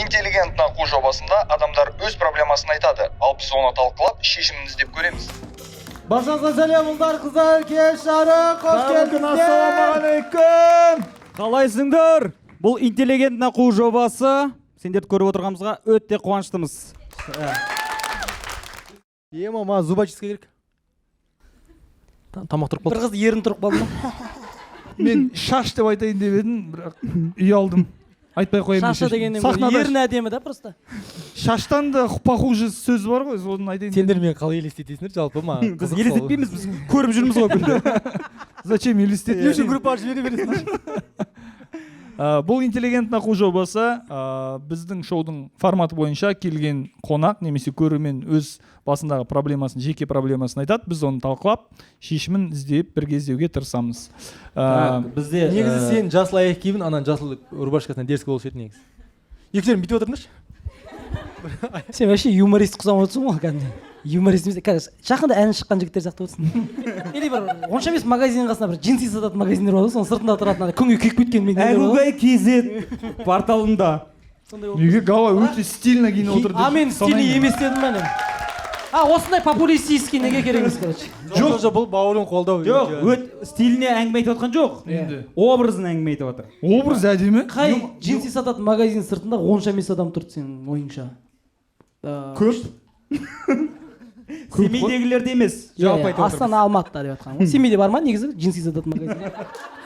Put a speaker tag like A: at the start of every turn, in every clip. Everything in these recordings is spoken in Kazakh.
A: интеллигент нақу жобасында адамдар өз проблемасын айтады, ал біз оны талқылап, шешімін іздеп көреміз.
B: Баршаңызға сәлем ұлдар, қыздар, кеш жарық, қош келдіңіздер.
C: Ассалаумағалейкум. Қалайсыңдар? Бұл интеллигент нақу жобасы. Сендерді көріп отырғанымызға өте қуаныштымыз.
B: Мама, зубочистке керек. Тамақ тұрып қалды.
D: Bir kız yerin тұрып қалды.
E: Мен шаш деп айтайын деп едім, бірақ ұялдым. Айтпай қойайын.
D: Шашы дегеннен ерін әдемі да просто.
E: Шаштан да похуже сөз бар ғой, соны айтайын.
B: Сендер мен қалай елестетесіңдер жалпы ма?
C: Біз елестетпейміз, біз көріп жүрміз ғой күнде.
E: Зачем елестету?
B: Үшін группа жібере бересіңдер.
E: Бұл интеллигент нақу жобасы біздің шоудың форматы бойынша келген қонақ немесе көрермен өз басындағы проблемасын, жеке проблемасын айтады. Біз оны талқылап, шешімін іздеп бірге іздеуге тырысамыз.
C: Бізде
B: Негізі сен жасыл аяқ киімін, анан жасыл рубашкасынан дерскі болушы еді негізі. Екеуін бүйтіп отырыңдаршы.
D: Сен вообще юморист құсам отырсың ғой кәдімгі. Юморист емес, қазір жақында ән шыққан жігіттер сияқты отырсың. Или бір онша емес магазин қасында бір джинсы сататын магазиндер бар ғой, соның сыртында тұратын күнге күйіп кеткен мен.
C: Әгугай KZ порталында.
E: Неге Гала өте стильно киініп отыр деп.
D: Мен стильный емес дедім мен. Осындай популистический неге керек емес, короче.
B: Жоқ, бұл бауырын қолдау.
C: Жоқ, стиліне әңгіме айтып отқан жоқ. Образын әңгіме айтып отыр.
E: Образ әдемі?
D: Қай джинсы сататын магазин сыртында онша емес адам тұрды сенің ойыңша?
E: Көп.
C: Семейдегілерде емес.
D: Жауап айтып отырмыз. Астана, Алматыда деп жатқан. Семейде бар ма негізі джинсы сататын магазин?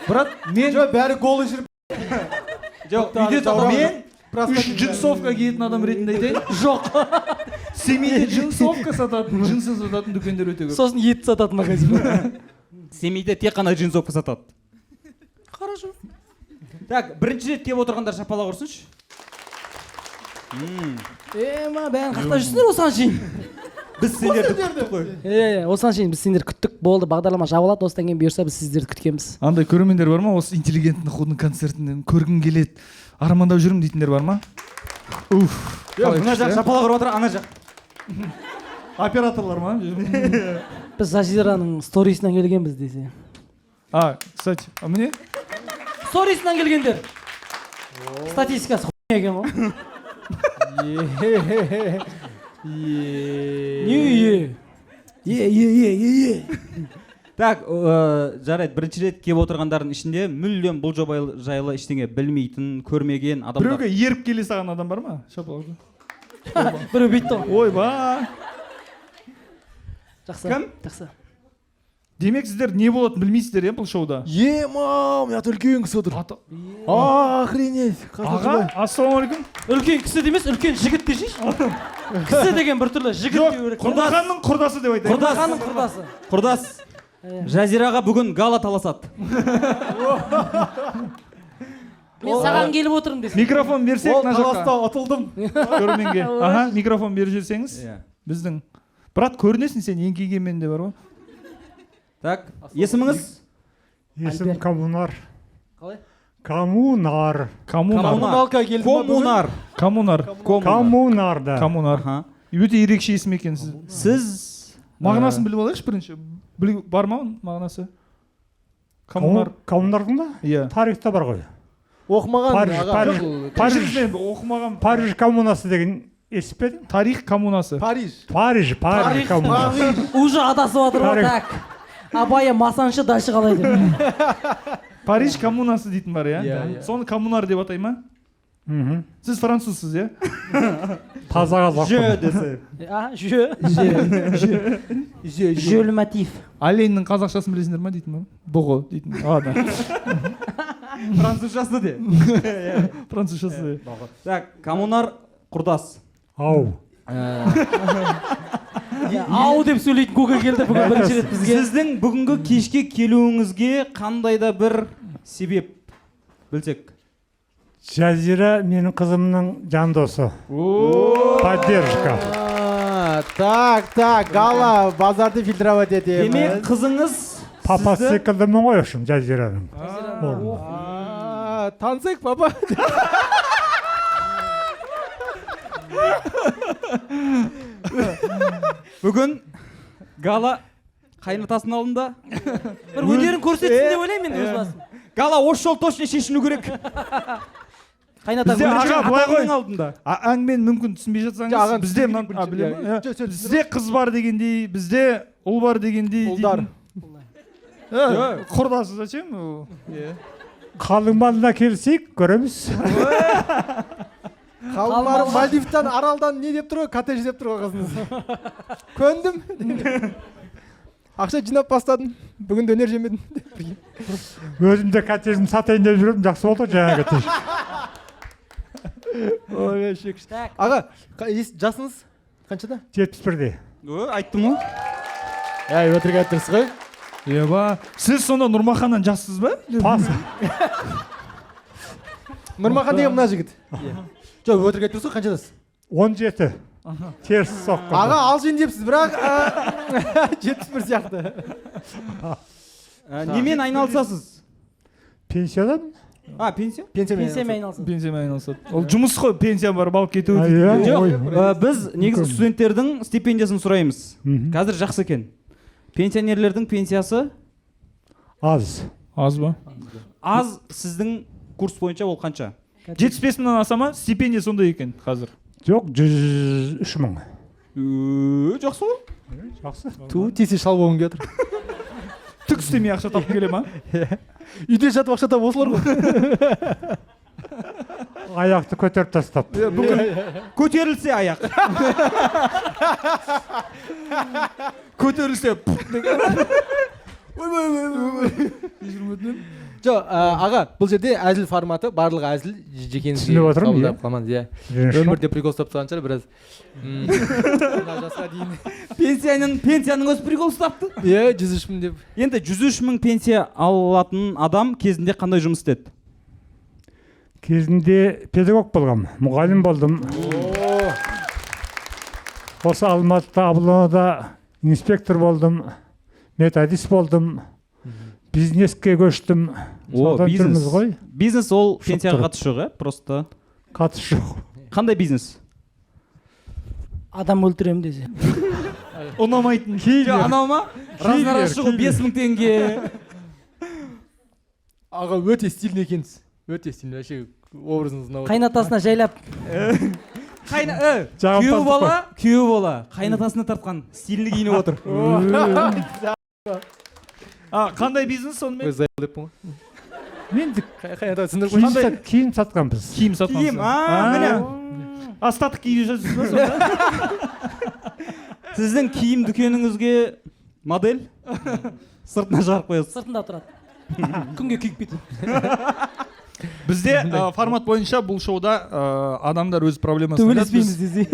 E: Брат, мен
B: бәрі голый жүріп.
E: жоқ, үйде тұрған мен үш джинсовка киетін адам ретінде айтайын.
D: Жоқ.
E: Семейде джинсовка сататын, джинсы сататын дүкендер өте көп.
D: Сосын ет сататын магазин.
C: Семейде тек қана джинсовка сатады.
D: Хорошо.
C: Так, бірінші рет келіп отырғандар шапалақ ұрсыншы.
D: Бәрін қақта жүрсіңдер осыған шейін.
C: Біз сендерді күттік қой.
D: Осыған шейін біз сендер күттік, болды, бағдарлама жабылады, осыдан кейін бұйырса біз сіздерді күткенбіз.
E: Андай көрермендер бар ма? Осы интеллигент нақудың концертінен көргім келеді, армандап жүрмін дейтіндер бар ма?
C: Мына жақ шапалақ ұрып отыр, ана жақ.
E: Операторлар ма?
D: Біз Жазираның сторисінен келгенбіз десе.
E: Кстати, міне?
D: Сторисінен келгендер. Статистикасы хуйня екен ғой.
C: Так, жарайды, бірінші рет келіп отырғандардың ішінде мүлдем бұл жоба жайлы ештеңе білмейтін, көрмеген адамдар.
E: Біреуге еріп келе саған адам бар ма? Шапалақты.
D: Біреу бүйтті ғой.
E: Ойбай.
D: Жақсы.
E: Кім?
D: Жақсы.
E: Демек сіздер не болатынын білмейсіздер, бұл шоуда?
B: Мам, мына үлкен кісі отыр. Охренеть.
E: Аға, ассалаумағалейкум.
D: Үлкен кісі демес, үлкен жігіт дешейші. Кісі деген бір түрлі жігіт деу керек.
E: Құрдаханның құрдасы деп айтайын.
D: Құрдаханның құрдасы.
C: Құрдас, Жазираға бүгін гала таласады.
D: Мен саған келіп отырмын десең.
E: Микрофон берсек мына жаққа.
B: Таласта атылдым.
E: Көрерменге. Микрофон беріп жіберсеңіз. Біздің. Брат, көрінесің сен еңкейгенмен де бар ғой.
C: Так, есіміңіз?
F: Есім Коммунар.
D: Қалай?
F: Коммунар.
B: Коммуналка келді ма?
C: Коммунар.
E: Коммунар.
F: Коммунар, да.
E: Коммунар. Өте ерекше есім екен сіз.
C: Сіз
E: мағынасын біліп алайықшы бірінші. Бар ма мағынасы? Коммунар.
F: Коммунардың ба?
E: Иә.
F: Тарихта бар ғой.
B: Оқымаған.
F: Париж коммунасы деген естіпедің?
E: Тарих коммунасы.
F: Париж
D: Тарих
F: коммунасы.
D: Уже адасып отыр ғой, так. Абайы масаншы дальше қалай деп.
E: Париж коммунасы дейтін бар, иә? Соны коммунар деп атай ма? Сіз французсыз, иә?
F: Таза қазақ.
D: Жөл мотив.
E: Оленнің қазақшасын білесіңдер ма дейтін ба? Бұғы дейтін.
C: французшасы де.
E: Французшасы.
C: Так, коммунар құрдас.
F: Ау.
D: Ау деп сөйлейтін көке келді бүгін бірінші рет бізге.
C: Сіздің бүгінгі кешке келуіңізге қандай да бір себеп білсек?
F: Жазира менің қызымның жан досы. Поддержка.
B: Так, Гала базарды фильтровать етеміз.
C: Демек қызыңыз
F: Папа секілдімін ғой үшін Жазираның.
B: Тансек, папа.
C: Бүгін Гала қайнатасының алдында
D: бір өнерін көрсетсін деп ойлаймын мен өз басым.
C: Гала осы жол точно шешіну керек.
D: Қайната
E: Бізде аға былай ғой.
C: алдында.
E: Әңгімені мүмкін түсінбей жатсаңыз,
B: ағаны
E: бізде
B: түсіндірейік
E: мына
B: бірінші.
E: біле ма?
B: Иә, түсіндірейік.
E: Бізде қыз бар дегендей, бізде ұл бар дегендей.
B: Ұлдар.
E: Құрдасы зачем?
F: қалың малына келсек көреміз.
B: Қалмар Мальдивтан аралдан не деп тұр ғой, коттедж деп тұр ғой қызыңыз. Көндім. Ақша жинап бастадым. Бүгін дөнер жемедім.
F: Өзім де коттеджімді сатайын деп жүрдім, жақсы болды жаңа коттедж.
B: Ой, шекш. Аға, жасыңыз қаншада?
F: 71-де.
C: Айттым ғой.
B: Өтірік айттырсыз ғой.
E: Еба, сіз сонда Нұрмаханнан жассыз ба?
F: Пас.
B: Нұрмахан деген мына жігіт. Жоқ, өтірік айттырсыз ғой, қаншадасыз?
F: 17. Теріс соққан.
B: Аға, алшын депсіз, бірақ 71 сияқты.
C: Немен айналысасыз?
F: Пенсиядан?
C: Пенсия?
D: Пенсиямен айналысады.
E: Пенсиямен айналысады. Ол жұмыс қой, пенсия бар, балып кету.
C: Біз негізі студенттердің стипендиясын сұраймыз. Қазір жақсы екен. Пенсионерлердің пенсиясы
F: Аз.
E: Аз ба?
C: аз, сіздің курс бойынша ол қанша?
E: 75 мыңнан аса ма? Стипендия сондай екен қазір.
F: Жоқ, 103 мың.
C: Жақсы ғой.
F: Жақсы.
B: Ту, тесе шал болғым келіп отыр.
E: Түк істемей ақша тапып келе ма?
B: Үйде жатып ақша тауып осылар ғой.
F: Аяқты көтеріп тастап.
C: Көтерілсе аяқ.
E: Көтерілсе.
B: Жоқ, аға, бұл жерде әзіл форматы, барлығы әзіл жекенізге
F: Түсініп отырмын, иә.
B: қалмаңыз, иә.
F: Жеңіл
B: Өмірде прикол ұстап тұрған шығар, біраз. Мына жасқа дейін.
C: Пенсияның өзі прикол ұстапты.
B: Иә, 103 мың деп.
C: Енді 103 мың пенсия алатын адам кезінде қандай жұмыс істеді?
F: Кезінде педагог болғам, мұғалім болдым. Осы Алматыда, Абылонада инспектор болдым, методист болдым, бизнеске көштім. Содан жүрміз ғой.
C: Бизнес ол пенсияға
F: тұрып.
C: қатысы жоқ, просто
F: Қатысы жоқ.
C: қандай бизнес?
D: Адам өлтірем десе.
E: Ұнамайтын.
C: Анау ма? Разнара шығу 5000 теңге.
B: Аға, өте стильный екенсіз. Өте стильный, вообще образыңыз ұнап отыр.
D: Қайнатасына жайлап.
C: Күйеу бала қайнатасына тартқан стильный киініп отыр.
E: Қандай бизнес сонымен?
B: Өз зайыл деппін ғой.
F: Мен
B: Қайната түсіндіріп қойшы.
F: киім сатқанбыз.
E: Киім сатқансыз.
C: Міне.
E: Астатық киіп жүрсіз ба сонда?
C: Сіздің киім дүкеніңізге модель сыртына жарып қоясыз.
D: Сыртында тұрады. Күнге күйіп кетеді.
E: Бізде формат бойынша бұл шоуда адамдар өз проблемасын
D: Төбелеспейміз десе.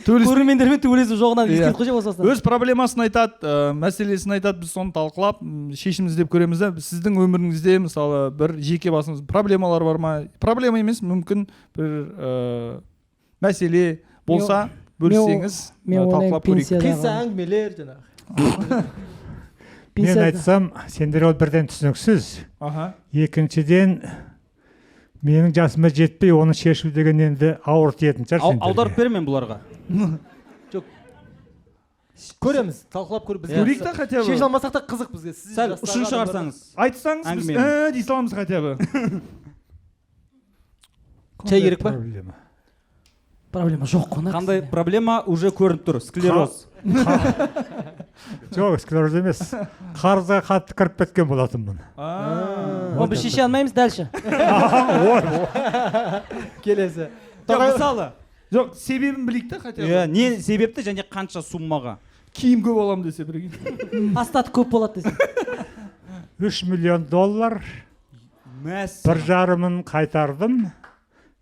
D: Көрермендермен төбелесу жоғынан ескертіп қойшы болсасын.
E: өз проблемасын айтады, мәселесін айтады, біз соны талқылап, шешім іздеп көреміз да. Сіздің өміріңізде мысалы бір жеке басыңыз проблемалар бар ма? Проблема емес, мүмкін бір мәселе болса бөліссеңіз, талқылап көрейік.
B: Қисса әңгімелер жаңағы.
F: Мен айтсам, сендер ол бірден түсініксіз. Екіншіден, менің жасыма жетпей, оны шешу деген енді ауыр тиетін шығар сендерге.
C: Аударып бермен бұларға.
B: Көреміз, талқылап көріп бізге.
E: Көрейік та хотя бы.
B: Шеше алмасақ та қызық бізге.
C: Сәл ұшын шығарсаңыз.
E: Айтсаңыз, біз дей саламыз хотя бы.
B: Чай керек па?
D: Проблема жоқ қой.
C: Қандай проблема уже көрініп тұр. Склероз.
F: Жоқ, склероз емес. Қарызға қатты кіріп кеткен болатынмын.
D: Оны біз шеше алмаймыз, дальше.
B: Келесі.
C: Мысалы.
E: Жоқ, себебін білейік та хотя бы.
C: Не себепті және қанша суммаға?
E: Киім көп аламын десе бірге.
D: Астаты көп болады десе.
F: $3 миллион. 1,5-ын қайтардым.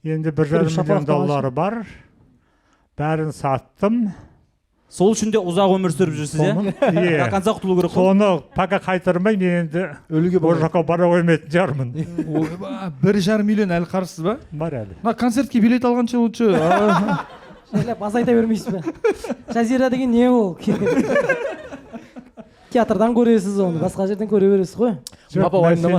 F: Енді $1,5 миллион бар. Бәрін саттым.
C: Сол үшін де ұзақ өмір сүріп жүрсіз,
F: Иә.
C: Қанша құтылу керек қой?
F: Соны пока қайтармай, мен енді
B: өліге
F: ол жаққа бара қоймайтын жармын.
E: 1,5 миллион әлі қарсыз ба?
F: Бар әлі.
E: Мына концертке билет алғанша лучше.
D: Жайлап азайта бермейсіз бе? Жазира деген не ол? Театрдан көресіз оны, басқа жерден көре бересіз ғой.
B: Папа уайымдама.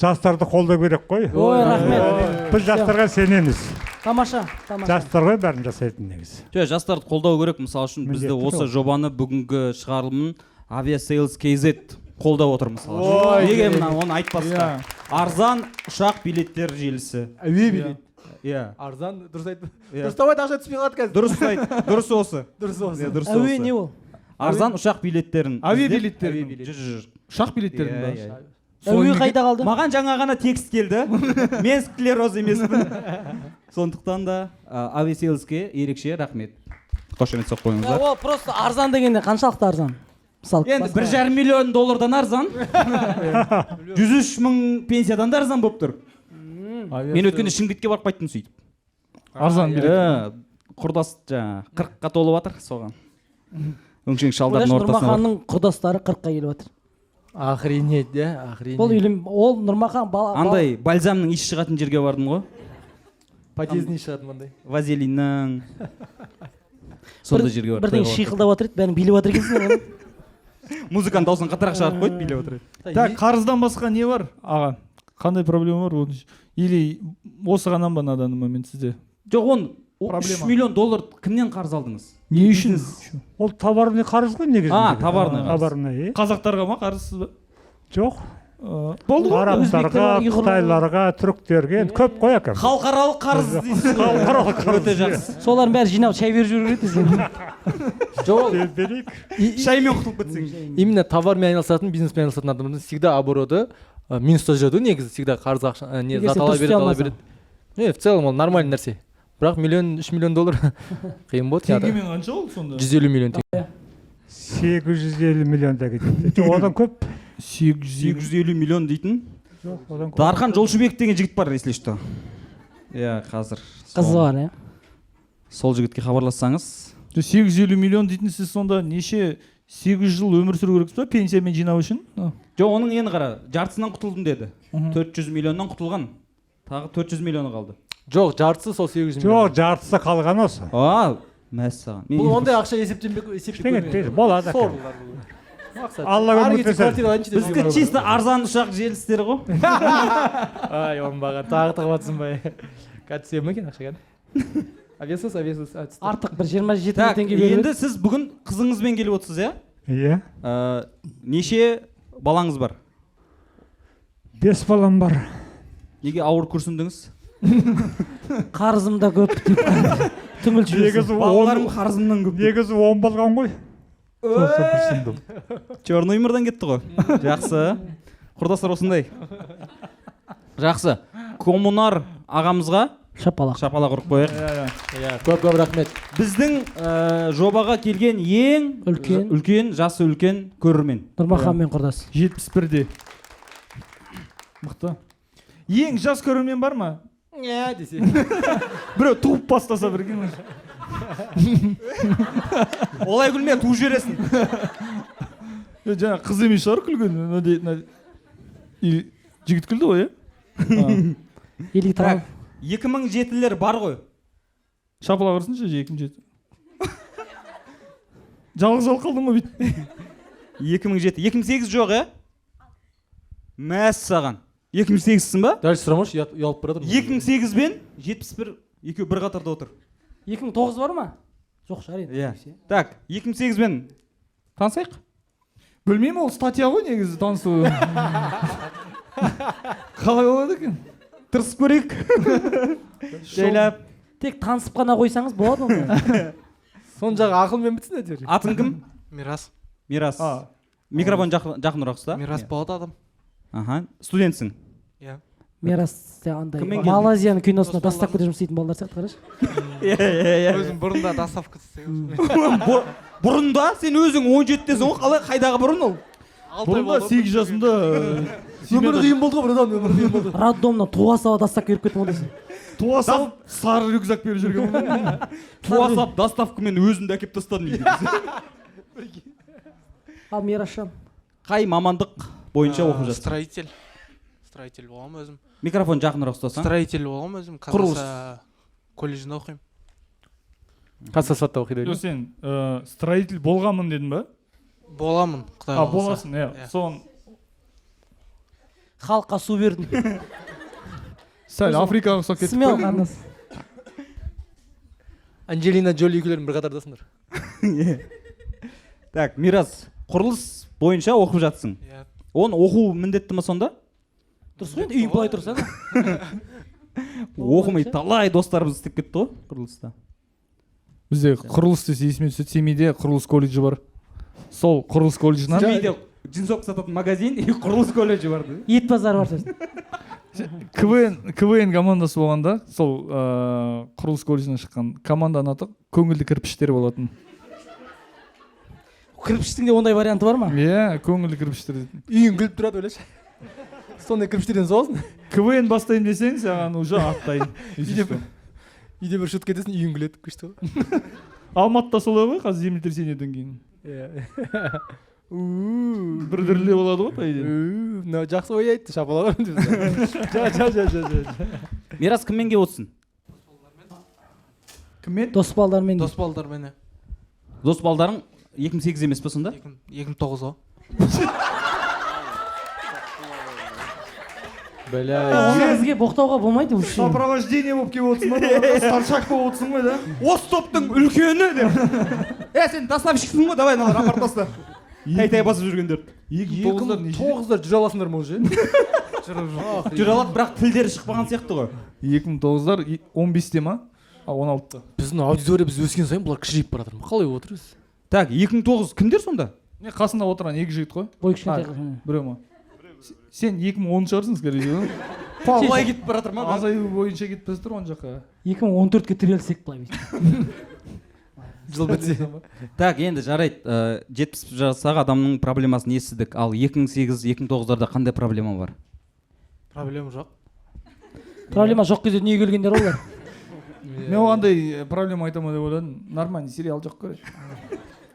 F: Жастарды қолдау керек қой.
D: Ой, рахмет.
F: Біз жастарға сенеміз.
D: Тамаша.
F: Жастар ғой бәрін жасайтын негізі.
C: Жастарды қолдау керек, мысалы үшін бізде осы жобаны бүгінгі шығарылымын Aviasales KZ қолдап отыр мысалы. Неге оны айтпасқа? Арзан ұшақ билеттер желісі.
B: әуе билет
C: Иә.
B: арзан дұрыс айтты
C: Иә.
B: дұрыстамайды ақша түспей қалады қазір
C: Дұрыс айт. Дұрыс осы.
B: дұрыс осы
C: Иә, дұрыс
D: әуе
C: осы.
D: не ол?
C: Арзан ұшақ билеттерін.
E: Әуе
C: іздеп-
E: билеттерін.
C: Жүр.
E: Ұшақ билеттерін
C: Иә,
E: ба?
C: иә.
D: Әуе қайда қалды?
C: Маған жаңа ғана текст келді. Мен склероз емеспін. Сондықтан да авиасейлске ерекше рахмет. Қошемет соқып қойыңыздар.
D: Ол просто арзан дегенде қаншалықты арзан? Мысалы,
C: Енді 1,5 миллион доллардан арзан. 103 мың пенсиядан да арзан болып тұр. Мен өткенде Шымкентке барып қайттым сөйтіп.
E: Арзан билет.
C: Құрдас жаңа 40-қа толып жатыр соған. Өңшең шалдардың
D: ойлашы,
C: ортасына барып.
D: Нұрмаханның құрдастары 40-қа келіп жатыр.
B: охренеть иә охренеть
D: Ол үйлен, ол Нұрмахан
C: Андай бальзамның иісі шығатын жерге бардым ғой.
B: подъездный шығатын мындай
C: Вазелиннің. Сондай жерге барып.
D: бірдеңе шиқылдап жатыр еді, бәрін билеп жатыр екенсің.
C: Музыканың дауысын қатырақ шығарып қойды, билеп отыр.
E: Так, қарыздан басқа не бар, аға? Қандай проблема бар? Или осыған ба наданный момент сізде?
C: Жоқ, он
E: Проблема.
C: 3 миллион доллар кімнен қарыз алдыңыз?
E: Не үшін?
F: ол товарный қарыз ғой негізінде.
C: товарный қарыз.
F: Товарный,
E: Қазақтарға ма қарызсыз ба?
F: жоқ.
E: Болды ғой.
F: Арабтарға, қытайларға, түріктерге енді көп қой әкем.
C: Халықаралық қарыз дейсіз.
F: Халықаралық қарыз.
C: Өте жақсы.
D: Солардың бәрі жинап шай беріп жүру керек десең.
B: жоқ
F: Берейік.
C: Шаймен құтылып кетсең.
B: именно товармен айналысатын бизнеспен айналысатын адамдардың всегда обороты минуста жүреді ғой негізі всегда қарыз ақша не
D: Егер
B: зат
D: сен
B: ала
D: дұрыс
B: береді ала
D: істей
B: береді не в целом ол нормальный нәрсе бірақ 3 миллион доллар қиын болады
E: Теңгемен қанша ол сонда?
B: 150 миллион теңге
F: 850 миллион да кетеді. Жоқ, одан көп.
C: 850 миллион дейтін.
F: Жоқ, одан көп.
C: Дархан Жолшыбек деген жігіт бар, если что. Иә, қазір.
D: Қызы бар, иә.
C: Сол жігітке хабарлассаңыз.
E: 850 миллион дейтін сіз сонда неше 8 жыл өмір сүру керексіз ба пенсиямен жинау үшін?
C: Жоқ, оның енді қара, жартысынан құтылдым деді. 400 миллионнан құтылған. Тағы 400 миллионы қалды.
B: жоқ жартысы сол 800 миллион
F: Жоқ, жартысы қалған осы.
C: Мәссаған.
B: бұл ондай ақша есептеп
F: Ештеңе болады.
B: Сорлылар
F: Алла көмектесер.
C: Біздікі чисто арзан ұшақ желістері ғой.
B: ай оңбаған тағы тығып жатсың ба кәдімгі ма екен ақша кәдімгі авиасыз
D: Артық бір 27
C: Так,
D: теңге беріп.
C: енді сіз бүгін қызыңызбен келіп отырсыз, иә?
F: Иә.
C: Неше балаңыз бар?
F: 5 балам бар.
C: Неге ауыр күрсіндіңіз?
D: Қарызым да көп деп. Түңіліп жүрсің.
C: Балаларым қарызымнан көп.
F: Негізі 10 болған ғой. Сосын күрсіндім.
C: Черный өмірден кетті ғой. Жақсы. Құрдастар осындай. Жақсы. Коммунар ағамызға
D: Шапалақ.
C: шапалақ ұрып қояйық.
B: иә көп рахмет
C: Біздің жобаға келген ең үлкен, жасы үлкен көрермен.
D: Нұрмаханмен құрдас.
E: 71-де. Мықты. Ең жас көрермен бар ма?
B: не десе
E: Біреу туып бастаса бірге.
C: Олай күлме, туып жібересің.
E: Жаңа қыз емес шығар күлген. Жігіт күлді ғой, иә?
D: Елі тарап.
C: 2007-лер бар ғой.
E: Шапалақ ұрсыншы 2007. Жалғыз алып қалдың ғой бүйтіп.
C: 2007. 2008 жоқ, иә? Мәссаған. 2008-сің ба?
B: даже сұрамашы ұялып баратыр
C: 2008 бен 71 екеуі бір қатарда отыр.
D: 2009 бар ма? Жоқ шығар енді.
C: Иә. Так, 2008 бен танысайық.
E: Білмеймін, ол статья ғой негізі танысу. Қалай болады екен?
C: Тырысып көрейік. Жайлап.
D: Тек танысып қана қойсаңыз болады ма?
B: соны жағы ақылмен бітсін әйтеуір
C: Атың кім?
G: Мирас.
C: Мирас. Микрофон жақынырақ ұста.
G: Мирас болады адам.
C: Аха. Студентсің.
G: Иә.
D: Мирас андай
C: Кіммен келдің?
D: Малайзияның киносына доставкада жұмыс істейтін балалар сияқты қарашы.
C: Иә.
G: Өзім бұрында доставка істеген.
C: Бұрында сен өзің 17-тесің ғой, қалай қайдағы бұрын ол?
E: Бұрында 8 жасымда
B: өмір қиын болды ғой братан өмір қиын болды
D: Роддомнан туа сала доставка беріп кеттім ғой дейсің.
E: туа салып сары рюкзак беріп жүрген.
C: Туа сап доставкамен өзімді әкеп тастадым дейді.
D: Ал Мирашам.
C: Қай мамандық бойынша оқып жатсың?
G: Строитель. Строитель боламын өзім.
C: Микрофон жақынырақ ұстасаң.
G: Строитель боламын өзім.
C: Құрылыс.
G: Казаса колледжінде оқимын.
B: Қазсасатта оқиды
E: Жоқ, сен строитель болғанмын дедің ба?
G: Боламын. Құдай қаласа.
E: Боласың, иә. Соны
D: Халыққа су бердім.
E: сәл Африкаға ұқсап кеттік
D: Смел
E: қой.
D: қандас.
B: Анджелина Джоли екеулерің бір қатардасыңдар
C: Так, Мирас, құрылыс бойынша оқып жатсың.
G: Иә.
C: Оны оқу міндетті ме сонда?
D: дұрыс қой енді үйің былай тұрса да
C: оқымай талай достарымыз істеп кетті ғой құрылыста.
E: Бізде құрылыс десе есіме түседі, Семейде құрылыс колледжі бар. Сол құрылыс колледжінен
C: Семейде джинсовка сататын магазин и құрылыс колледжі бар.
D: ет базары бар сосын
E: КВН командасы болғанда, сол құрылыс колледжінен шыққан команданың аты көңілді кірпіштер болатын.
D: кірпіштің де ондай варианты бар ма?
E: Иә, көңілді кірпіштер.
B: үйің күліп тұрады ойлашы. Сондай кірпіштерден соғасың.
E: КВН бастайын десең, саған уже аттайын.
B: Үйде бір шут кетесің, үйің күледі. Күшті ғой.
E: Алматыда солай ғой, қазір землетрясениеден кейін. Бір-бірле болады ғой, по идее.
B: Мына жақсы ой айтты, шапалағам деп.
C: Мирас кіммен келіп отырсың?
E: Кіммен?
D: дос балдармен
G: Дос балдармен.
C: Дос балдарың 2008 емес па сонда?
G: 2009-го.
B: Бля.
D: Сізге боқтауға болмайды вообще.
E: Сопровождение болып келіп отырсың ба? Старшак болып отырсың ғой да?
C: Осы топтың үлкені деп. Сен доставщиксің ғой, давай мыналар апарып таста. Тай-тай басып жүргендер.
B: 2009-дар жүре аласыңдар ма уже?
C: Жүре алады, бірақ тілдері шықпаған сияқты ғой.
E: 2009-дар 15-те ма? 16-та.
B: Біздің аудитория біз өскен сайын бұлар кішірейіп бара жатыр ма? Қалай отырсыз?
C: Так, 2009 кімдер сонда?
E: Қасында отырған екі жігіт қой.
D: Бой кішкентай
E: Біреу ма? Сен 2010 шығарсың, скорее всего.
C: Қалай кетіп бара жатыр ма?
E: Азаю бойынша кетіп жатыр он жаққа.
D: 2014-ке тірелсек былай бүйтіп.
B: Жыл бітсе.
C: Так, енді жарайды. 70 жастағы адамның проблемасын естідік. Ал 2008-2009-дарда қандай проблема бар?
G: Проблема жоқ.
D: Проблема жоқ кезде дүниеге келгендер олар.
E: Мен оғандай проблема айтамын деп ойладым. Нормальный сериал жоқ көреді.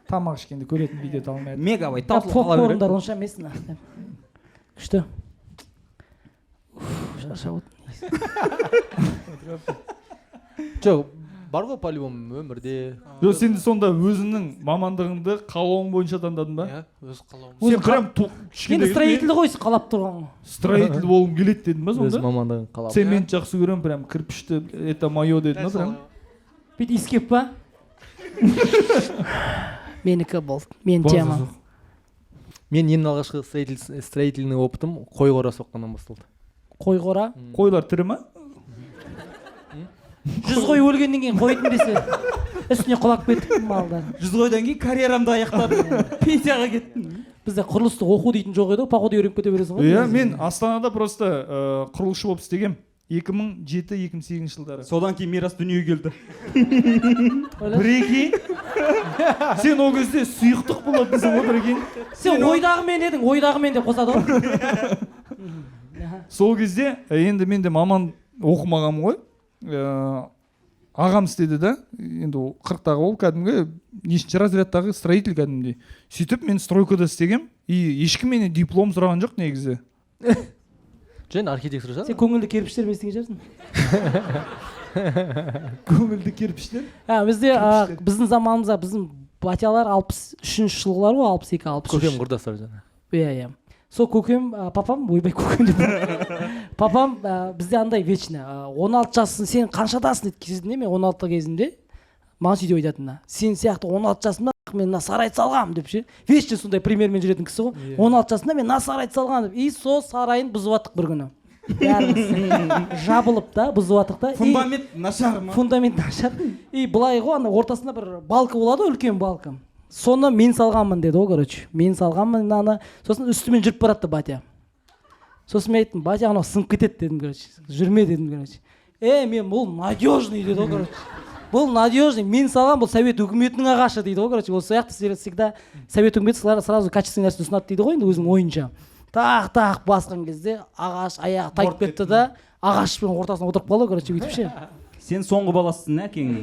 E: Тамақ ішкенде көретін видео алмайды.
C: Мегабайт таусылып қала
D: Попкорндар
C: береді.
D: онша емес на. Күшті. Шаршап
B: Жоқ, бар ғой по-любому өмірде.
E: Жоқ, сен сонда өзіңнің мамандығыңды қалауың бойынша таңдадың ба?
G: Иә, өз қалауым.
E: Сен прям
D: енді строитель ғой қалап тұрған.
E: строитель болғым келеді дедің ба
B: Өз
E: сонда?
B: мамандығын қалап.
E: Цемент жақсы көремін, прям кірпішті, это мое дедің ба прям?
D: Бүйтіп искеп па? Менікі болды. Мен темам.
B: Мен ең алғашқы строительный опытым қой қора соққаннан басталды.
D: Қой қора.
E: Қойлар тірі ма?
D: 100 қой өлгеннен кейін қойдым десе үстіне құлап кетті малдар.
C: 100 қойдан кейін карьерамды аяқтадым. Пенсияға кеттім.
D: Бізде құрылысты оқу дейтін жоқ еді, походу үйреніп кете бересің ғой.
E: Иә, мен Астанада просто құрылысшы болып істегем. 2007-2008 жылдары.
C: Содан кейін Мирас дүниеге келді.
E: Бірекей. Сен ол кезде сұйықтық болатынсың ғой бірекей.
D: Сен ойдағы мен едің, ойдағы мен деп қосады ғой.
E: Сол кезде енді мен де маман оқымағанмын ғой. Ағам істеді да, енді 40-тағы ол кәдімгі нешінші разрядтағы строитель кәдімгідей. Сөйтіп мен стройкада істегем, и ешкім менен диплом сұраған жоқ негізі.
B: Жен архитектор
D: Сен
B: шығар?
D: көңілді кірпіштер естіген шығарсың.
E: Көңілді кірпіштер.
D: Бізде біздің заманымызда біздің батялар 63 жылғылар ғой, 62-63.
B: Көкем құрдастар жаңа.
D: Иә. Сол көкем, папам, ойбай көкем деп. Папам бізде андай вечно 16 жассың, сен қаншадасың дейді кезінде, мен 16 кезімде маған сөйтіп айтатын. Сен сияқты 16 жасымда мен мына сарайды салғам деп ше. Вечно сондай примермен жүретін кісі ғой. 16 жасымда мен мына сарайды салғам деп. И сол сарайын бұзып аттық бір күні. Бәріміз жабылып та, бұзып аттық та.
C: Фундамент нашар ма?
D: Фундамент нашар. И былай ғой, ана ортасында бір балка болады, үлкен балка. Соны мен салғанмын деді ғой, короче. Мен салғанмын мынаны. Сосын үстімен жүріп баратты батя. Сосын мен айттым, батя анау сынып кетеді дедім, короче. Жүрме дедім, короче. Мен бұл надежный деді ғой, короче. Бұл надежный, мен салған, бұл совет үкіметінің ағашы дейді ғой, короче. Ол сияқты всегда совет үкіметі сразу качественный нәрсе ұсынады дейді ғой, енді өзінің ойынша. Тақ басқан кезде ағаш аяғы тайып кетті да, ағашпен ортасына отырып қалды, короче, бүйтіп ше.
C: Сен соңғы баласысың, әкең.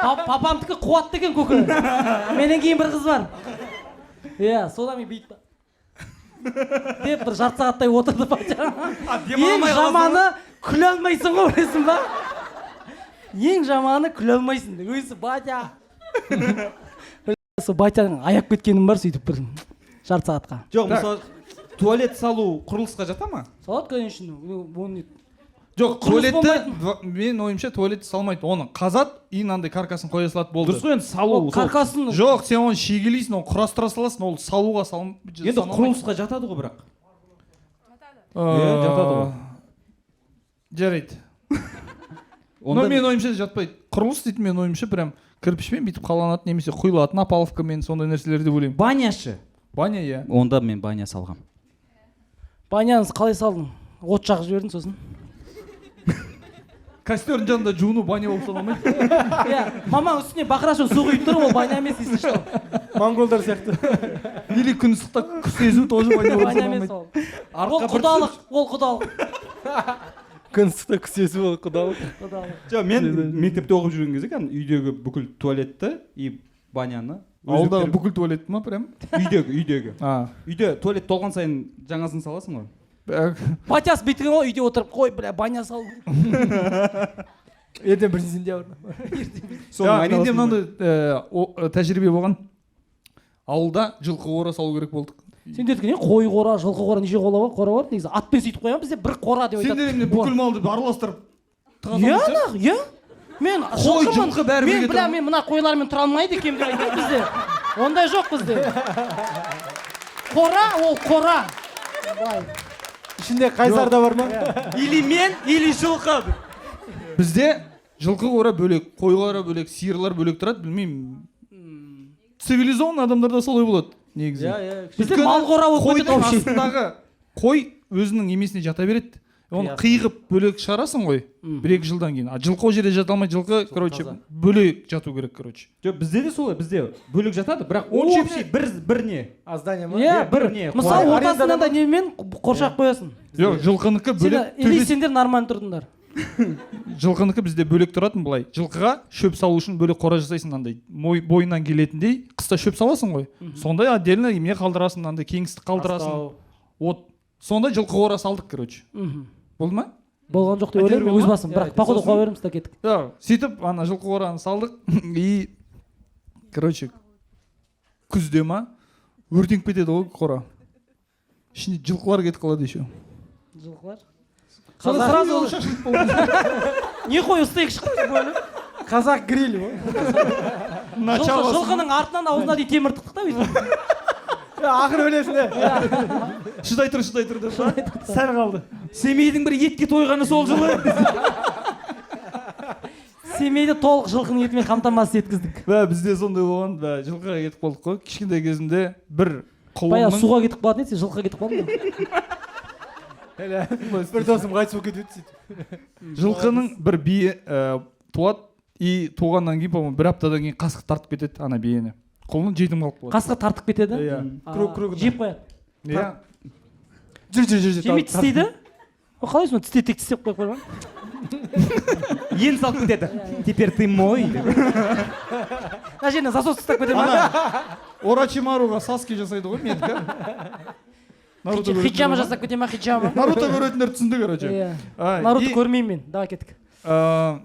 D: Папамдікі қуатты екен көке. Менен кейін бір қыз бар. Иә, содан мен бүйтіп деп бір жарты сағаттай отырды батя. Ең жаманы күле алмайсың ғой, білесің ба? Ең жаманы күле алмайсың. Өзі батя. Сол батяның аяп кеткенім бар сөйтіп бір жарты сағатқа.
C: Жоқ, мысалы туалет салу құрылысқа жата ма?
D: Салат, конечно.
E: Жоқ, туалетті, мен ойымша туалетті салмайды. Оны қазат, и мынандай каркасын қоя салады болды.
C: Дұрыс қой, енді салу.
D: Каркасын.
E: Жоқ, сен оны шегелейсің, оны құрастыра саласың, ол салуға
C: енді құрылысқа жатады ғой бірақ. жатады ғой.
E: Жарайды.
C: Онда
E: Мен ойымша жатпайды. Құрылыс дейді мен ойымша прям кірпішпен бүйтіп қаланады немесе құйылатын опаловкамен сондай нәрселер деп ойлаймын.
C: баняшы.
E: Баня, иә.
C: Онда мен баня салғам.
D: Баняны қалай салдың? От жағып жібердің сосын.
E: Костердің жанында жуыну баня болып саналмайды.
D: Иә, мамаң үстіне бақырашын су құйып тұр, ол баня емес дейсің что?
B: Монголдар сияқты.
E: Или күн ыстықта күз сезу тоже баня болып
D: Баня емес
E: саналмайды.
D: ол. Ол құдалық, ол құдалық.
B: Күн ыстықта күсесі бол құдалық.
C: Жоқ, мен мектепте оқып жүрген кезде үйдегі бүкіл туалетті и баняны
E: Ауылдағы бүкіл туалет ма прям?
C: үйдегі. Үйде туалет толған сайын жаңасын саласың ғой.
D: Батяс бүйткен ғой, үйде отырып, қой, бля, баня сал.
B: Ертең біріншісінде бар.
E: Менде мынандай тәжірибе болған. Ауылда жылқы қора салу керек болдық.
D: Сендер айтқан, қой қора, жылқы қора, неше қора бар? Негізі атпен сөйтіп қоямын, бізде бір қора деп айтады.
E: Сендер бүкіл малды араластырып
D: Иә. Мен
E: қой, жылқы бәрі бірге тұр.
D: Мен мына қойлармен тұра алмайды екенмін деп айтады бізде. Ондай жоқ бізде. Қора, ол қора.
B: Ішінде қайсар да бар ма?
C: Или мен, или жылқы.
E: Бізде жылқы қора бөлек, қой қора бөлек, сиырлар бөлек тұрады, білмеймін. Цивилизованный адамдарда солай болады, негізі.
D: Бізде мал қора болып кетеді
E: Қойдың
D: вообще.
E: астындағы қой өзінің емесіне жата береді. Оны қиғып бөлек шығарасың ғой, 1-2 жылдан кейін. Жылқы о жерде жата алмайды, жылқы, короче, бөлек жату керек, короче.
C: Жоқ, бізде де солай, бізде бөлек жатады, бірақ общий бір не.
B: Аздание ма?
D: Иә, бір. Мысалы ортасында да немен қоршақ қоясың.
E: Жоқ, жылқыныкі бөлек.
D: Или сендер нормально тұрдыңдар.
E: Жылқыныкі бізде бөлек тұратын былай. Жылқыға шөп салу үшін бөлек қора жасайсың андай. Бойынан келетіндей қыста шөп саласың ғой. Сондай отдельно еме қалдырасың, андай кеңістік қалдырасың. Вот. Сондай жылқы қора салдық, короче. Болды ма?
D: Болған жоқ деп ойлаймын, өз басым. Бірақ походу қоя береміз, та кеттік.
E: Сөйтіп ана жылқы қораны салдық и короче күзде ма өртеніп кетеді ғой қора. Ішінде жылқылар кетіп қалады еще.
D: Жылқылар?
E: Сразу шашылып болды.
D: Не қой, стейк шықты деп ойлаймын.
B: Қазақ гриль ма?
D: Жылқының артынан аузына дейін темір тықтық та өйтіп.
B: Ақыры өлесің де.
E: Шыдай тұр деп сәл қалды.
C: Семейдің бір етке тойғаны сол жылы.
D: Семейді толық жылқының етімен қамтамасыз еткіздік.
E: Бізде сондай болған, жылқыға кетіп қалдық қой. Кішкентай кезімде бір
D: Бая
E: құлынның
D: суға кетіп қалатын еді, сен жылқыға кетіп қалдың ба?
B: Бір досым қайтыс болып кетіп сөйтіп.
E: жылқының бір бие туады и туғаннан кейін, по-моему, бір аптадан кейін қасқыр тартып кетеді ана биені. Құлын жетім қалып қалады.
D: Қасқыр тартып кетеді?
E: Иә.
B: Круг.
D: Жеп қояды.
E: Иә.
B: Жүр.
D: Жемей тістейді? Қалай сонда тістеп тістеп қойып қойған?
C: Ен салып кетеді. Теперь ты мой.
D: Мына жеріне засос ұстап кетеді ма?
E: Орочимаруға саски жасайды ғой менікі.
D: Хиджама жасап кете ма, хиджама?
E: Наруто көретіндер түсінді, короче.
D: Наруто көрмеймін мен, давай кеттік.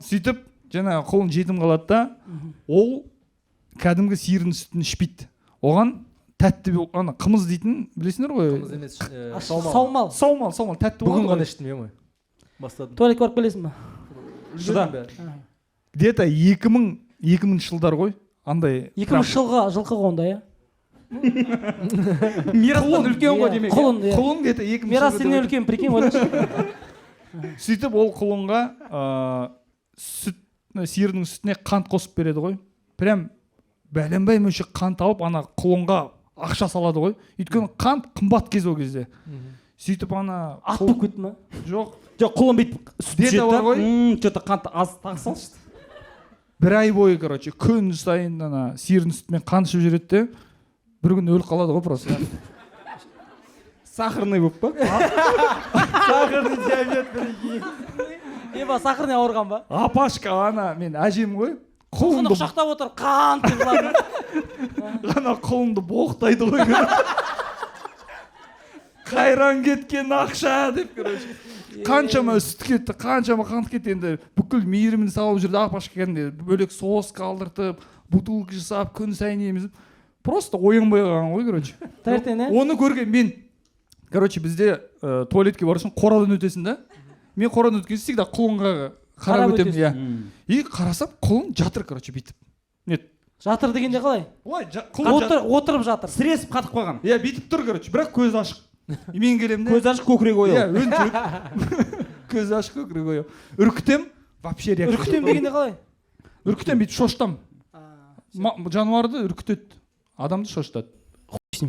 E: Сөйтіп, жаңағы құлын жетім қалады да, ол кәдімгі сиырдың сүтін ішпейді. Оған тәтті, ана қымыз дейтін, білесіңдер ғой?
B: Қымыз емес,
D: Саумал.
E: Саумал, тәтті болады.
B: Бүгін ғана іштім, ема. Бастадым.
D: Туалетке барып келесің ба?
C: Шыда.
E: Где-то 2000 жылдар ғой, андай.
D: 2000 жылғы жылқы ғой онда, иә?
C: Мирастан үлкен ғой демек.
E: Құлын где-то 2000
D: Мирас сенен үлкен, прикинь, ойлашы.
E: Сөйтіп ол құлынға сиырдың сүтіне қант қосып береді ғой. Прям бәленбай мөлшер қант алып, ана құлынға ақша салады ғой. Өйткені қант қымбат кез ол кезде. Сөйтіп ана
D: ат болып кетті ма?
E: Жоқ,
C: Құлын бүйтіп сүт
E: жеді.
C: Что-то қант аз тақсалшы.
E: Бір ай бойы, короче, күн сайын ана сиырдың сүтімен қант ішіп жүреді де, бір күн өліп қалады ғой просто.
C: Сахарный болып па?
B: Сахарный диабет бірге.
D: Еба, сахарный ауырған ба?
E: Апашка, ана, мен әжем ғой.
D: Құлынды құшақтап отырып, қант деп жылады.
E: Ана құлынды боқтайды ғой. Қайран кеткен ақша деп, короче. Қаншама сүт кетті, қаншама қант кетті, енді бүкіл мейірімін салып жүрді. Апашка кәдімгі бөлек соус қалдыртып, бутылка жасап, күн сайын емізіп. Просто оянбай қалған ғой, короче.
D: Тәртен,
E: оны көрген мен, короче, бізде туалетке барышын қорадан өтесің да. Мен қорадан өткен всегда құлынға қарап өтемін, иә. И қарасам, құлын жатыр, короче, бүйтіп. Нет.
D: Жатыр дегенде қалай?
E: Олай,
D: отырып жатыр.
C: Сіресіп қатып қойған.
E: Иә, бүйтіп тұр, короче, бірақ көзі ашық. мен келемін де
C: көз ашық көкірек ояу.
E: иә өнтек көз ашық көкірек ояу үркітем вообще реакция
D: үркітем дегенде қалай?
E: үркітем бүйтіп шошытам жануарды үркітеді адамды шошытады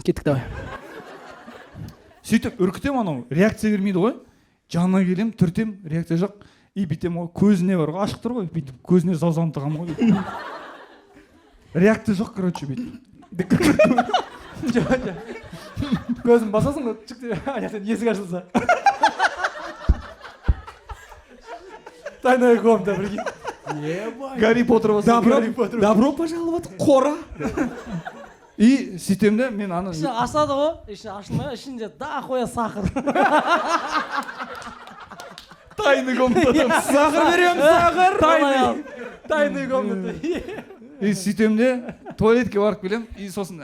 D: кеттік давай.
E: сөйтіп үркітем анау реакция бермейді ғой жанына келем түртем реакция жоқ и бүйтем ғой көзіне бар ғой ашық тұр ғой бүйтіп көзіне заузанып тығамын ғой бүйтіп реакция жоқ короче бүйтіп
B: көзін басасың ғой чық деп аяқтан есік ашылса тайная комната прикинь.
E: гарри поттер болса
C: Добро пожаловать қора.
E: и сөйтем де мен аны
D: іші ашады ғой іші ашылмай ішінде дохуя сахар.
E: тайный комната
C: Сахар беремін, сахар.
B: Тайная комната.
E: и сөйтем де туалетке барып келем и сосын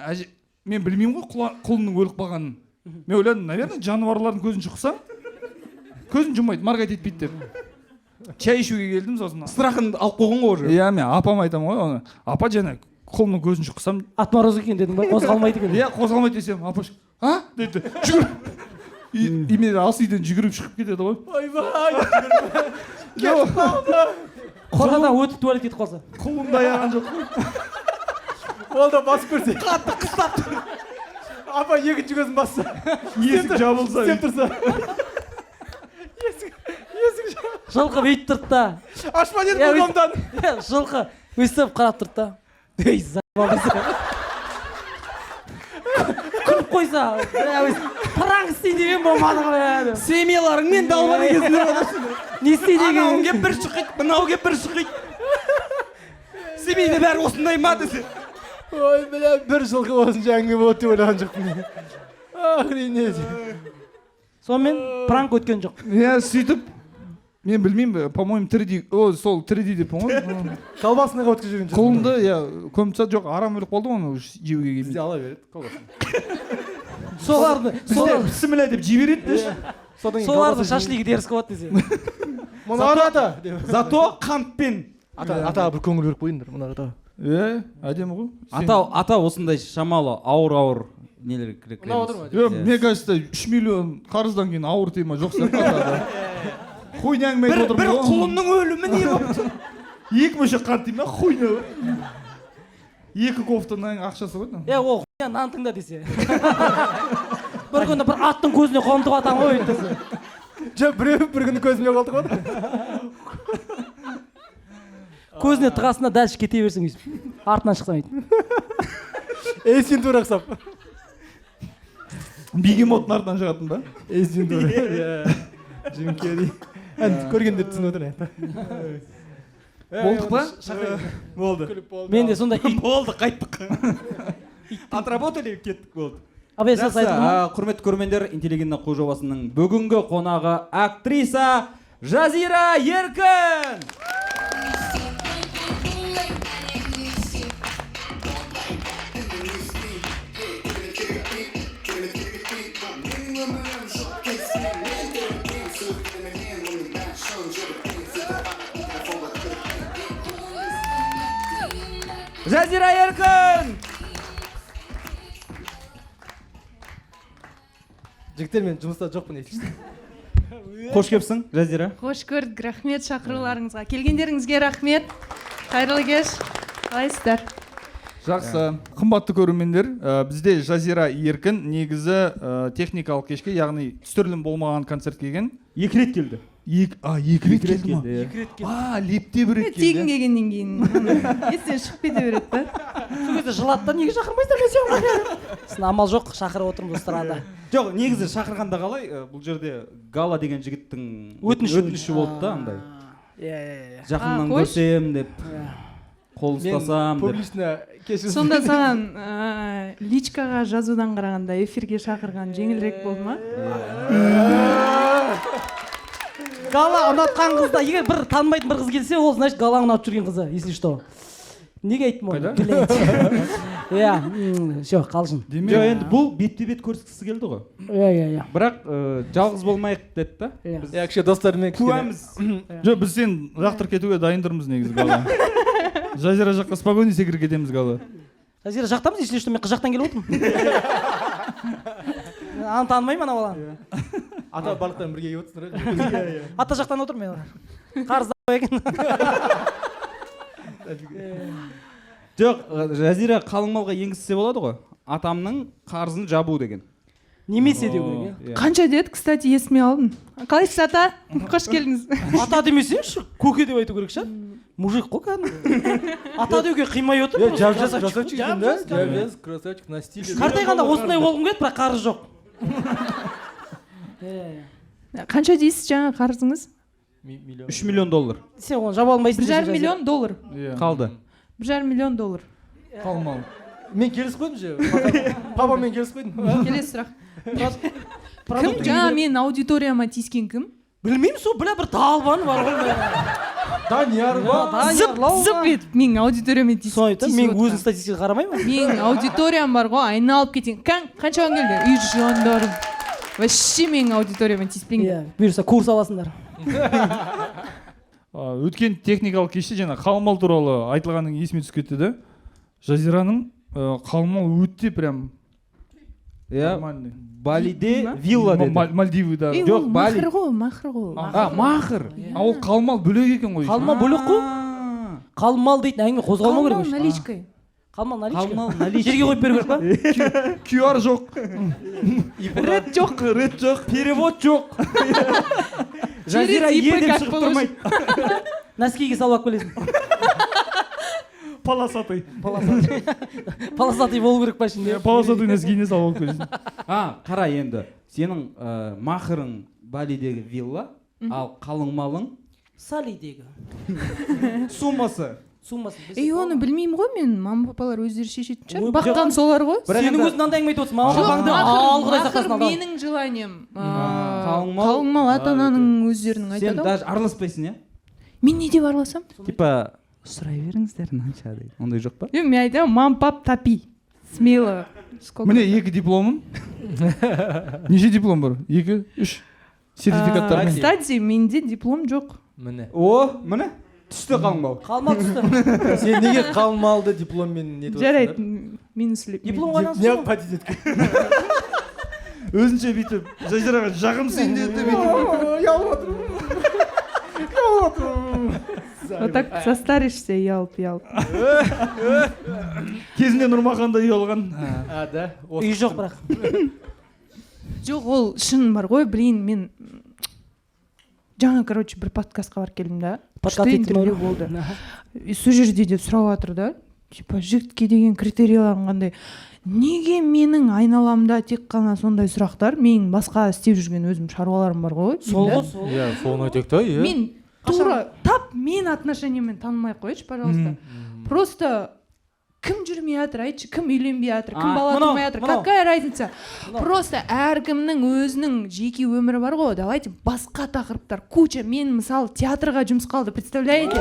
E: мен білмеймін ғой құлынның өліп қалғанын мен ойладым наверное жануарлардың көзін шұқысам көзін жұммайды марғайт етпейді деп чай ішуге келдім сосын
C: Страхын алып қойған ғой уже.
E: иә мен апама айтамын ғой оны апа жаңа құлынның көзін шұқысам
D: Отмороз екен дедің ба? Қозғалмайды екен.
E: иә қозғалмайды десем апа дейді жүгір и мен ас үйден жүгіріп шығып кетеді ғой
B: Ойбай.
D: Қорадан өтіп туалет кетіп қалса.
E: құлынды аяған жоқ қой
B: Ол да басып көрсе. Қатты қыстап тұр. Апа екінші көзін басса.
E: есік жабылса
B: Істеп тұрса. Есік
D: Жылқы бүйтіп тұрды да.
B: ашма деді қолымдан.
D: Жылқы өстіп қарап тұрды да. Ей за***ал күліп қойса. Параң істейін деген болмады ғой.
C: Семьяларыңмен далбар кезінде
D: Не істейді
C: анау
D: екен?
C: кеп бір шықиды, мынау кеп бір шықиды. Семейде бәрі осындай ма десе.
B: Ой, бля, бір жылқы осынша әңгіме болады деп ойлаған жоқпын. Охренеть.
D: Сонымен пранк өткен жоқ.
E: иә сөйтіп мен білмеймін по-моему 3D сол 3D деп ғой
B: Колбасныйға өткізіп жүрген жоқпын.
E: құлынды иә көміп тастады жоқ арам өліп қалды ғой оны жеуге келмейді
B: Бізде ала береді колбасын.
D: Соларды
E: бісміллә деп жей береді де
D: соларды шашлигі дерзкі болады десе.
B: Мұны ата.
C: Зато қантпен.
B: Атаға бір көңіл беріп қойыңдар мұны ата.
E: әдемі ғой
C: Ата осындай шамалы ауыр нелер керек.
B: Мынау отыр ма?
E: мне кажется 3 миллион қарыздан кейін ауыр тема жоқ сияқты атада хуйня әңгіме айтып отырмын
C: Бір
E: ғой
C: құлынның өлімі не болды?
E: екі мөлшер қант деймін ба хуйня екі кофтаның ақшасы ғой
D: Ол хуйня нан тыңда десе. Бір күні бір аттың көзіне қомтып атам ғой десе.
B: Жоқ, біреу бір күні көзіме қалды ғой.
D: Көзіне тығасына дәлші кете берсің өйсіп. Артынан шықсам еді.
B: Эйсин тура қысап.
E: бегемоттың артынан шығатын ба
B: Эйсин тура. Джим Керри. Көргендер түсініп отыр.
E: болдық па
C: Болды.
D: Мен де сондай ит.
C: Болды, қайттық. Отработали, кеттік болды.
D: Абай сіз айтып ма?
C: Құрметті көрермендер, интеллигентна қу жобасының бүгінгі қонағы актриса Жазира Еркін. Жазира Еркін.
B: Жігіттер мен жұмыста жоқпын естішті.
C: Қош келіпсің, Жазира.
H: Қош көрдік, рахмет шақыруларыңызға. Келгендеріңізге рахмет. Қайырлы кеш. Қалайсыздар?
E: жақсы қымбатты көрермендер бізде Жазира Еркін негізі техникалық кешке яғни түсірілім болмаған концерт келген
C: Екі рет келді.
E: екі рет келді ма лепте бір рет
H: Тегін
E: келді
H: келгеннен кейін естен шығып кете береді да.
D: Сол кезде жылады да неге шақырмайсыздар мен сен? Сін амал жоқ, шақырып отырмыз эстрада.
C: Жоқ, негізі шақырғанда қалай? Бұл жерде Гала деген жігіттің
D: Өтініші
C: болды да андай.
D: Иә.
C: Жақыннан
H: қойшы.
C: көрсем деп қол ұстасам деп.
B: Публично кешірім.
H: Сонда саған личкаға жазудан қарағанда эфирге шақырған жеңілірек болды ма?
D: Гала ұнатқан қызда, егер бір танымайтын бір қыз келсе, ол значит Гала ұнатып жүрген қызы, если что. Неге айттым оны? Иә, все, қалжың.
C: Жоқ, енді бұл бетпе-бет көрсеткісі келді ғой.
D: Иә.
C: Бірақ жалғыз болмайық деді да.
B: Иә, кішкене достармен
C: Куәміз.
E: жоқ біз сен лақтырып кетуге дайындырмыз негізі Гала Жазира жаққа спокойно секіріп кетеміз Гала
D: Жазира жақтамыз, если что, мен қыз жақтан келіп отырмын. аны танымаймын ана баланы.
B: ата балықтан бірге келіп отырсыңдар.
D: Ата жақтан отырмын мен. Қарызда екен.
C: Жоқ, Жазира қалың малға енгізсе болады ғой. Атамның қарызын жабу деген.
D: Немесе деу керек.
H: Қанша деді, кстати, есіме алдым. Қалайсыз ата? Қош келдіңіз.
D: Ата демесеңші, көке деп айту керек шығар. Мужик қой кәдімгі. Ата деуге қимай отыр.
B: Красавчик екен да? Жап-жас, красавчик на стиле.
D: Қартайғанда осындай болғым келеді, бірақ қарыз жоқ.
H: Қанша дейсіз жаңа қарызыңыз?
C: 3 миллион доллар.
D: Сен оны жаба алмайсың.
H: 1,5 миллион доллар.
C: Қалды.
H: 1,5 миллион доллар.
E: Қалмал.
B: Мен келісіп қойдым же. Папамен келісіп қойдым.
H: Келесі сұрақ. Кім жаңа менің аудиторияма тиіскен кім?
D: Білмеймін, сол бір талбан бар ғой.
B: Данияр ба?
H: Зып етіп менің аудиторияма тиісіп.
D: Мен өзінің статистикаға қарамаймын.
H: Менің аудиториям бар ғой, айналып кетейін. Қанша оған келді? Үй жандарым. Вообще менің аудиторияма тиіспеңдер.
D: Бұйырса курс аласыңдар.
E: Өткен техникалық кеште жаңа қалмал туралы айтылғанның есіме түсіп кетті да. Жазираның қалмал өте прям нормальный.
C: Балиде вилла деді.
E: Мальдивыда.
C: Жоқ, Бали.
H: Махыр ғой.
C: Махыр.
E: Ол қалмал бөлек екен ғой.
D: Қалмал бөлек қой. Қалмал дейтін әңгіме қозғалмау керек.
H: Қалмал наличкой.
D: Қалмал наличкой.
C: Қалмал наличкой.
D: Жерге қойып беру керек па?
E: QR жоқ.
H: Рет жоқ.
C: Рет жоқ, перевод жоқ. Жазира еден шығып тұрмайды.
D: Нәскиге салып алып келесің.
E: Полосатый.
D: Полосатый болу керек па ішінде?
E: Полосатый нәскиіне салып алып келесің.
C: Қара енді, сенің махырың Балидегі вилла, ал қалың малың
D: Салидегі.
C: суммасы.
H: Оны білмеймін ғой мен, мама папалар өздері шешетін шығар. Баққан солар ғой.
D: Сенің өзің андай әңгіме айтып отырсың. Мама папаңды алғыдай сақтасын.
H: Махыр менің желанием.
C: Қалың
H: мал ата-ананың өздерінің
C: Сен
H: айтады.
C: даже араласпайсың, иә?
H: Мен не деп араласам?
C: Типа, сұрай беріңіздер мынанша дейді. Ондай жоқ па?
H: Мен айтамын, мам, пап, тапи. Смело.
E: Міне 2 дипломым. Неше диплом бар? 2, 3 сертификаттар.
H: Кстати, менде диплом жоқ.
B: Міне.
C: Міне түсті қалың мал.
D: Қалмал түсті.
B: Сен неге қалмалды дипломмен не
H: Жарайды, мен сөйлеп.
D: Диплом қайдан
B: не патент еткен?
E: Өзінше бүйтіп Жазираға жағымсың деді бүйтіп.
B: Ялып отырмын.
H: Вот так состаришься, ялп.
E: Кезінде Нұрмаханда үй алған.
B: Да.
D: Үй жоқ бірақ.
H: Жоқ, ол шын бар ғой, блин, мен жаңа, короче, бір подкастқа барып келдім да. Күшті интервью болды. И сол жерде де сұрап жатыр да, типа жігітке деген критерияларың қандай. Неге менің айналамда тек қана сондай сұрақтар? Мен басқа істеп жүрген өзім шаруаларым бар ғой.
D: Сол.
B: Иә, соны айтайық та, иә.
H: Мен тура тап мен отношенияммен танымай ақ қойшы, пожалуйста. Просто кім жүрмей жатыр, айтшы, кім үйленбей жатыр, кім бала тумай жатыр, какая разница? Просто әркімнің өзінің жеке өмірі бар ғой. Давайте басқа тақырыптар, куча. Мен мысалы театрға жұмыс қалды, представляете?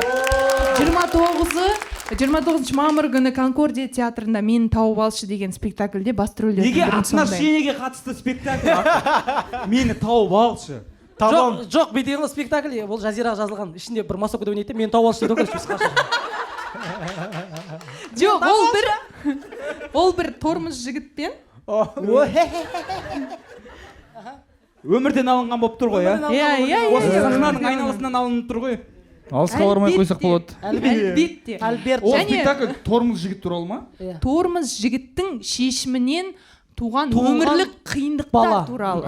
H: 29 мамыр күні Конкордия театрында Мені тауып алшы деген спектакльде басты рөлдердің
C: Неге
H: бірін сомдаймын.
C: отношениеге қатысты спектакль? Мені тауып алшы.
D: Жоқ, бетегілі спектакль, ол Жазираға жазылған. Ішінде бір масокада ойнайды, мені тауып алшы дейді ғой.
H: Жоқ, ол бір тормоз жігітпен.
C: Өмірден алынған болып тұр ғой,
H: Иә.
C: Осы сахнаның айналасынан алынып тұр ғой.
E: Алысқа бармай қойсақ болады.
H: Әлбетте.
E: Ол спектакль тормоз жігіт туралы ма?
H: Тормоз жігіттің шешімінен туған өмірлік қиындықтар туралы.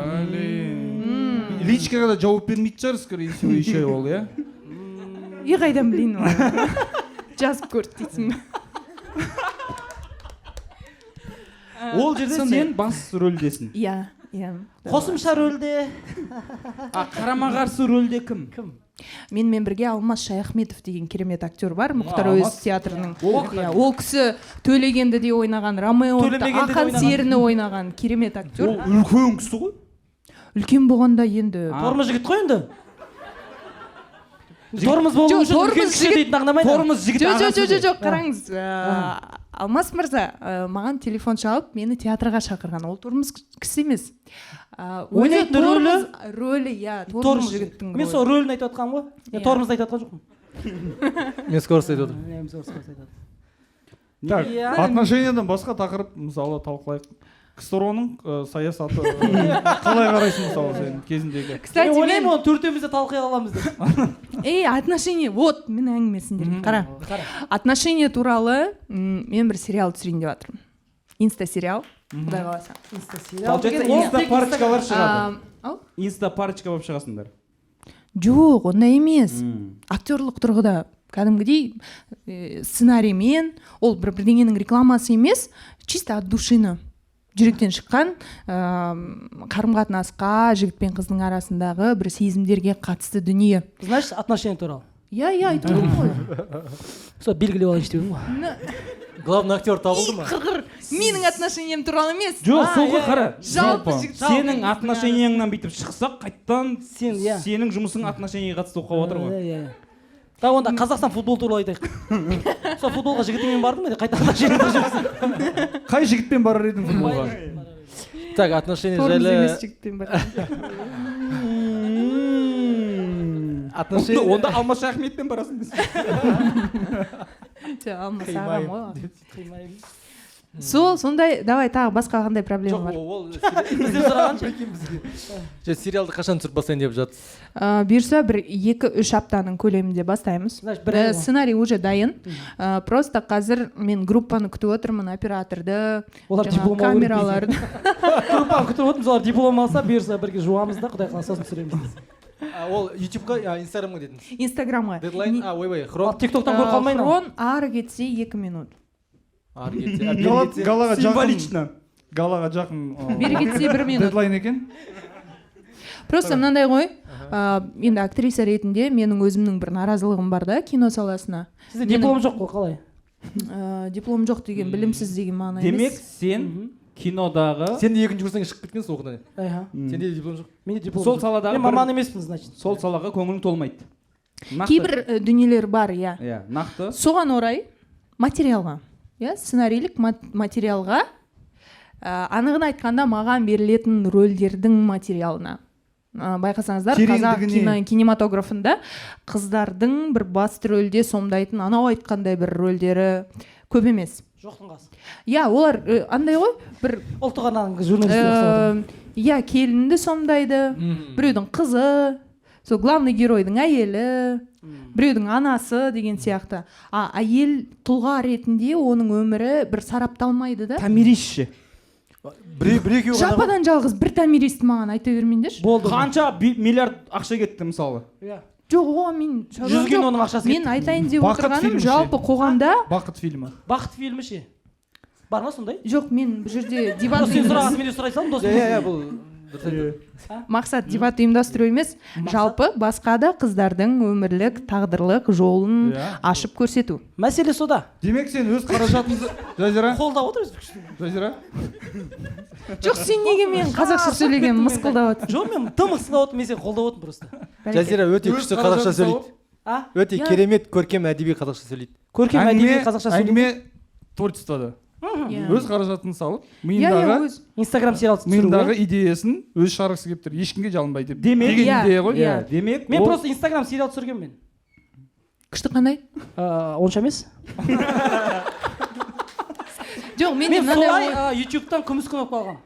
E: Личкаға да жауап бермейтін шығар, скорее всего, еще ол, иә?
H: Қайдан білейін оны. Жазып көрді дейсің.
C: Ол жерде сен бас рөлдесің.
H: Иә.
D: Қосымша рөлде.
C: Қарама қарсы рөлде кім?
H: Менімен бірге Алмас Шаяхметов деген керемет актер бар, Мұхтар Әуезов театрының. Ол кісі Төлегенді де ойнаған, Ромеоны, Ақан серіні ойнаған керемет актер.
C: Ол үлкен кісі ғой?
H: Үлкен болғанда енді.
D: Тормоз жігіт қой енді. Тормоз болу үшін үлкен кісі дейтін аңдамайды.
C: Тормоз жігіт ағасы.
H: Жоқ, қараңыз. Алмас мырза маған телефон шалып, мені театрға шақырған. Ол тормоз кісі емес.
D: Ойнайтын
H: рөлі, иә, тормоз жігіттің рөлі.
D: Мен сол рөлін айтып отқан ғой. Мен тормозды айтып отқан жоқпын.
B: Мен скорості айтып отырмын.
E: Так, отношениядан басқа тақырып мысалы талқылайық. ксро-ның саясаты қалай қарайсың мысалы сен кезіндегі?
H: Кстати,
D: Мен ойлаймын
H: мен
D: оны төртеуміз де талқылай аламыз деп.
H: отношения, вот мен әңгімесіндер. Қара. Отношения туралы мен бір сериал түсірейін деп жатырмын. Инста сериал. Құдай қаласа.
C: Получается, инста парочкалар шығады.
H: Ау?
C: Инста парочка болып шығасыңдар.
H: Жоқ, ондай емес. Актерлық тұрғыда кәдімгідей сценариймен, ол бірдеңенің рекламасы емес, чисто от душины. Жүректен шыққан қарым-қатынасқа, жігіт пен қыздың арасындағы бір сезімдерге қатысты дүние.
D: Значит, отношения туралы.
H: Иә, айтып тұрмын ғой.
D: Сол белгілеп алайыншы деп ғой.
G: Главный актер табылды ма?
H: Қырғыр, менің отношениям туралы емес.
C: Жоқ, сол ғой қара.
H: Жалпы жігіт.
C: Сенің отношенияңнан бүйтіп шықсақ, қайттан
D: Иә.
C: сенің жұмысың отношениеге қатысты болып қалып отыр ғой.
D: Иә. Так онда Қазақстан футбол туралы айтайық. Сол футболға жігітіңмен бардың ба? Қайта отношениялар жүрсің.
E: Қай жігітпен барар едің футболға?
G: Так, отношения
H: Формыз
G: жайлы...
H: емес жігіттен бар.
C: Онда Алмас Шахметпен барасың десең.
H: Алмас ағам ғой. Сондай, давай тағы басқа қандай проблема бар?
G: ол сериалды қашан түсіріп бастайын деп жатсыз?
H: Бұйырса бір 2-3 аптаның көлемінде бастаймыз. Сценарий уже дайын. Просто қазір мен группаны күтіп отырмын, операторды, камераларды.
D: Группаны күтіп отырмыз, олар диплом алса, бұйырса бірге жуамыз да, құдай қаласа сосын түсіреміз.
G: Ол ютубқа, инстаграмға дедіңіз?
H: Инстаграмға.
G: Дедлайн, ойбай, хрон.
D: Тиктоктан көріп қалмайын.
H: Хрон ары кетсе 2 минут.
E: Галаға
C: Символично.
E: Галаға жақын
H: Бері кетсе 1 минут.
E: дедлайн екен.
H: Просто мынандай ғой, енді актриса ретінде менің өзімнің бір наразылығым бар да кино саласына.
D: Сізде диплом жоқ қой, қалай?
H: Диплом жоқ деген білімсіз деген мағына емес.
C: Демек, сен кинодағы
G: Сен де екінші курстан шығып кеткенсің оқудан. Сенде де диплом жоқ.
D: Менде диплом
C: сол
D: жоқ.
C: саладағы
D: Мен маман емеспін, значит.
C: сол салаға көңілің толмайды.
H: Кейбір дүниелер бар, иә.
C: Иә, нақты.
H: Соған орай материалға, сценарийлік материалға, анығын айтқанда маған берілетін рөлдердің материалына. Байқасаңыздар, қазақ кинематографында қыздардың бір басты рөлде сомдайтын анау айтқандай бір рөлдері көп емес.
D: Жоқтың қасы.
H: Иә, олар андай ғой, бір
D: ұлттық арнаның журналисті.
H: Иә, келінді сомдайды, біреудің қызы, сол главный геройдың әйелі, біреудің анасы деген сияқты. Әйел тұлға ретінде оның өмірі бір сарапталмайды да.
C: Томирисші.
H: Жападан жалғыз бір томиристі маған айта бермеңдерші.
D: Болды.
C: Қанша миллиард ақша кетті мысалы?
H: Жоқ, мен
D: 100 киноның ақшасы кетті.
H: Мен айтайын деп отырғаным жалпы қоғамда.
E: Бақыт фильмі.
D: Бақыт фильмі ше. Бар ма сондай?
H: Жоқ, мен бұл жерде дебат
D: Сен сұрағанды мен де сұрай салдым, досым.
G: Иә, бұл
H: мақсат дебат ұйымдастыру емес, жалпы басқа да қыздардың өмірлік, тағдырлық жолын ашып көрсету.
D: Мәселе сода.
E: Демек сен өз қаражатыңды Жазира?
D: Қолдап отырсыз.
E: Жазира?
H: Жоқ, сен неге мен қазақша сөйлеген мысқылдап отырсың?
D: Жоқ, мен тым мысқылдап отырмын, мен сені қолдап отырмын просто.
G: Жазира өте күшті қазақша сөйлейді. Өте керемет, көркем, әдеби қазақша сөйлейді.
D: Көркем әдеби қазақша сөйлейді.
E: Әңгіме творчествода. Өз қаражатын салып, миындағы
D: Инстаграм сериал түсіру.
E: миындағы идеясын өз шығарғысы келіп тұр, ешкімге жалынбай деп.
C: Демек,
E: деген идея ғой.
C: Демек,
D: мен просто Инстаграм сериал түсіргенмін.
H: Күшті қандай?
D: Онша емес.
H: Жоқ,
D: мен солай ютубтан күміс күн болып қалған.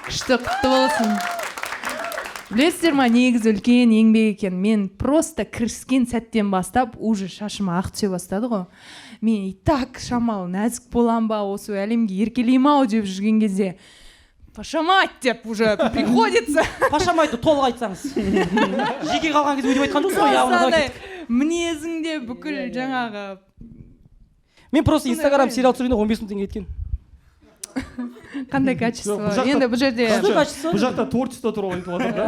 H: Күшті, құтты болсын. Білесіздер ма, негізі үлкен еңбек екен. Мен просто кіріскен сәттен бастап уже шашыма ақ түсе бастады ғой. Мен и так шамалы нәзік болам ба, осы әлемге еркелейм ау деп жүрген кезде пашамать деп уже приходится.
D: Пашамайды толық айтсаңыз. Жеке қалған кезде өйтіп айтқан жоқсың ғой.
H: Мінезіңде бүкіл жаңағы.
D: Мен просто Инстаграм сериал түсіргенде 15 мың теңге кеткен.
H: Қандай качество? Енді бұл жерде
E: Бұл жақта творчество туралы айтып жатыр да.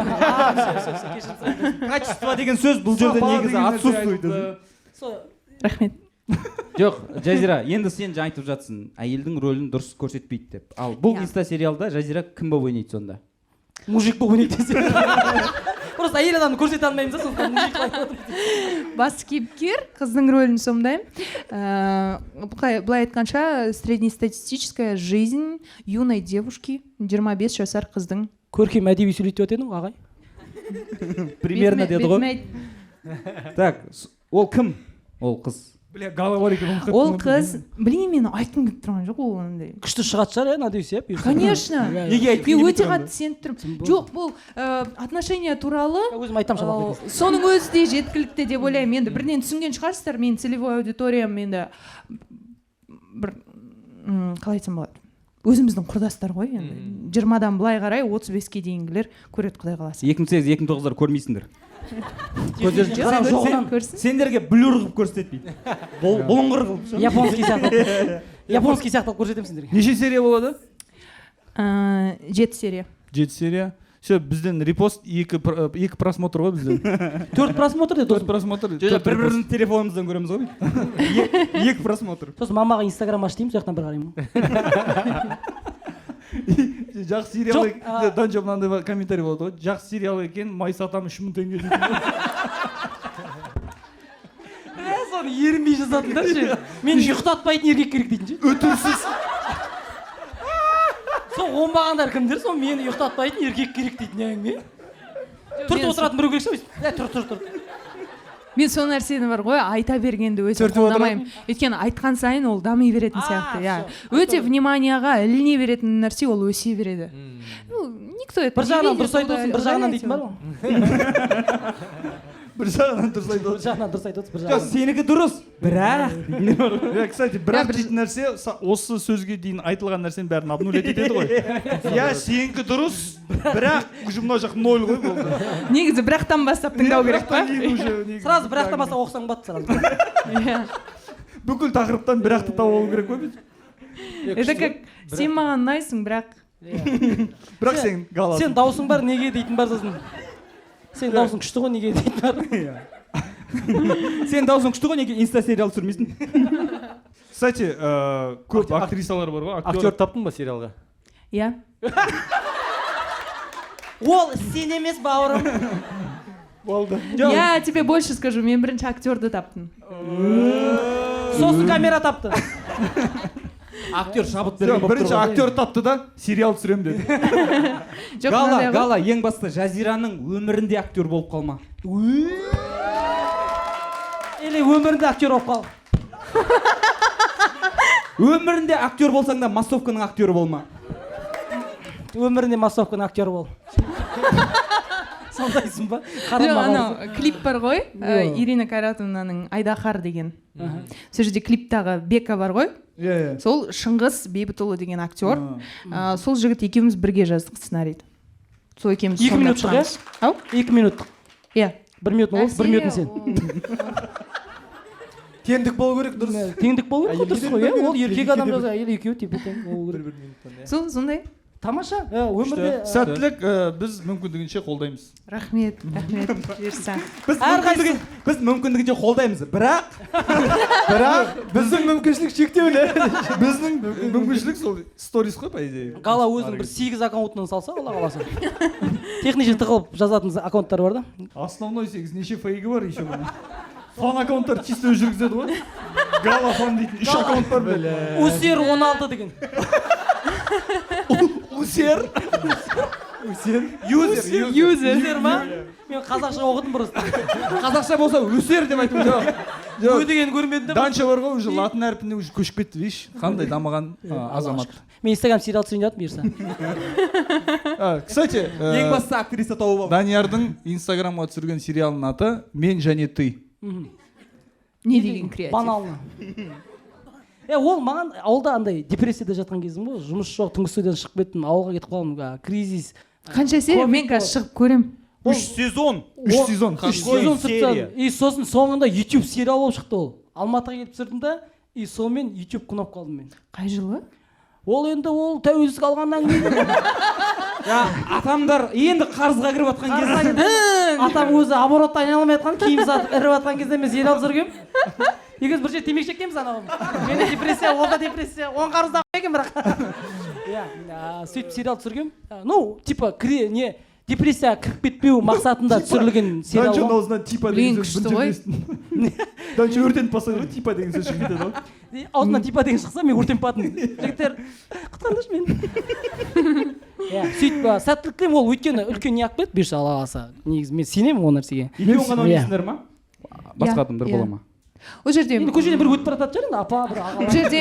C: Качество деген сөз бұл жерде негізі отсутствует.
H: Рахмет.
C: Жоқ, Жазира, енді сен жаңа айтып жатсың, әйелдің рөлін дұрыс көрсетпейді деп. Ал бұл инста сериалда Жазира кім болып ойнайды сонда?
D: Мужик болып ойнайды десе. Просто әйел адамды көрсете алмаймыз да, сондықтан мужик болып.
H: Бас кейіпкер қыздың рөлін сомдаймын. Былай айтқанша, среднестатистическая жизнь юной девушки, 25 жасар қыздың.
D: Көркем әдеби сөйлейді деп өтедің, ағай?
C: Примерно деді ғой. Так, ол кім? Ол қыз.
E: бля гала бар екен
H: ол қыз блин мен айтқым келіп тұрған жоқ ол андай
D: күшті шығады шығар надеюсь иә бұйырса.
H: конечно
C: Неге айтқың
H: мен
C: келмей
H: өте
C: тұрғанда?
H: қатты сеніп тұрмын жоқ бұл отношения туралы
D: өзім айтамын шабақ деген.
H: соның өзі де жеткілікті деп ойлаймын. Енді бірден түсінген шығарсыздар менің целевой аудиториям енді бір қалай айтсам болады, өзіміздің құрдастар ғой енді 20-дан былай қарай 35-ке дейінгілер көреді құдай қаласа.
C: 2008-2009-дар көрмейсіңдер.
H: Көрсін.
C: Сендерге блюр қылып көрсетпейді. Бұлыңғыр қылып.
D: Японский сияқты көрсетемін сендерге.
E: неше серия болады?
H: 7 серия.
E: 7 серия. Все, бізден репост, екі просмотр ғой бізден.
D: 4 просмотр де
E: 4 просмотр.
C: Бір-бірінің телефонымыздан көреміз ғой. 2 просмотр.
D: сосын мамаға инстаграм аш деймін, сол жақтан бір қараймын.
E: Жақсы сериал данжа мынандай комментарий болады ғой. Жақсы сериал екен, май сатам 3000 теңге дейді.
D: Соны ерінбей жазатындар ше. Мен ұйықтатпайтын еркек керек дейтін ше.
E: Өтірсіз.
D: Сол оңбағандар кімдер? Сол мені ұйықтатпайтын еркек керек дейтін әңгіме. Тұртып отыратын біреу керек ше. Тұр.
H: Мен сол нәрсені бар ғой, айта бергенді өте қолдамаймын. Өйткені айтқан сайын ол дами беретін сияқты. Өте вниманияға іліне беретін нәрсе ол өсе береді. Никто это
D: бір жағынан дұрыс айтып отырсың, бір жағынан дейтін бар ғой.
E: Бір жағынан дұрыс айтып
D: Бір жағынан дұрыс айтып отырсың, бір
C: Жоқ,
D: жағынан.
C: сенікі дұрыс. Бірақ
E: кстати, бірақ дейтін нәрсе осы сөзге дейін айтылған нәрсенің бәрін обнулять етеді ғой. Сенікі дұрыс, бірақ уже мына жақ 0 ғой болды.
H: Негізі бірақтан бастап тыңдау керек па?
D: Сразу бірақтан бастап оқысаң бат сразу.
E: Бүкіл тақырыптан бірақты тауып алу керек қой біз.
H: Это как сен маған ұнайсың, бірақ
E: Бірақ сен галасың.
D: Сен даусың бар, неге дейтін бар сосын. Сен даусың күшті ғой, неге дейтін бар.
C: Сен даусың күшті ғой, неге инста сериал түсірмейсің?
E: Кстати, көп актрисалар бар ғой.
G: Актер таптың ба сериалға?
H: иә.
D: Ол сен емес бауырым.
E: Болды.
H: Я тебе больше скажу, мен бірінші актерді таптым.
D: Сосын камера тапты.
C: Актер шабыт берген болып
E: Бірінші актер тапты да сериал түсірем деді.
C: Гала, ең басты Жазираның өмірінде актер болып қалма.
D: Или өмірінде актер болып қал.
C: Өмірінде актер болсаң да массовканың актері болма.
D: Өмірінде массовканың актері бол. Сондайсың ба?
H: Жоқ, анау клип бар ғой, Ирина Кайратовнаның Айдахар деген. Сол жерде клиптағы Бека бар ғой. Сол Шыңғыс Бейбітұлы деген актер. Сол жігіт екеуміз бірге жаздық сценарийді. Сол екеуміз
D: 2 минуттық, иә?
H: Ау?
D: 2 минуттық.
H: Иә.
D: 1 минут ол, 1 минут сен.
G: Теңдік болу керек, дұрыс.
D: Теңдік болу керек, дұрыс қой, иә? Ол еркек адам жаза, әйел екеуі тепе-тең болу керек.
H: Сондай.
D: Тамаша. Өмірде
E: Сәттілік біз мүмкіндігінше қолдаймыз.
H: Рахмет, бұйырса.
C: Біз мүмкіндігінше қолдаймыз, бірақ
G: Біздің мүмкіншілік шектеулі.
E: Біздің мүмкіншілік сол сторис қой, по идее.
D: Гала өзінің бір 8 аккаунтынан салса, Алла қаласа. Техничен тығылып жазатын аккаунттар бар да.
E: Основной 8 неше фейгі бар еще бұның. Фан аккаунттар чисто жүргізеді ғой. Гала фан дейтін 3 аккаунт бар бәлі.
D: Усер 16 деген.
E: Усер?
H: Юзер
D: ма? Мен қазақша оқыдым просто.
C: қазақша болса өсер деп айту жоқ.
D: Ой деген көрмедім де.
E: Данша бар ғой, уже латын әрпіне уже көшіп кетті, видишь? Қандай дамыған азамат.
D: Мен инстаграм сериал түсірейін жатырмын бұйырса.
E: Кстати,
C: Ең басты актриса тауып ал.
E: Даниярдың инстаграмға түсірген сериалының аты «Мен және ты».
H: Не деген креатив.
D: Банально. Ол маған ауылда андай депрессияда жатқан кезім ғой, жұмыс жоқ, түнгі студиядан шығып кеттім, ауылға кетіп қалдым, кризис.
H: Қанша серия? Мен қазір шығып көрем.
C: 3 сезон.
E: 3 сезон.
D: 3 сезон түсірді. И сосын соңында YouTube сериал болып шықты ол. Алматыға келіп түсірдім да, и сонымен YouTube құнап қалдым мен.
H: Қай жылы?
D: Ол енді ол тәуелсіздік алғаннан кейін.
C: Атамдар енді қарызға кіріп жатқан кезде.
D: Атам өзі оборотты айналмай алмай жатқан, киім сатып іріп жатқан кезде мен сериал түсіргем. Екеуміз бір жерде темекі шеккенбіз анау. Менде депрессия, олда депрессия, оң қарызда екен бірақ. Сөйтіп сериал түсіргем. Ну, типа не депрессия кіріп кетпеу мақсатында түсірілген сериал.
E: Данча аузынан типа деген сөз
H: ғой.
E: Данча өртеніп баса ғой, типа деген сөз шығып кетеді ғой.
D: Аузынан типа деген шықса мен өртеніп бардым. Жігіттер, құтқарыңдаршы мені. Сөйтіп сәттілікке ол өйткені үлкен не алып келді, бұйырса Алла қаласа. Негізі мен сенемін ол нәрсеге.
C: Екеуің ғана ойнайсыңдар ма? Басқа адамдар бола ма?
H: ол жерде
D: енді көшеден бір өтіп бара жатады шығар енді апа бір аға
H: ол жерде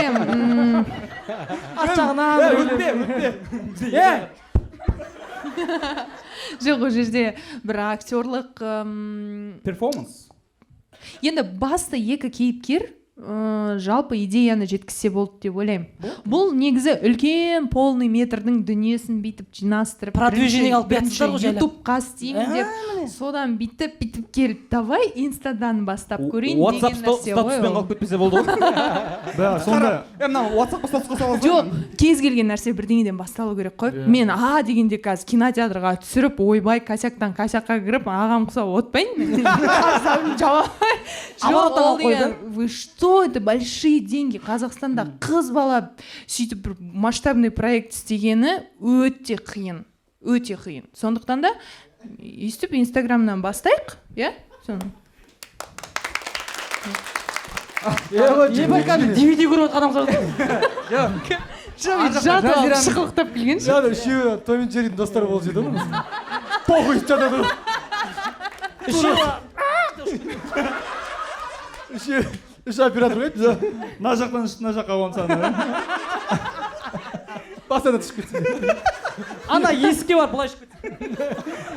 D: арт жағынан
H: жоқ ол жерде бір актерлық
C: перформанс.
H: енді басты екі кейіпкер жалпы идеяны жеткізсе болды деп ойлаймын. Бұл негізі үлкен полный метрдің дүниесін бүйтіп жинастырып
D: продвижение алып
H: бірінші
D: жатсыздар ғой жайлап.
H: ютубқа істеймін деп содан бүйтіп келіп давай инстадан бастап көрейін деген нәрсе ғой.
C: статуспен қалып кетпесе болды ғой.
E: Да, сонда
C: Мына WhatsApp статусқа саласың.
H: жоқ, кез келген нәрсе бірдеңеден басталу керек қой. Мен дегенде қазір кинотеатрға түсіріп ойбай косяктан косякқа кіріп ағам құса отпайын. Жоқ, ол деген вы что, это большие деньги. Қазақстанда қыз бала сөйтіп бір масштабный проект істегені өте қиын. Өте қиын. Сондықтан да өйстіп инстаграмнан бастайық, иә?
D: ебай кәдімгі DVD көріп отқан адам
H: жатып шықылықтап келген
G: жаңа үшеуі Том мен Джерридің достары болып жетеді ғой похуй жатады үш оператор ғой
E: мына жақтан мына жаққа қонсаң
G: басына түсіп кетсе
D: ана есікке барып былай шығып кетті.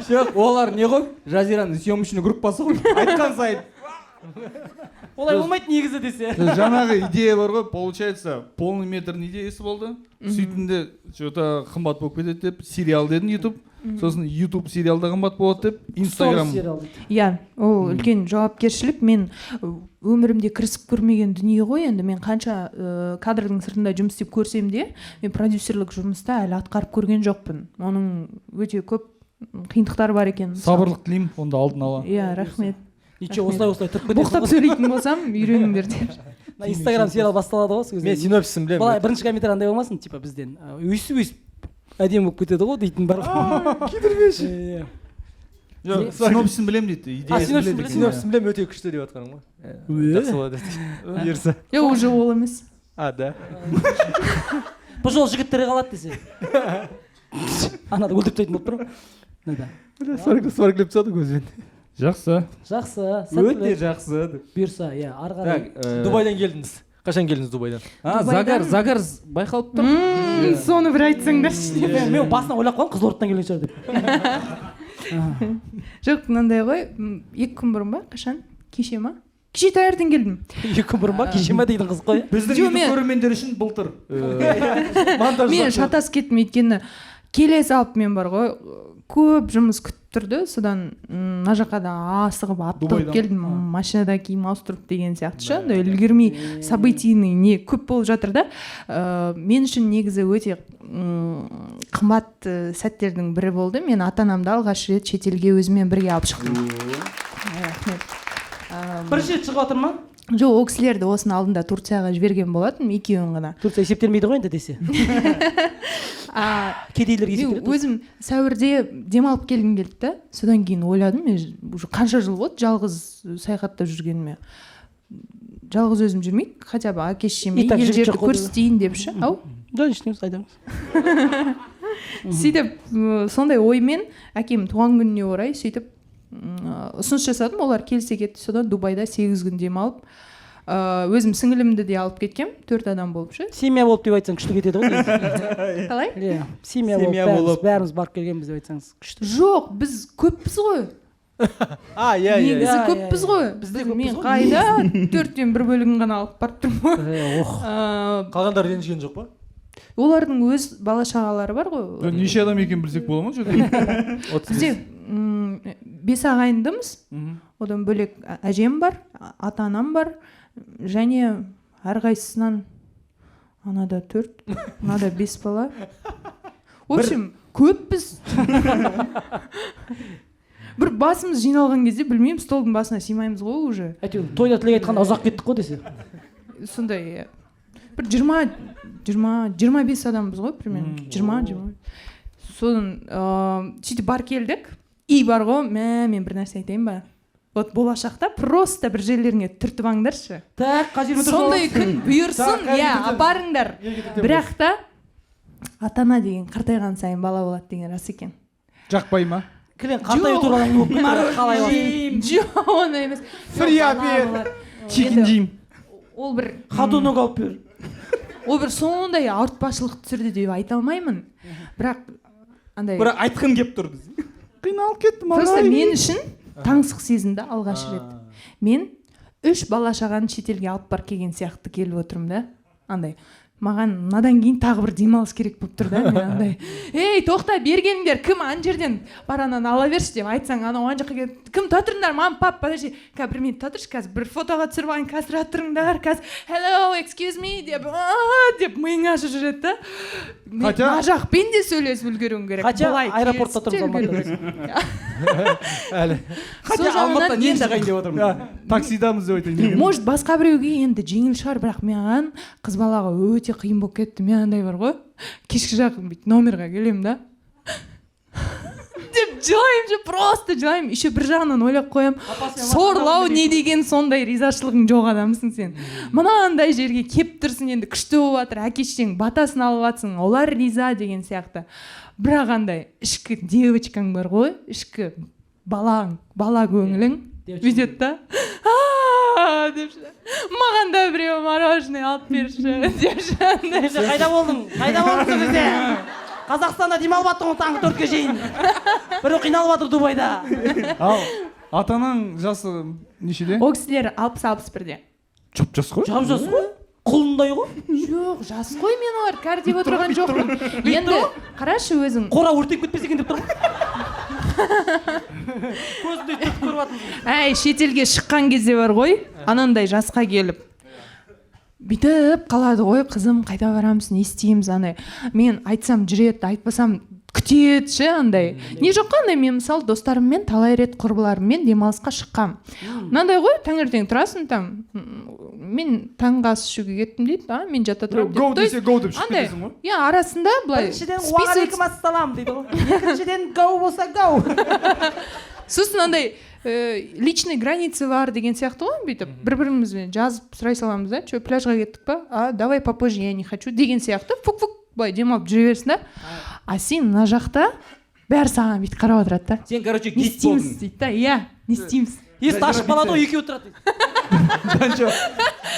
C: Жоқ, олар не ғой? Жазираның съемочный группасы ғой. Айтқан сайын.
D: Олай болмайды негізі десе.
E: жаңағы идея бар ғой, получается полный метрдің идеясы болды. Сөйтінде что-то қымбат болып кетеді деп сериал дедім YouTube. Сосын YouTube сериалда қымбат болады деп Instagram.
H: Иә, ол үлкен жауапкершілік. Мен өмірімде кірісіп көрмеген дүние ғой. Енді мен қанша кадрдың сыртында жұмыс істеп көрсем де, мен продюсерлік жұмыста әлі атқарып көрген жоқпын. Оның өте көп қиындықтары бар екен.
E: Сабырлық тілеймін онда алдын ала.
H: Иә, рахмет.
D: Ничего, осылай тұрып кетеді.
H: Боқтап сөйлейтін болсам, үйреніңдер деп.
D: Инстаграм сериал басталады ғой сол кезде.
G: мен синопсисін білемін
D: Былай бірінші комментарий андай болмасын, типа бізден өйсіп әдемі болып кетеді ғой дейтін бар ғой.
G: кидірмеші
E: Жоқ, синопсисін білемін дейді.
D: синопсисін білесің?
G: синопсисін білемін өте күшті деп жатқаным ғой жақсы болады бұйырса
H: Жоқ, уже ол емес.
G: да
D: Бұл жолы жігіттер қалады десе. Анада өлтіріп тастайтын болып тұр ғой.
G: сваргілеп тастады көзбен
E: Жақсы.
D: Жақсы,
C: Өте жақсы.
D: бұйырса, иә, ары қарай.
G: дубайдан келдіңіз қашан келдіңіз дубайдан
C: Загар байқалып тұр.
H: Соны бір айтсаңдаршы.
D: Мен басынан ойлап қалдым Қызылордадан келген шығар деп.
H: Жоқ, мынандай ғой, 2 күн бұрын ба, қашан? Кеше ма? Кеше таңертең келдім.
D: 2 күн бұрын ба, кеше ма дейтін қызық қой.
E: Біздің
H: Жоқ, мен-
E: көрермендер үшін былтыр.
H: Мен шатасып кеттім, өйткені келе салып мен бар ғой, көп жұмыс күтіп тұрды. Содан мына жаққа да асығып аптығып келдім, машинада киім ауыстырып деген сияқты ше. Үлгермей событийный не көп болып жатыр да. Мен үшін негізі өте қымбат сәттердің бірі болды. Мен ата-анамды алғаш рет шетелге өзімен бірге алып шықтым. Рахмет.
D: Бірінші рет шығып жатыр ма?
H: Жоқ, ол кісілерді осының алдында Турцияға жіберген болатын, екеуін ғана.
D: Турция есептелмейді ғой енді десе. Кедейлерге есептеледі.
H: Өзім сәуірде демалып келгім келді да. Содан кейін ойладым, мен уже қанша жыл болды жалғыз саяхаттап жүргеніме. Жалғыз өзім жүрмейік, хотя бы әке-шешеме ел жерді көрсетейін деп ше. Ау?
D: Жоқ, ештеңе айтамыз.
H: Сөйтіп сондай оймен әкем туған күніне орай сөйтіп ұсыныс жасадым, олар келсе кетті. Содан Дубайда 8 күн демалып, өзім сіңілімді де алып кеткем, 4 адам болып ше.
D: Семья болып деп айтсаң күшті кетеді ғой.
H: Қалай?
D: Иә, семья болып бәріміз барып келгенбіз деп айтсаңыз күшті.
H: Жоқ, біз көппіз ғой.
G: иә
H: Негізі көппіз ғой. Мен қайда 4-тен 1 бөлігін ғана алып барып тұрмын ғой.
G: қалғандары ренжіген жоқ па
H: Олардың өз бала шағалары бар ғой.
E: Неше адам екен білсек бола ма?
H: Бізде 5 ағайындымыз. Одан бөлек әжем бар, ата-анам бар, және әрқайсысынан анада 4, мынада 5 бала. В общем, көппіз. Бір басымыз жиналған кезде білмеймін, столдың басына сыймаймыз ғой уже.
D: Әйтеуір тойда тілек айтқанда ұзақ кеттік қой десе.
H: Сондай бір 20-25 адамбыз ғой, примерно 20. Содан сөйтіп бар келдік. И бар ғой, мен бір нәрсе айтайын ба? Вот болашақта просто бір жерлеріңе түртіп аңдаршы.
D: Так, қажет
H: Сондай күн бұйырсын, апарыңдар. Бірақ та ата-ана деген қартайған сайын бала болады деген рас екен.
E: Жақпай ма?
D: Клиент қартайып тұрған болып қалай.
H: Жоқ, оны емес.
G: Фри апел.
E: чекин жейм.
H: Ол бір
D: хатонок алып бер.
H: ол бір сондай ауыртпашылық түсірді деп айта алмаймын. Бірақ андай
C: бірақ айтқым келіп тұр.
E: Қиналып кеттім.
H: просто мен үшін таңсық сезімді алғаш рет. Мен 3 бала шағаны шетелге алып барып келген сияқты келіп отырмын да. Андай маған мынадан кейін тағы бір демалыс керек болып тұр да. Мен андай ей тоқта бергендер кім ана жерден баранан ала берші деп айтсаң анау ана жаққа келіп кім тұра тұрыңдар мам пап подожди қазір бір минут тұра тұршы қазір бір фотоға түсіріп алайын қазір тұра тұрыңдар қазір hello excuse me деп миың ашып жүреді да. Мына жақпен де сөйлесіп үлгеруің керек.
D: Хотя аэропортта тұрмыз Алматыда.
C: Хотя Алматыда не жағайын деп отырмын.
E: Таксидамыз деп айтайын.
H: Может басқа біреуге енді жеңіл шығар, бірақ маған қыз балаға өте қиын болып кетті. Мен андай бар ғой, кешкі жақын бүйтіп номерға келемін да. Деп жылаймын, просто жылаймын. Еще бір жағынан ойлап қоямын, сорлау не деген сондай ризашылығың жоқ адамсың сен. Мынандай жерге кеп тұрсың, енді күшті болып жатыр, әке-шешең батасын алып жатсың, олар риза деген сияқты. Бірақ андай ішкі девочкаң бар ғой, ішкі бала көңілің бүйтеді да. Маған да біреу мороженое алып берші депші.
D: Қайда болдың? Қайда болдың сол кезде? Қазақстанда демалып аттың ғой таңғы 4-ге шейін. Біреу қиналып жатыр Дубайда.
E: Ал атаның жасы нешеде?
H: Ол кісілер 60-61-де.
E: Жап-жас қой?
D: Жап-жас қой? Құлындай ғой?
H: Жоқ, жас қой, мен олар кәрі деп отырған жоқпын. Енді қарашы өзің.
D: Қора өртеп кетпесе екен деп тұрмын. Көзіндей түртіп көріп жатырмын.
H: Әй, шетелге шыққан кезде бар ғой, анандай жасқа келіп бүйтіп қалады ғой, қызым қайда барамыз, не істейміз, андай. Мен айтсам жүреді, айтпасам күтеді ше, андай. Не жоқ қандай, мен мысалы достарыммен талай рет құрбыларыммен демалысқа шыққам. Мынандай ғой, таңертең тұрасың там, мен таңғы ас ішуге кеттім дейді, мен жата тұрамын дейді.
E: Гоу десе гоу деп шығып кетесің ғой.
H: Иә, арасында былай.
D: Біріншіден уағалейкум ассалам дейді ғой. Екіншіден гоу болса гоу.
H: Сосын андай личный границы бар деген сияқты ғой, бүйтіп бір-бірімізбен жазып сұрай саламыз да, че пляжға кеттік па? Давай попозже, я не хочу деген сияқты. Фук-фук былай демалып жүре берсің да. А сен мына жақта бәрі саған бүйтіп қарап отырады да.
C: Сен короче
H: не істейміз дейді да. Иә, не істейміз.
D: Есікті ашып қалады ғой, екеуі тұрады дейді.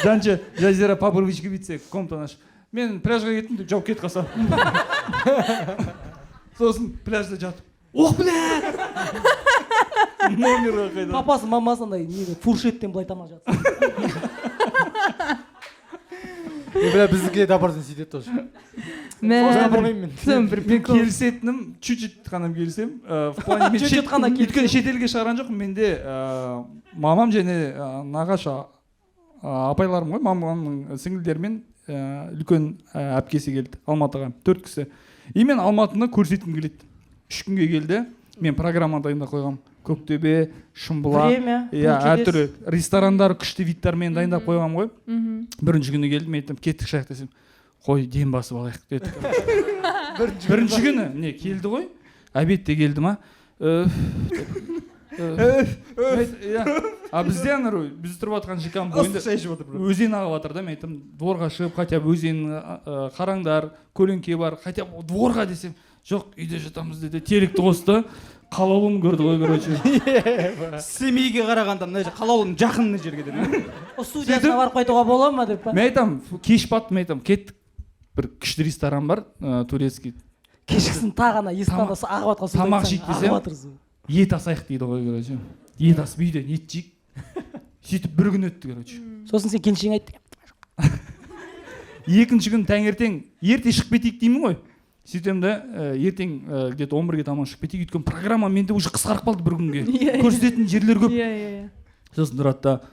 E: Жанча, жазира по привычке бүйтсе, комнатаны ашып. Мен пляжға кеттім деп жауып кетіп қалсам. Сосын пляжда жатып. Ох, бля! Номерға қайда.
D: Папасы, мамасы андай фуршеттен былай тамақ жатыр.
G: Бля, біздікі де апарсын сөйтеді тоже.
H: Мен
E: келісетінім, чуть-чуть қана келісем. В плане мен өйткені шетелге шығарған жоқпын. Менде мамам және нағашы апайларым ғой, мамамның сіңілдерімен үлкен әпкесі келді Алматыға, 4 кісі. И мен Алматыны көрсеткім келеді. 3 күнге келді. Мен программа дайындап қойғам. Көктөбе, Шымбұлақ, әртүрлі ресторандар, күшті видтармен дайындап қойғам ғой. Бірінші күні келдім, мен айттым, кеттік шайық десем, қой дем басып алайық деді. Бірінші күні не келді ғой, обедте келді ма? А бізде анар біз тұрып жатқан жекам бойында өзен ағып жатыр да, мен айттым, дворға шығып, хотя бы өзен қараңдар, көлеңке бар, хотя бы дворға десем, жоқ, үйде жатамыз деді, телекті қосты. Қалауын көрді ғой, короче.
C: Семейге қарағанда мына жер қалауын жақын жерге деді.
D: Студиясына барып қайтуға бола ма деп па?
E: Мен айтам, кеш баттым, айтам, кеттік. Бір күшті ресторан бар, турецкий.
D: Кешкісін тағана естан ағып атқан
E: тамақ жейік десем, ет асайық дейді ғой, короче. Ет асып үйден ет жейік. Сөйтіп бір күн өтті, короче.
D: Сосын сен келіншегің айтты.
E: Екінші күн таңертең ерте шығып кетейік деймін ғой. Сөйтем да, ертең где-то 11-ге таман шығып кетейік, өйткені программа менде уже қысқарып қалды бір күнге. Көрсететін жерлер көп. Сосын тұрады да,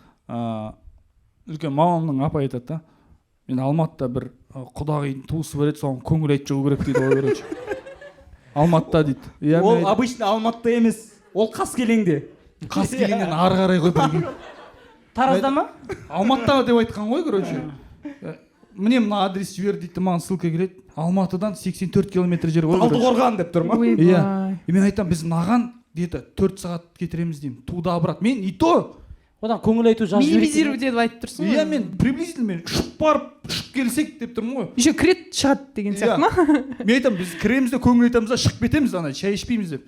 E: үлкен мамамның апай айтады да, мен Алматыда бір құдағидің туысы бар еді, соған көңіл айтып шығу керек дейді ғой, короче. Алматыда дейді.
C: Ол обычно Алматыда емес, ол Қаскелеңде.
E: Қаскелеңнен ары қарай ғой бір.
D: Таразда ма?
E: Алматыда деп айтқан ғой, короче. Мне мына адрес жібер дейді, маған ссылка келеді. Алматыдан 84 километр жер ғой.
C: Талдықорған деп тұр ма?
E: Иә. Мен айтам, біз маған где-то 4 сағат кетіреміз деймін. Туда обратно. Мен и то.
D: Одан көңіл айту жазып жібереді.
H: Минимизировать етіп айтып тұрсың ғой.
E: Иә, мен приблизительно мен ұшып барып, ұшып келсек деп тұрмын ғой.
H: Еще кірет шығады деген сияқты ма?
E: Мен айтам, біз кіреміз де көңіл айтамыз да, шығып кетеміз, ана шай ішпейміз деп.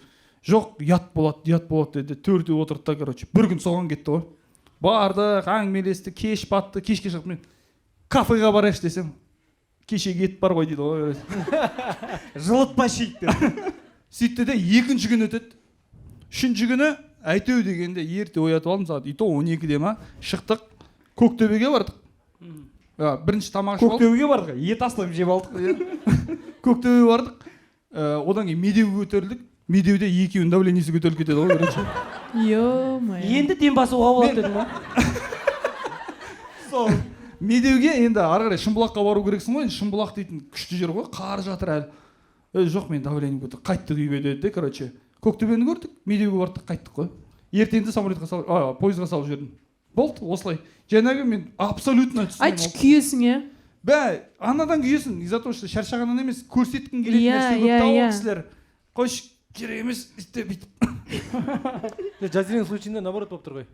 E: Жоқ, ұят болады деді. Төрде отырды да, короче. Бір күн соған кетті ғой. бардық әңгімелесті, кеш батты, кешке шығып мен кафеға барайықшы десем кешегі ет бар ғой дейді ғой.
C: жылытпа шейітті.
E: Сөйтті де екінші күн өтеді. Үшінші күні әйтеу дегенде ерте оятып алдым, сағат 12-де ма шықтық, Көктөбеге бардық. Бірінші тамақ ішіп алдық.
C: Көктөбеге бардық, ет асылып жеп алдық.
E: Көктөбеге бардық. Одан кейін Медеуге көтерілдік. Медеуде екеуінің давлениесі көтеріліп кетеді ғой, бірінші.
H: Ё-моё.
D: Енді дем басуға болады дедім ма?
E: Сол Медеуге енді ары қарай Шымбұлаққа бару керексің ғой. Шымбұлақ дейтін күшті жер ғой, қар жатыр әлі. Жоқ, мен давлением көтеріп қайттық үйге деді де, короче. Көктөбені көрдік, Медеуге бардық, қайттық қой. Ертеңді самолетқа салып, пойызға салып жібердім. Болды, осылай. Жаңағы мен абсолютно түсінемін.
H: Айтшы күйесің, е?
E: Анадан күйесің, из-за того, что шаршағаннан емес, көрсеткің келетін нәрсе көп тауып кісілер. Қойш, керек емес, бүйтіп.
G: Жазиренің случайында наоборот болып тұр ғой.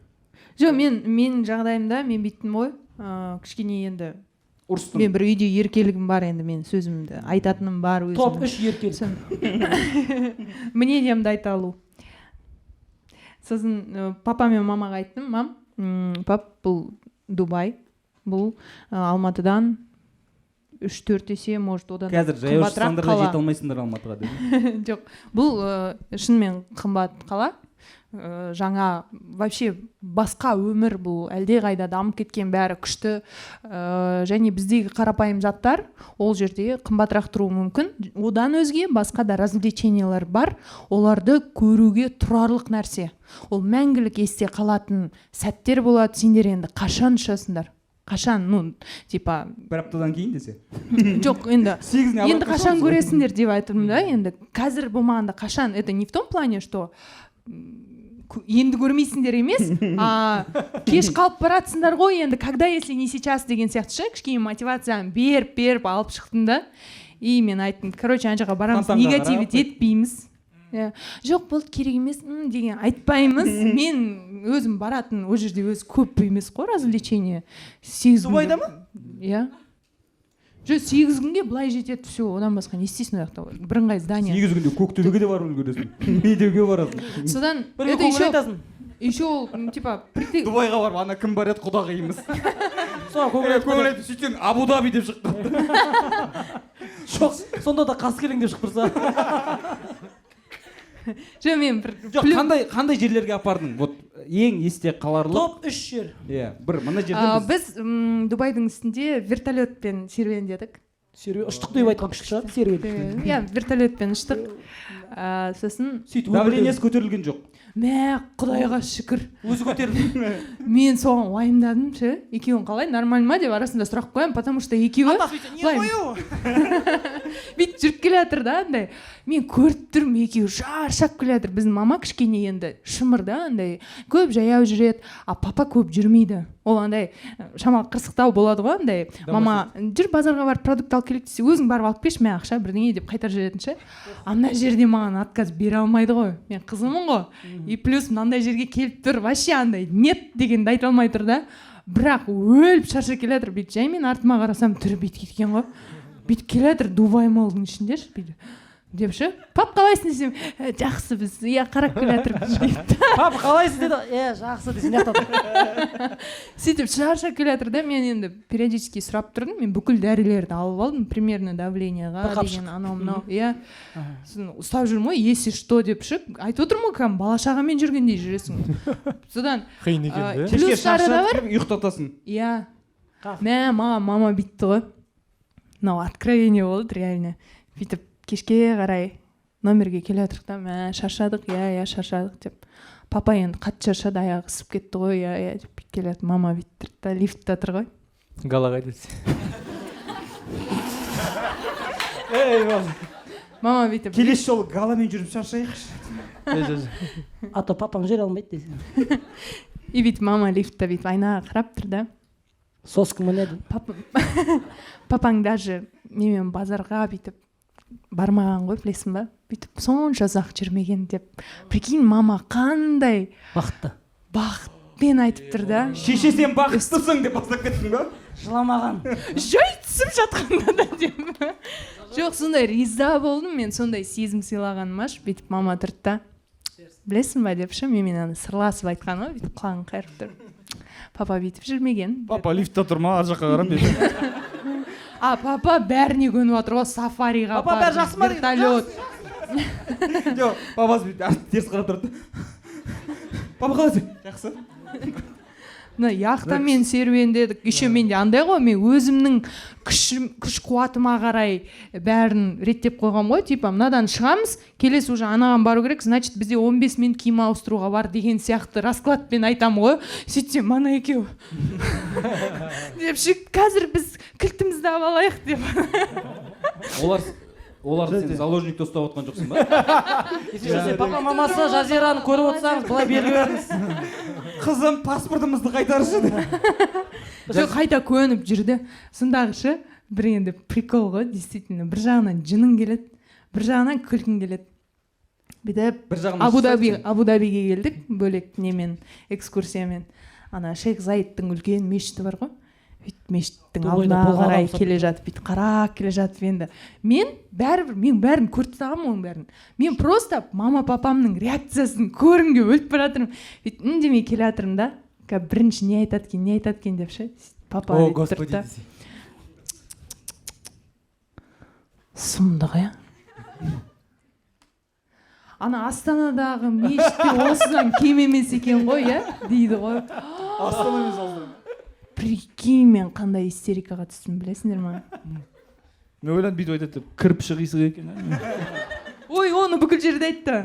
H: Жоқ, менің жағдайымда мен бүйттім ғой. Кішкене енді
E: ұрыстым.
H: Мен бір үйде еркелігім бар, енді мен сөзімді айтатыным бар өзім.
D: Топ 3 еркелік.
H: Мнениемді айта алу. Сосын папа мен мамаға айттым, мам, пап, бұл Дубай, бұл Алматыдан 3-4 есе, может, одан
C: Қазір жаяушы сандырда жете алмайсыңдар Алматыға деді.
H: Жоқ, бұл шынымен қымбат қала. Жаңа вообще басқа өмір, бұл әлде қайда дамып кеткен, бәрі күшті, және біздегі қарапайым заттар ол жерде қымбатырақ тұруы мүмкін. Одан өзге басқа да развлечениялар бар, оларды көруге тұрарлық нәрсе. Ол мәңгілік есте қалатын сәттер болады. Сендер енді қашан ұшасыңдар? Қашан, типа
C: бір аптадан кейін десе.
H: Жоқ, енді қашан көресіңдер деп айтырмын да, енді қазір болмағанда қашан, это не в том плане, что енді көрмейсіңдер емес, кеш қалып баратсыңдар ғой, енді когда, если не сейчас деген сияқты ше, кішкене мотивацияны беріп алып шықтым да, и мен айттым, короче, ана жаққа барамыз, негативит етпейміз. Жоқ, болды, керек емес деген айтпаймыз. Мен өзім баратын, о жерде өзі көп емес қой, развлечение.
D: Дубайда ма?
H: Иә. Жоқ, 8 күнге былай жетеді, все, одан басқа не істейсің ол жақта? Бірыңғай здание.
C: 8 күнде Көктөбеге де барып үлгересің. Медеуге барасың.
H: Содан
D: это
H: еще типа
C: Дубайға барып, ана кім бар еді, құдағиымыз.
D: Көңіл
C: айтып сөйткен Абу-Даби деп шықты.
D: Жоқ, сонда да Қаскелең деп шығып тұрса.
H: Жоқ, мен
C: қандай жерлерге апардың? Вот ең есте қаларлық.
D: Топ 3 жер.
C: Иә, бір мына жерден
H: біз Дубайдың үстінде вертолетпен серуендедік.
D: Ұштық деп айтқан күшті шығар, серуен.
H: Иә, вертолетпен ұштық. Сосын
C: давлениесі көтерілген жоқ.
H: Мә, Құдайға шүкір.
D: Өзі көтерілді.
H: Мен соған уайымдадым, ше, екеуін қалай, нормально ма деп арасында сұрақ қоямын, потому что екеуі бүйтіп жүріп келе жатыр да, андай. Мен көріп тұрмын, екеуі шаршап келе жатыр. Біздің мама кішкене енді шымыр да, андай көп жаяу жүреді, а папа көп жүрмейді. Ол андай шамалы қырсықтау болады ғой, андай. Мама, жүр базарға барып продукт алып келейік десе, өзің барып алып келші, мен ақша бірдеңе деп қайтарып жіберетін ше. Ана жерде маған отказ бере алмайды ғой. Мен қызымын ғой. И плюс мынандай жерге келіп тұр, вообще андай нет дегенді айта алмай тұр да. Бірақ өліп шаршап келе жатыр, бүйтіп жай мен артыма қарасам түрі бүйтіп кеткен ғой. Бүйтіп келе жатыр Дубай молдың ішінде бүйтіп. Деп ше, пап қалайсың десем, жақсы біз, иә қарап келе жатырмыз дейді.
D: Пап қалайсың деді, жақсы десем яқтады.
H: Сөйтіп шаршап келе жатыр да, мен енді периодически сұрап тұрдым, мен бүкіл дәрілерді алып алдым, примерно давлениеға деген анау-мынау, иә. Ұстап жүрмін ғой, если что деп ше, айтып отырмын ғой, кәдімгі бала шағамен жүргендей жүресің. Содан
G: қиын екен,
H: плюстары да бар.
C: Ұйықтатасың.
H: Иә. Мама бүйтті ғой. Мынау откровение болды реально. Бүйтіп кешке қарай номерге келе жатырық та, шаршадық, иә, шаршадық деп. Папа енді қатты шаршады, аяғы ысып кетті ғой, иә, деп келе жатыр. Мама бүйтіп тұрды да, лифтте тұр ғой.
G: Галаға десе.
H: Мама бүйтіп.
C: Келесі жолы галамен жүріп шаршайықшы.
D: А то папам жүре алмайды десе.
H: И бүйтіп мама лифтте бүйтіп айнаға қарап тұр да.
D: Соскамын еді.
H: Папаң даже немен базарға бүйтіп бармаған ғой, білесің ба? Бүйтіп сонша ұзақ жүрмеген деп. Прикинь, мама қандай бақытпен айтып тұр да.
C: Шеше, сен бақыттысың деп бастап кеттің ба?
D: Жыламаған.
H: Жай түсіп жатқанда да деп. Жоқ, сондай риза болдым, мен сондай сезім сыйлағаныма, бүйтіп мама тұрды да. білесің ба деп ше менімен аны сырласып айтқан ғой бүйтіп құлағын қайырып тұрып папа бүйтіп жүрмеген
E: папа лифтте тұр ма ар жаққа қарап
H: а папа бәріне көніп жатыр ғой сафариға
D: Папа бәрі жақсы ма дейді?
H: вертолет
C: жоқ папасы бүйтіп теріс қарап тұрады папа қалай жақсы
H: мына яқта мен серуендедік еще менде андай ғой мен өзімнің күш қуатыма қарай бәрін реттеп қойғам ғой типа мынадан шығамыз келесі уже анаған бару керек значит бізде 15 минут киім ауыстыруға бар деген сияқты раскладпен айтам ғой сөйтсем ана екеуі деп қазір біз кілтімізді алып алайық деп
C: олар сен заложникте ұстап отқан жоқсың ба
D: папа мамасы жазираны көріп отырсаңыз былай белгі беріңіз
C: қызым паспортымызды қайтаршы
H: жоқ қайта көніп жүрді сондағы ше бір енді прикол ғой действительно бір жағынан жының келеді бір жағынан күлкің келеді бүйтіп Абу Дабиге келдік бөлек немен экскурсиямен ана Шейх Заидтың үлкен мешіті бар ғой бүйтіп мешіттің алдына қарай келе жатып бүйтіп қарап келе жатып енді мен бәрін көріп тастағанмын оның бәрін мен просто мама папамның реакциясын көргенге өліп бара жатырмын бүйтіп үндемей келе жатырмын да бірінші не айтады екен деп ше папа
G: о
H: деп
G: господи
H: тұрды да сұмдық ана Астанадағы мешітте осыдан кем емес екен ғой дейді ғой
E: астана емес алды
H: прикинь мен қандай истерикаға түстім білесіңдер ма
E: мен ойландым бүйтіп айтады деп кірпіші қисық екен
H: ой оны бүкіл жерде айтты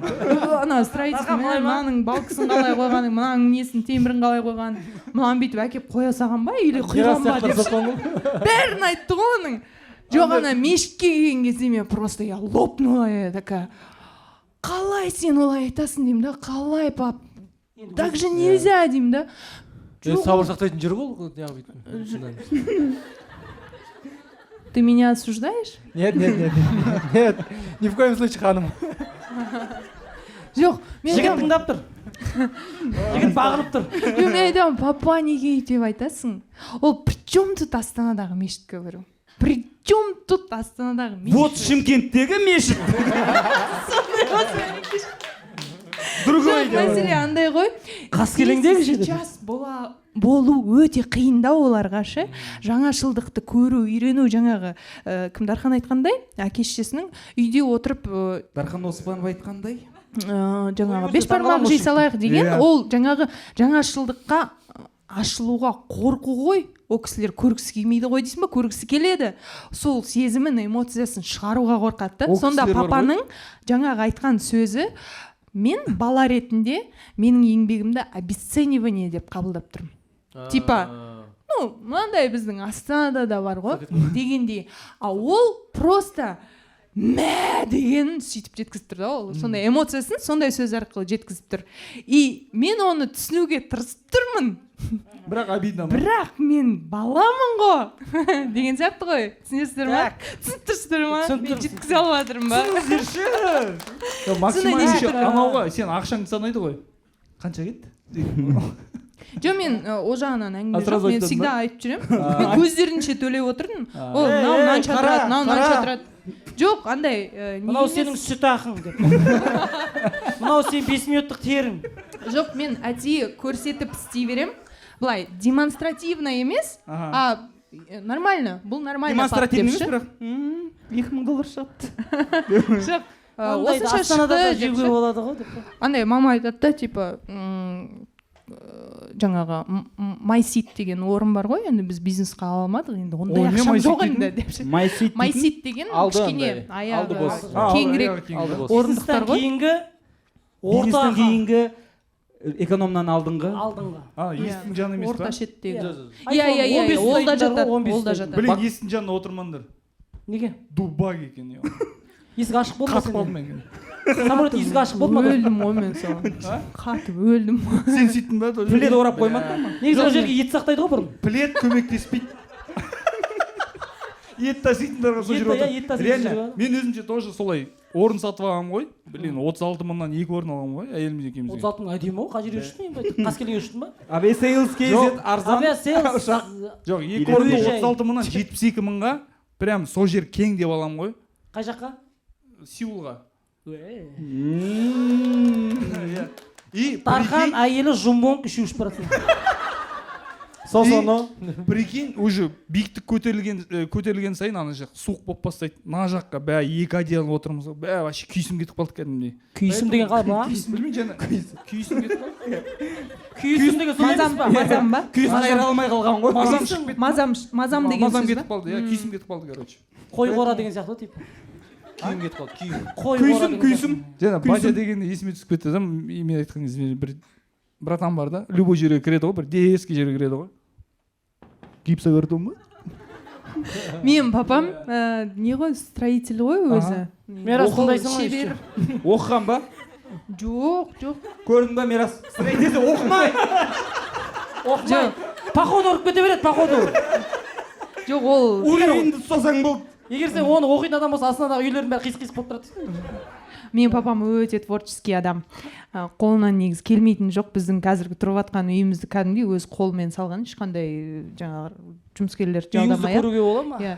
H: ана строительство мынаның балкасын қалай қойғаның мынаның несін темірін қалай қойғаның мынаны бүйтіп әкеп қоя салған ба или құйған ба деп бәрін айтты ғой оның жоқ ана мешітке келген кезде мен просто я лопнула я такая қалай сен олай айтасың деймін да қалай пап так же нельзя деймін да
G: сабыр сақтайтын жер ғой
H: ты меня осуждаешь
G: нет ни в коем случае ханым
H: жоқ
D: жігіт тыңдап тұр жігіт бағынып тұр
H: мен айтамын папа неге өйтіп айтасың ол при чем тут Астанадағы мешіт говорю при чем тут Астанадағы мешіт
C: вот Шымкенттегі мешіт
H: другой мәселе андай ғой
D: қаскелеңдегі
H: сейчас болу өте қиын да оларға ше жаңашылдықты көру үйрену жаңағы кім Дархан айтқандай әке шешесінің үйде отырып
C: Дархан Оспанов айтқандай
H: жаңағы беш бармақ жей салайық деген ол жаңағы жаңашылдыққа ашылуға қорқу ғой ол кісілер көргісі келмейді ғой дейсің ба көргісі келеді сол сезімін эмоциясын шығаруға қорқады да сонда папаның жаңағы айтқан сөзі мен бала ретінде менің еңбегімді обесценивание деп қабылдап тұрмын типа мынандай біздің Астанада да бар ғой дегендей а ол просто мә деген сөйтіп жеткізіп тұр да ол сондай эмоциясын сондай сөз арқылы жеткізіп тұр и мен оны түсінуге тырысып тұрмын
E: бірақ обидно
H: бірақ мен баламын ғой деген сияқты ғой түсінесіздер ма түсініп тұрсыздар ма мен жеткізе алып жатырмын ба
E: түсініңіздерші максимально еще анауға сен ақшаңды санайды ғой қанша кетті
H: жоқ мен ол жағынан әңгіме жоқ мен всегда айтып жүремін мен көздерінше төлеп отырдым ол мынау мынанша тұрады мынау мынанша тұрады жоқ андай
D: мынау сенің сүт ақың деп мынау сенің 5 минуттық терің
H: жоқ мен әдейі көрсетіп істей беремін былай демонстративно емес а нормально бұл нормально
C: демонстративно емес бірақ $2000 шығыпты
H: жоқ осынша шықты деп
D: болады ғой деп
H: андай мама айтады да типа жаңағы майсит деген орын бар ғой енді біз бизнесқа ала алмадық енді ондай ақшам жоқ енді деп майсит деген кішкене аяғы кеңірек орындықтар ғой
C: бизнестен кейінгі экономнан алдыңғы
E: есіктің жаны емес па
H: орта шеттегі иә ол да жатады
E: блин есіктің жанына отырмаңдар
D: неге
E: дубак екен
D: есік ашық болды ма
E: қатып қалдым мен
D: самолет есігі ашық болды ма
H: өлдім ғой мен соған қатып өлдім
E: сен сөйттің ба
C: плед орап қоймадың ма
D: негізі ол жерге ет сақтайды ғой бұрын
E: плед көмектеспейді ет таситындарға сол жерге отыр реально мен өзімше тоже солай орын сатып алғанмын ғой блин 36 мыңнан 2 орын алғанмын ғой әйеліміз екеумізге
D: 36 мың әдемі ғой қай жерге ұштың енді қаскелеңге ұштың ба
C: авиасейлс KZ арзан
E: жоқ 2 орынды 36 мыңнан 72 мыңға прям сол жер кең деп аламын ғой
D: қай жаққа
E: Сеулға И
D: Тархан әйелі жумбонг үші ұшып барады.
G: Соны
E: прикинь, уже биіктік көтерілген сайын ана жақ суық болып бастайды. Мына жаққа бә екі одеяло отырмыз. Бә вообще күйсім кетіп қалды кәдімгідей.
D: Күйсім деген қалай ма?
E: Білмеймін жаңа. Күйсім кетіп қалды.
D: Күйсім деген сол емес па?
H: Мазам ба?
C: Күйсін айыра алмай қалған ғой.
H: Мазам деген
E: Мазам
H: сөз
E: кетіп
H: ба?
E: қалды, иә, күйсім кетіп қалды, короче.
D: Қой қора деген сияқты типа.
G: күйім кетіп қалды, күйім.
D: Қой қора деген
E: Күйсім. Жаңа батя дегенде есіме түсіп кетті да, мен айтқан кезде бір братан бар да, любой жерге кіреді ғой, бір дерзкий жерге кіреді ғой. Гипсовертон ба?
H: Менің папам не ғой, строитель ғой өзі.
D: Мирас қылдайсың ғой
H: шебер.
C: Оқыған ба?
H: Жоқ.
C: Көрдің ба Мирас? Строительство оқымай.
D: Оқымай. Походу ұрып кете береді, походу.
H: Жоқ, ол
C: Уровеньді ұстасаң болды.
D: Егер сен оны оқитын адам болса, астанадағы үйлердің бәрі қисық-қисық болып тұрады.
H: менің папам өте творческий адам. Қолынан негізі келмейтін жоқ. Біздің қазіргі тұрып жатқан үйімізді кәдімгідей өз қолымен салған, ешқандай жаңағы жұмыскерлер жалдамай.
D: Үйіңізді көруге бола ма?
H: Иә.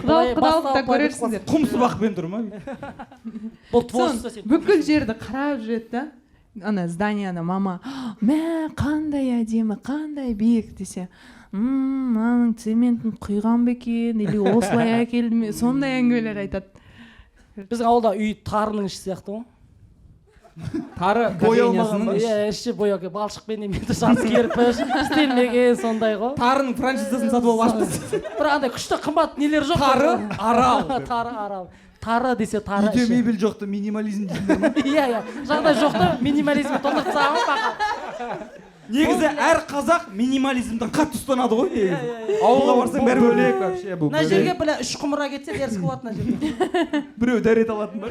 D: Құдалықта
H: көрерсіңдер.
C: Құмсыбақпен тұр ма?
D: Бұл творчество сен.
H: Бүкіл жерді қарап жүреді да. Ана зданияны мама, мә қандай әдемі, қандай биік десе, мынаның цементін құйған ба екен, или осылай әкелді ме, сондай әңгімелер айтады.
D: Біздің ауылда үй тарының іші сияқты ғой.
C: Тары кофейнясының
D: Иә, іші бояу балшықпен неменді жас кірпіш, істелмеген сондай ғой.
C: тарының франшизасын сатып алып ашты.
D: Бір андай күшті қымбат нелер жоқ.
C: Тары арал.
D: Тары арал. Тары десе тары
E: Үйде
D: іші.
E: мебель жоқты, минимализм дейсіңдер ма?
D: Иә, жағдай жоқты, минимализмді толтыртсам бақа.
C: Негізі әр қазақ минимализмді қатты ұстанады ғой. Ауылға барсаң бәрі бөлек вообще.
D: Мына жерге біле үш құмыра кетсе дерсі болады мына жерге.
E: Біреу дәрет алатын ба?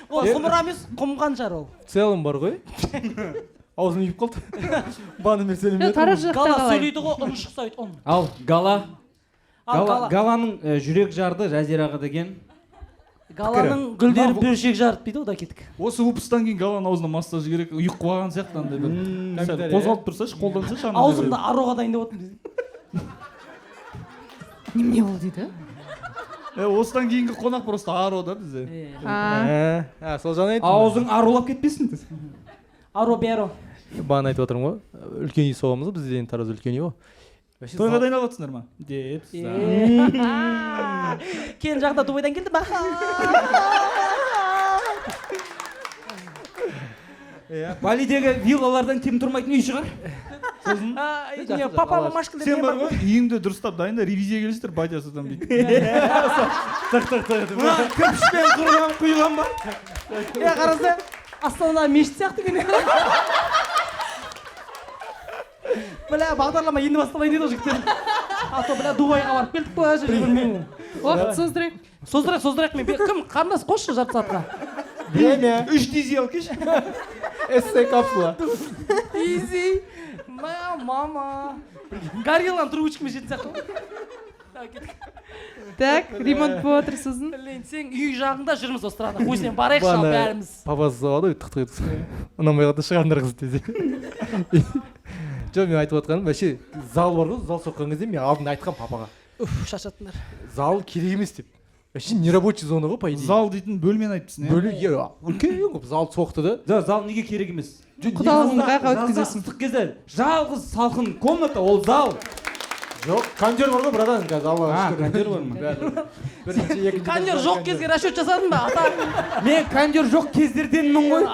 D: Ол құмыра емес, құмған жар ол.
G: Целым бар ғой. Аузым үйіп қалды. Баны мен сөйлемей
H: Тары жақта
D: Гала
H: қалай?
D: сөйлейді ғой, ұн шықса өйт, ұн.
C: Ал Гала.
D: Гала.
C: Галаның жүрек жарды Жазираға деген.
D: Галаның гүлдері бөлшек жарып дейді, ода кетік.
E: Осы выпустан кейін Галаның аузына массаж керек, ұйық қуаған сияқты андай бір. Сәл қозғалып тұрсашы, қолдансашы.
D: Аузымда аруға дайындап отырмын.
H: Немене ол дейді?
E: Осыдан кейінгі қонақ просто аро да бізде.
G: Сол жаңа айттым.
C: Аузың арулап кетпесін.
D: Ару беру.
G: Бағана айтып отырмын ғой. Үлкен үй соғамыз ғой, бізде Тараз үлкен үй ғой.
E: Тойға дайындалып жатсыңдар ма? Деп.
D: Кейін жағда Дубайдан келді ма?
C: Балидегі виллалардан кем тұрмайтын үй шығар.
D: Папа машкілер
E: Сен бар ғой, үйіңді дұрыстап дайында, ревизия келесіздер, батя содан бүйт.
C: Көпшпен құрған құйған ба?
D: Қараса, Астанада мешіт сияқты екен. Бля, бағдарлама енді басталайын дейді жігіттер. А то бля Дубайға барып келдік па, жүрмеймін.
H: Уақыт создырайық.
D: Создырайық мен. Кім қарындас қосшы жарты сағатқа.
G: Время.
E: 3 дези ал кеш.
G: Эссе капсула.
D: Изи. Мама. Горелланың трубочкамен жетін сияқты.
H: Так, ремонт болып отыр сосын.
D: Блин, сен үй жағында жүрміз осы тұрғанда. Қойсен барайықшы ал бәріміз.
G: Папасы соғады ғой, тық. Ұнамай қалды шығарыңдар қыз десек. Жоқ, мен айтып отқаным, вообще зал бар ғой, зал соққан кезде мен алдында айтқам папаға.
D: Шашатындар.
G: Зал керек емес деп. Вообще нерабочий зона ғой, по идее.
E: Зал дейтін бөлмені айтыпсың, иә?
G: Бөлек, үлкен ғой, зал соқты да.
C: Зал неге керек емес?
H: Құдалығын қайға өткізесің?
C: Ыстық кезде жалғыз салқын комната, ол зал.
G: Жоқ, кондер бар ғой, братан, қазір Аллаға шүкір.
C: Кондер бар ма?
G: Бірінші, екінші.
D: Кондер жоқ кезге расчет жасадың ба?
C: Мен кондер жоқ кездерденмін ғой.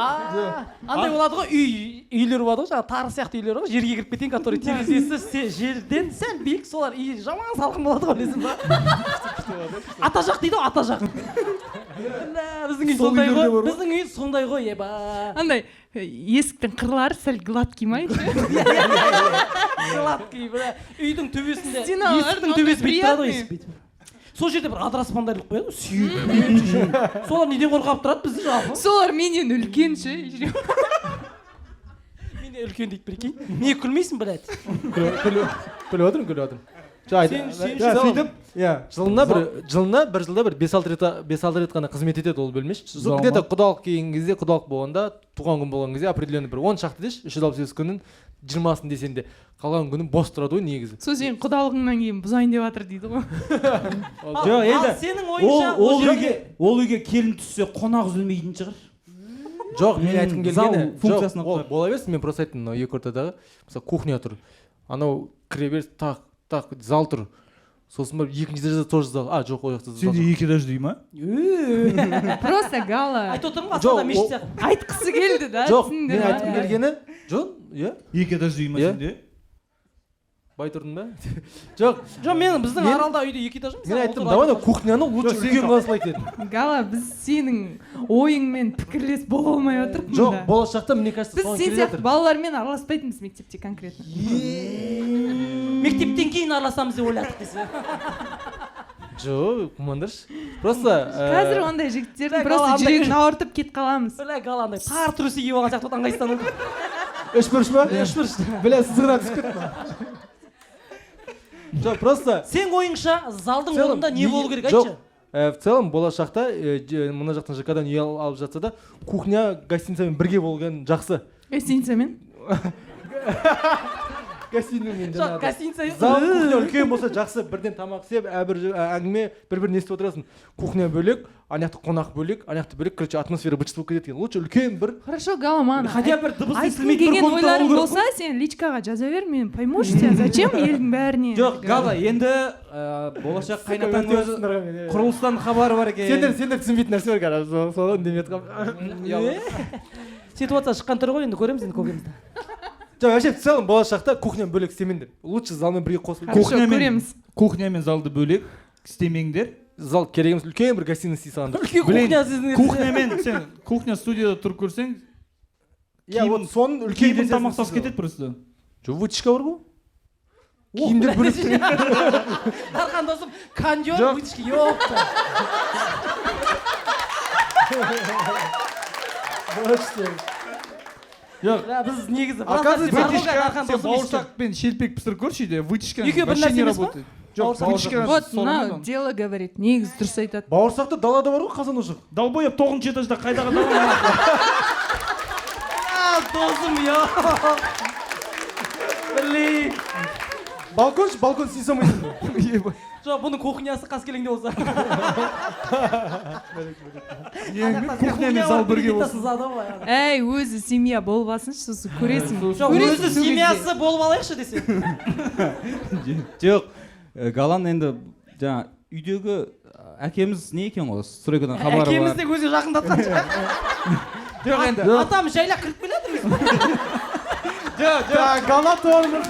D: Андай болады ғой, үйлер болады ғой, жаңағы тары сияқты үйлер ғой, жерге кіріп кеткен, который терезесі жерден сәл биік, солар үй жаман салқын болады ғой, білесің ба? Ата жақ дейді ғой, ата жақ. Біздің үй сондай ғой, біздің үй сондай ғой, еба.
H: Андай есіктің қырлары сәл гладкий ма?
D: Гладкий, бля. Үйдің төбесінде,
H: Стеналардың
D: есіктің төбесі бүйтіп тұрады ғой,
H: приятный.
D: есік бүйтіп. Сол жерде бір адыраспандар іліп қояды, сүйіп. Солар неден қорқап тұрады бізді жалпы?
H: Солар менен үлкен ше.
D: Мен де үлкен дейді, прикинь. Не күлмейсің, блядь?
G: Күліп отырмын.
C: Сөйтіп,
G: Жылына бір жылда бір 5-6 рет қана қызмет етеді ол бөлмеш. Где-то құдалық келген кезде, құдалық болғанда, туған күн болған кезде определенный бір 10 шақты деш, 365 күннің 20-сын десең де қалған күнің бос тұрады ғой негізі.
H: сол сен құдалығыңнан кейін бұзайын деп жатыр дейді ғой.
C: жоқ енді
D: сенің ойыңша
C: ол үйге келін түссе қонақ үзілмейтін шығар.
G: Жоқ, мен айтқым келгені,
C: функциясына
G: ол бола берсін, мен просто айттым, мынау екі ортадағы, мысалы кухня тұр, анау кіре беріс, так, зал тұр, сосын барып екінші этажда тоже зал, жоқ, ол жақта зал.
E: Сенде екі этаж дей ма?
H: Просто Гала
D: айтып отырмын астанада мешіт сияқты.
H: айтқысы келді да.
G: Жоқ, мен айтқым келгені,
E: Екі этаж дей ма сенде?
G: бай тұрдың ба? Жоқ,
D: біздің аралда үйде екі этаж.
G: мен айттым, давай кухняны лучше үлкен қыласылай дедім.
H: Гала, біз сенің ойыңмен пікірлес бола алмай отырмыз.
G: Жоқ, болашақта, мне кажется,
H: біз
G: соған
H: сен
G: келе
H: сияқты
G: жатыр.
H: балалармен араласпайтынбыз мектепте конкретно.
D: Мектептен кейін араласамыз деп ойладық десе.
G: Жоқ, қумандаршы. Просто
H: Қазір ондай жігіттердің просто жүрегін ауыртып кетіп қаламыз.
D: Бля, Гала андай тар трусик киіп алған сияқты ыңғайсызданып.
B: үш бұрыш па?
D: Үш бұрыш.
B: Бля, сызғыра түсіп кетті.
G: жоқ, просто
D: Сен ойыңша залдың орнында не болу керек
G: жоқ,
D: айтшы?
G: в целом болашақта мына жақтан ЖК-дан үй алып жатса да кухня гостиницамен бірге болған жақсы.
H: Гостиницамен?
G: Гостиницамен
D: Жоқ, гостиница
G: зал кухня үлкен болса жақсы, бірден тамақ істеп, әңгіме бір-бірін естіп отырасың. Кухня бөлек, ана жақта қонақ бөлек, ана жақта бөлек, короче, атмосфера быт болып кетеді. Лучше үлкен бір.
H: Хорошо, Гала, маған
C: Хотя бір дыбыс
H: айтқың
C: естілмейтін бір
H: келген
C: комната
H: ойларың
C: болу керек.
H: болса, сен личкаға жаза бер, мен пойму тебя, зачем елдің бәріне.
C: жоқ Гала, енді болашақ қайнатаның өзі құрылыстан хабары бар екен.
B: Сендер түсінбейтін нәрсе бар қазір. Соны үндемей отқам.
D: Ситуация шыққан тұр ғой, енді көреміз енді көкемізді.
G: Жоқ, вообще в целом болашақта кухня бөлек істемеңдер. Лучше залмен бірге қосылып.
H: Көреміз.
E: Кухня мен залды бөлек істемеңдер.
G: Зал керек емес, үлкен бір гостиница салыңдар.
D: Үлкен кухня сіздің.
E: Кухнямен сен кухня студияда тұрып көрсең,
G: Иә, вот соның үлкен
E: кейбір тамақтасып кетеді просто.
G: жоқ, вытяжка бар ғой. Киімдер бөлек.
D: Дархан досым, кондер, вытяжка, ёпта.
E: Жоқ,
D: Біз негізі
E: сен бауырсақ пен шелпек пісіріп көрші үйде, вытяжка
D: Екеуі бір
E: вообще
D: нәрсе
E: не
D: емес па?
E: работает. Жоқ, вытяжка
H: Вот, мына дело говорит, негізі дұрыс айтады.
G: Бауырсақты далада бар ғой, қазан ошақ.
E: Долбоеб 9-шы этажда қайдағы дала?
D: Досым, Блин.
G: Балкон сүй салмайсың.
D: Жоқ, бұның кухнясы қаскелеңде болса.
E: Кухня мен зал бірге болсын.
H: Әй, өзі семья болбасыншы, сосын көресің.
D: Жоқ, өзі семьясы болып алайықшы десе.
C: жоқ Галан енді жаңа үйдегі әкеміз не екен ғой, стройкадан хабары бар.
D: Әкеміз де өзі жақындатқан шығар.
C: жоқ енді
D: Атам жайлақ кіріп келеді.
B: жоқ Гала тормыз.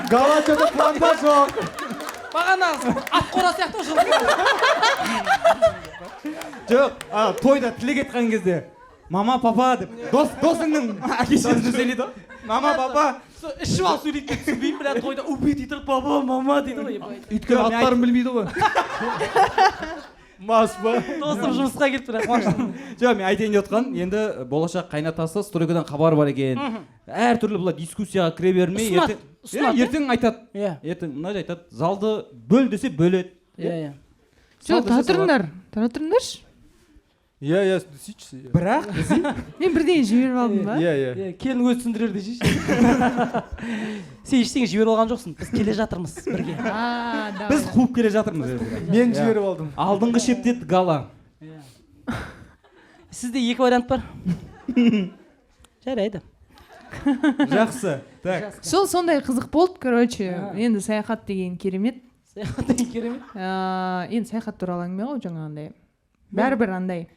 B: Гала что-то планда жоқ.
D: Бағана ат қора сияқты жылы.
C: жоқ тойда тілек айтқан кезде мама папа деп досыңның әке-шешесі сөйлейді ғой. Мама папа
D: ішіп алып сөйлейді деп түсінбеймін, бірақ тойда убить етіп папа мама дейді ғой.
E: Өйткені аттарын білмейді ғой.
G: Мас па?
D: Досым жұмысқа келіп тұр, қуаныштымын.
C: жоқ мен айтайын деп отқан, енді болашақ қайнатасы стройкадан хабар бар екен. Әртүрлі бұлар дискуссияға кіре бермей ертең айтады. Ертең мына айтады, залды бөл десе бөледі.
H: Жоқ, тұра тұрыңдаршы.
G: Иә, сөйтші.
C: бірақ
H: Мен бірден жіберіп алдым ба?
G: Иә.
D: Келін өзі түсіндірер де жейші. Сен ештеңе жіберіп алған жоқсың, біз келе жатырмыз бірге.
C: біз қуып келе жатырмыз.
G: Мен жіберіп алдым.
C: Алдыңғы шептет Гала.
D: Сізде екі вариант бар. Жарайды.
C: жақсы. Так.
H: Сол сондай қызық болды, короче. Енді саяхат деген керемет.
D: Саяхат деген керемет.
H: Енді саяхат туралы әңгіме ғой жаңағындай. Бәрібір андай.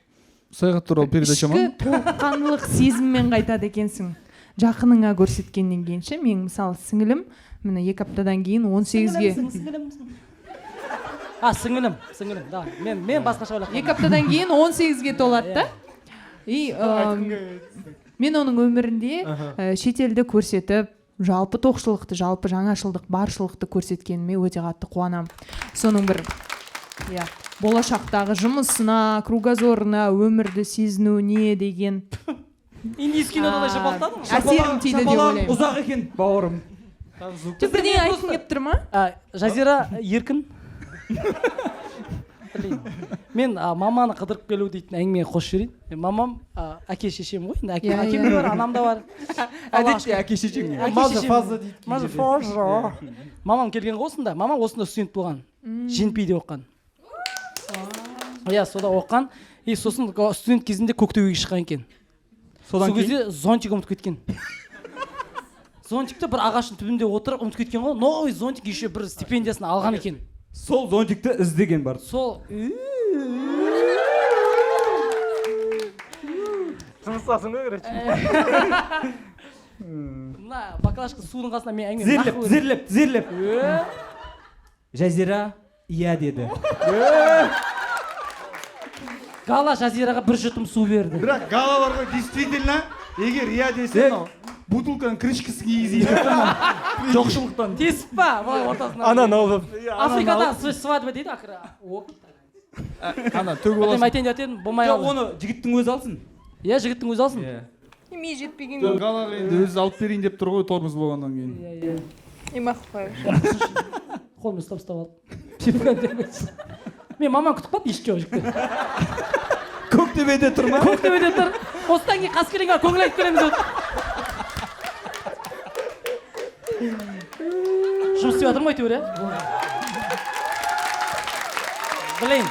E: Саяхат туралы передача ма?
H: Ішкі толыққандылық сезіммен қайтады екенсің. Жақыныңа көрсеткеннен кейінше, мен мысалы сіңілім, міне 2 аптадан кейін 18-ге.
D: Сіңілім, да. Мен басқаша ойлап.
H: 2 аптадан кейін 18-ге толады да. И мен оның өмірінде шетелді көрсетіп, жалпы тоқшылықты, жалпы жаңашылдық, баршылықты көрсеткеніме өте қатты қуанам. Соның бір болашақтағы жұмысына, кругозорына, өмірді сезінуіне деген
D: индийский кинода шапалақтадың?
H: әсерім тиді деп ойлаймын.
C: Ұзақ екен бауырым.
H: Бірдеңе айтқың келіп тұр ма?
D: Жазира еркін. Мен маманы қыдырып келу дейтін әңгімеге қосып жіберейін. Мамам әке шешем ғой енді әкем де бар анам да бар
C: әдетте әке шешең
B: маза фаза дейді
D: маза фаза мамам келген ғой осында мамам осында студент болған женпиде оқыған иә сода оқыған и сосын студент кезінде көктөбеге шыққан екен сол кезде зонтик ұмытып кеткен зонтикті бір ағаштың түбінде отырып ұмытып кеткен ғой новый зонтик еще бір стипендиясын алған екен
C: сол зонтикті іздеген бар
D: сол
B: жұмыстасың ғой короче
D: мына баклажка судың қасына мен әңгіме
C: тізерлеп жазира иә деді
D: гала жазираға бір жұтым су берді
I: бірақ галаларға действительно егер иә десе бутылканың крышкасын кигізейін жоқшылықтан
D: тесіп па былай ортасына
B: ананы алып
D: африкада свадьба дейді ақыры
E: ана төг
D: мен
E: боласың
D: айтайын деп едім болмай
C: жоқ
D: қалды
C: оны жігіттің өзі алсын
D: иә жігіттің өзі алсын
H: Ми жетпеген.
E: галаға енді өзі алып берейін деп тұр ғой тормоз болғаннан кейін
H: Имақпай.
D: қолыммен ұстап алып мен мамам күтіп қалды еш жоқ жігіттер
C: көктөбеде тұр ма
D: көктөбеде тұр осыдан кейін қаскелеңге көңіл айтып береміз жұмыс істеп жатыр ма әйтеуір иә білейін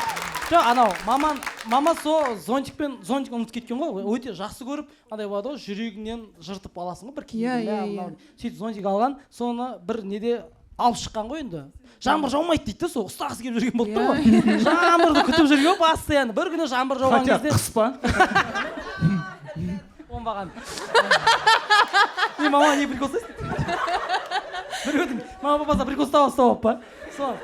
D: жоқ анау мама сол зонтик ұмытып кеткен ғой өте жақсы көріп андай болады ғой жүрегіңнен жыртып аласың ғой бір киімді сөйтіп зонтик алған соны бір неде алып шыққан ғой енді жаңбыр жаумайды дейді да сол ұстағысы келіп жүрген болды да ғой жаңбырды күтіп жүрген постоянно бір күні жаңбыр жауған кезде
E: қыс па
D: оңбаған мен мама не прикол ұстайсың бір күні мама папасы прикол ұстап алып па сол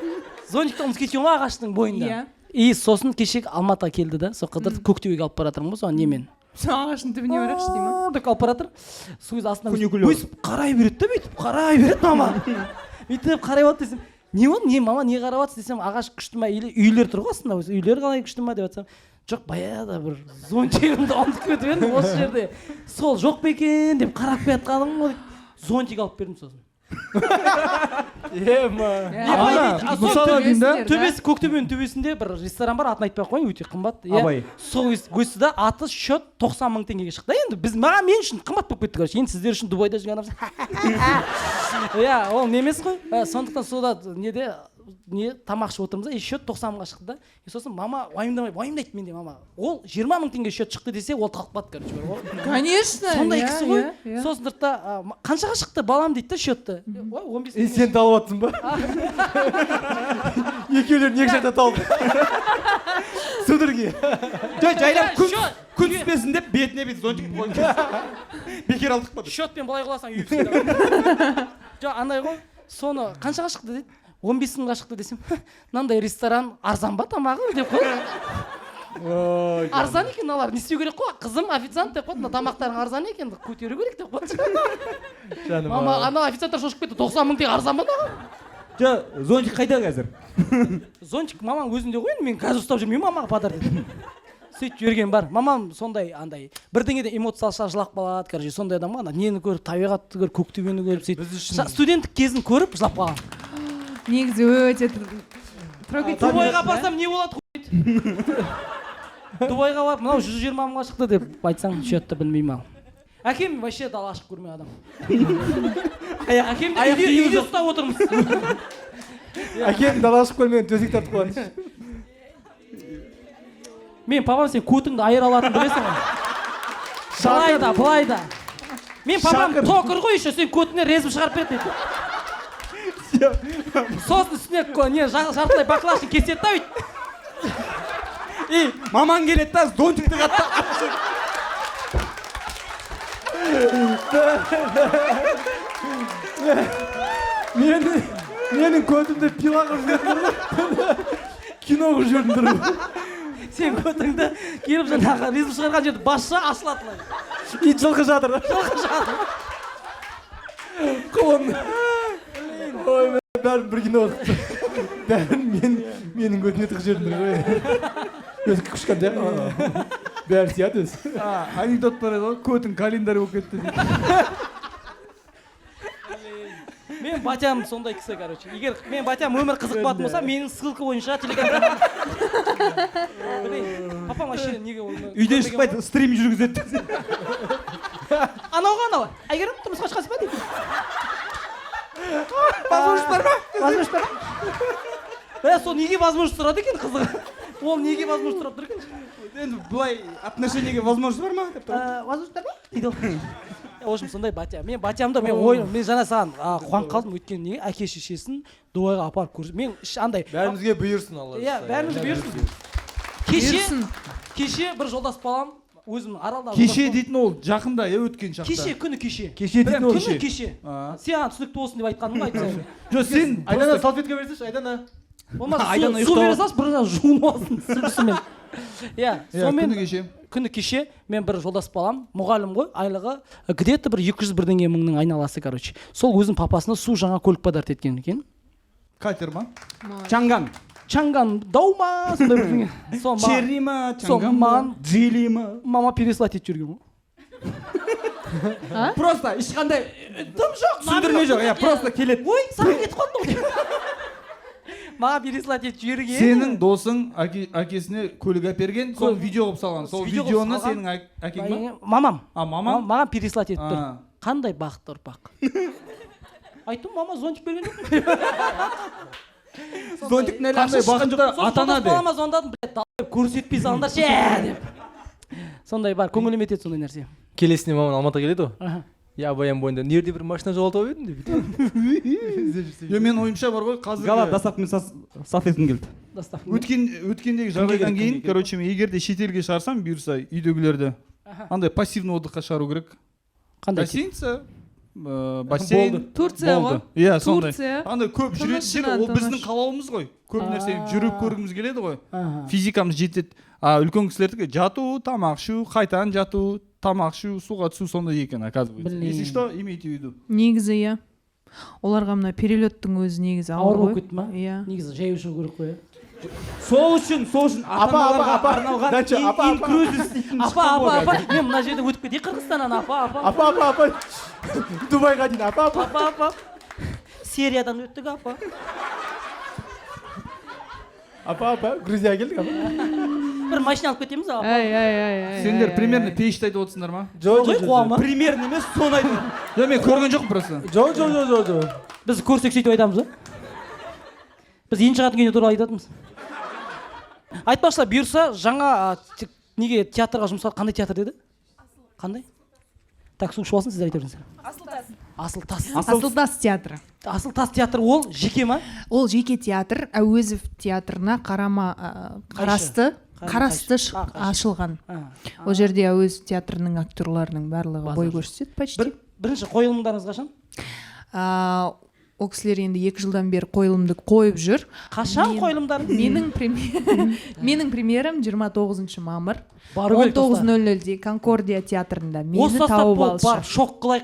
D: зонтикті ұмытып кеткен ғой ағаштың бойында и сосын кеше алматыға келді да сол қыдырды көктөбеге алып бара жатырмын ғой соған немен
H: Ағаштың түбіне барайықшы дей ма?
D: деп алып бара жатыр сол кезде астынан өйстіп қарай береді да бүйтіп қарай береді мама бүйтіп қарай жатыр десем не болды не мама не қарап жатсыз десем ағаш күшті ма или үйлер тұр ғой астында үйлер қалай күшті ма деп жатсам жоқ баяғыда бір зонтигімді ұмытып кетіп едім осы жерде сол жоқ па екен деп қарап келе жатқаным ғой зонтик алып бердім сосын
E: мысалы деймін да
D: төбесі көктөбенің төбесінде бір ресторан бар атын айтпай ақ қояйын өте қымбат
C: абай
D: сол өсті да аты счет 90 000 теңгеге шықты енді мен үшін қымбат болып кетті короче енді сіздер үшін дубайда жүрген адамсыз иә ол не емес қой сондықтан сода неде не тамақ ішіп отырмыз да и счет 90 000-ға шықты да и сосын мама уайымдайды менде мама ол 20 000 теңге счет шықты десе ол талқылады короче
H: конечно
D: сондай кісі ғой сосын тұрды да қаншаға шықты балам дейді да счетты ой 15 000
B: сен талып жатсың ба екеулерін екі жақта талып судорги
C: жоқ жайлап күн түспесін деп бетіне бүйтіп зонтик қойып бекер алдық па
D: счетпен былай қыласаң үйіп жоқ андай ғой соны қаншаға шықты дейді 15 000-ға шықты десем мынандай ресторан арзан ба тамағы деп қой арзан екен мыналар не істеу керек қой қызым официант деп қойды мына тамақтарың арзан екен көтеру керек деп қойды мама ана официанттар шошып кетті 90 000 теңге арзан ба
C: жоқ зонтик қайда қазір
D: зонтик мамаң өзінде ғой енді мен қазір ұстап жүрмеймін мамаға подарок етіп сөйтіп жіберген бар мамам сондай андай бірдеңеден эмоциясы жылап қалады короче сондай адам ғой нені көріп табиғатты көріп көктөбені көріп сөйтіп студенттік кезін көріп жылап қалған
H: негізі өте трогательный.
D: дубайға барсам не болады дейді дубайға барып мынау 120 000-ға шықты деп айтсаң счетты білмеймін ал әкем вообще дала ашып көрмеген адам әкемді үйде ұстап отырмыз
B: әкем дала ашып көрмеген төсек тартып қойған
D: мен папам сен көтіңді айыра алатынын білесің ғой былай да мен папам токыр ғой еще сен көтіне резіп шығарып береді дейді сосын үстіне не жартылай баклажканы кеседі да өйтіп
C: и мамаң келеді да зонтикті қатты
B: менің көтімді пила қылып жібердіңдер ғой кино қылып жібердіңдер ғой
D: сен көтіңді келіп жаңағы резіп шығарған жерде басша ашылады
B: ит жылқы жатыр қолым ой бәрін бір кино бәрін менің көтіме тығып жібердіңдер ғой өзі кішкентай бәрі сияды өзі
E: анекдот бар еді ғой көтің календарь болып кетті дейді
D: мен батям сондай кісі короче егер мен батям өмір қызық болатын болса менің ссылка бойынша телеграм папам вообще неге оны
C: үйден шықпайды стрим жүргізеді
D: анау анау әйгерім тұрмысқа шығасың ба дейді возможность бар ма сол неге возможность сұрады екен қызығы ол неге возможность сұрап тұр екен
C: енді былай отношениеге возможность бар ма деп
D: возможность бар ма дейді ол в общем сондай батя мен батямды мен ойым мен жаңа саған қуанып қалдым өйткені неге әке шешесін дубайға апарып көрсе мен андай
G: бәрімізге бұйырсын алла.
D: иә бәрімізге бұйырсын кеше бір жолдас балам өзім аралда
E: кеше дейтін ол жақында өткен шақта
D: кеше күні кеше
G: дейтін ол
D: күні кеше саған түсінікті болсын деп айтқаным ғой айтсам
E: жоқ сен
G: Айдана салфетка берсейші, Айдана.
D: болмаса су бере салшы біраз жуынып алсын сүлгісімен иә сонымен күні кеше мен бір жолдас балам мұғалім ғой айлығы где-то бір 200 бірдеңе мыңның айналасы короче сол өзінің папасына су жаңа көлік подарить еткен екен
E: катер ма
C: чанган
D: дау ма сондай бірдеңе
C: черри ма чанган
D: маған
C: джили ма
D: мама переслать етіп жүрген ғой
C: просто ешқандай дым жоқ түсіндірме жоқ иә просто келеді
D: ой саған кетіп қалды ғой маған переслать етіп жіберген
E: сенің досың әкесіне көлік әперген сол видео қылып салған сол видеоны сенің әкең ба
D: мамам
E: мамам
D: переслать етіп тұр қандай бақытты ұрпақ айттым мама зонтик берген жоқпын
C: зонтик нәлі андай бақытты ата ана де
D: балама звондадым көрсетпей салыңдаршы деп сондай бар көңіліме жетеді сондай нәрсе
G: Келесіне мамам Алматыға келеді ғой. Я баян бойында не жерде бір машина жоғалтып алып едім деп.
E: Мен ойымша бар ғой қазір
C: гала доставкамен саф еткім келді.
E: Өткендегі жағдайдан кейін, короче, мен егер де шетелге шығарсам, бұйырса үйдегілерді андай пассивный отдыхқа шығару керек.
D: Қандай?
E: Гостиница, бассейн.
H: Турция ғой.
E: Иә, сондай. Андай көп жүретін, ол біздің қалауымыз ғой. Көп нәрсе жүріп көргіміз келеді ғой. Физикамыз жетеді. Үлкен кісілердікі жату, тамақ ішу, қайтадан жату, тамақ ішу, суға түсу сондай екен, оказывается. Если что, имейте в виду.
H: Негізі иә. Оларға мына перелеттің өзі негізі
D: ауыр
H: ғой.
D: болып кетті ма?
H: Иә.
D: Негізі жай ұшу керек қой.
C: Сол үшін ата-аналарға арналған инкрузис дейтін
D: апа мен мына жерде өтіп кетейін Қырғызстаннан
G: апа Дубайға дейін апа
D: Сириядан өттік
G: апа Грузияға келдік
D: бір машина алып кетеміз
E: Сендер примерно пейішті айтып отырсыңдар ма?
D: Жоқ
C: примерно емес соны айтып
E: мен көрген жоқпын просто.
G: Жоқ
D: біз көрсек сөйтіп айтамыз біз ен шығатын кино туралы айтатынбыз айтпақшылар бұйырса жаңа неге театрға жұмысқа қандай театр деді? Қандай? Так су ішіп алсын сіз айта беріңіздер.
H: Асылтас театры.
D: Асылтас театр ол жеке ма?
H: Ол жеке театр, Әуезов театрына қарасты ашылған. Ол жерде Әуезов театрының актерларының барлығы бой көрсетеді почти.
D: Бірінші қойылымдарыңыз қашан?
H: Ол кісілер енді 2 жылдан бері қойылымды қойып жүр.
D: Қашан қойылымдарыңыз?
H: Менің премьерам 29 мамыр 19:00-де Конкордия театрында. Мені тауып алшы.
D: Бар, шоқ қылайық.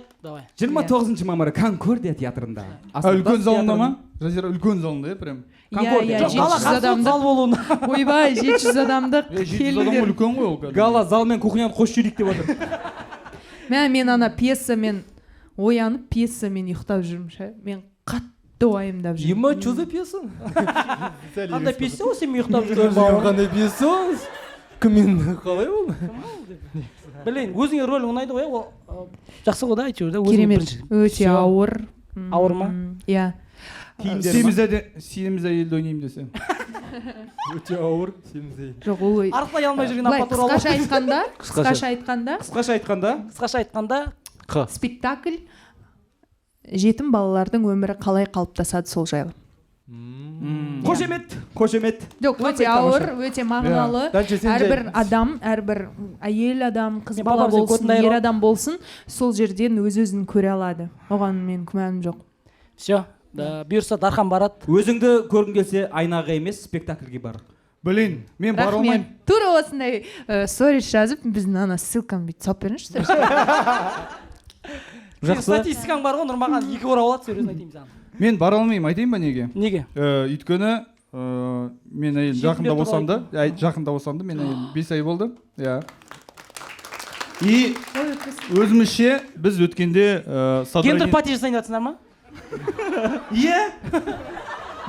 C: 29 мамыр Конкордия театрында.
E: Үлкен залында ма? Жазира үлкен залында, иә, прям.
H: Иә, 700 адамдық. Ойбай, 700 адамдық.
E: 700 адам үлкен ғой ол.
C: Гала зал мен кухняны қосып жіберейік деп отыр.
H: Мен ана пьесамен оянып, пьесамен ұйықтап жүрмін. Мен қатты уайымдап жүрмін.
G: Ема, что за пьеса?
D: Қандай пьеса ол сен ұйықтап жүрген
G: бауыр? Қандай пьеса? Кіммен қалай ол?
D: Білейін, өзіңе рөлің ұнайды ғой, ол жақсы ғой да әйтеуір.
H: Керемет, өте ауыр.
D: Ауыр ма?
H: Иә.
E: Семіз әйелді ойнаймын десе.
G: Өте ауыр, семіз әйел.
H: Жоқ, ол
D: арқылай алмай жүрген апа туралы.
H: Қысқаша айтқанда, спектакль жетім балалардың өмірі қалай қалыптасады сол жайлы.
C: Қошемет.
H: Жоқ, өте ауыр, өте мағыналы. Әрбір адам, әрбір әйел адам, қыз бала болсын, ер адам болсын, сол жерден өз-өзін көре алады. Оған мен күмәнім жоқ.
D: Все, бұйырса Дархан барады.
C: Өзіңді көргің келсе айнаға емес, спектакльге бар.
E: Блин, мен бара алмаймын.
H: Тура осындай сторис жазып, біздің ана ссылканы бүйтіп салып беріңізші.
D: Статистикаң бар ғой, Нұрмахан 2 ора болады, сөйлесін айтайын саған.
E: Мен бара алмаймын, айтайын ба неге?
D: Неге?
E: Өйткені мен әйел жақында босанды, мен әйел 5 ай болды. И өзімізше біз өткенде
D: гендер пати жасайын жатсыңдар ма?
C: Иә.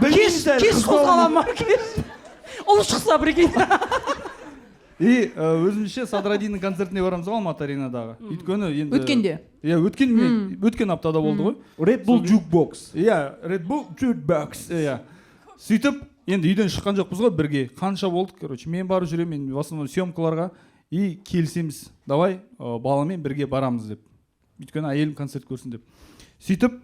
D: Кеш қозғала ма? ұлы шықса прикинь.
E: И өзімізше Садрадиннің концертіне барамыз ғой Алматы аренадағы. Өйткені енді
H: Өткенде?
E: Иә, өткен аптада болды ғой.
C: Red Bull Jukebox.
E: Иә, Red Bull Jukebox. Иә. Сөйтіп енді үйден шыққан жоқпыз ғой бірге. Қанша болдық, короче. Мен барып жүремін, мен в основном съемкаларға и келісеміз. Давай баламен бірге барамыз деп. Өйткені әйелім концерт көрсін деп. Сөйтіп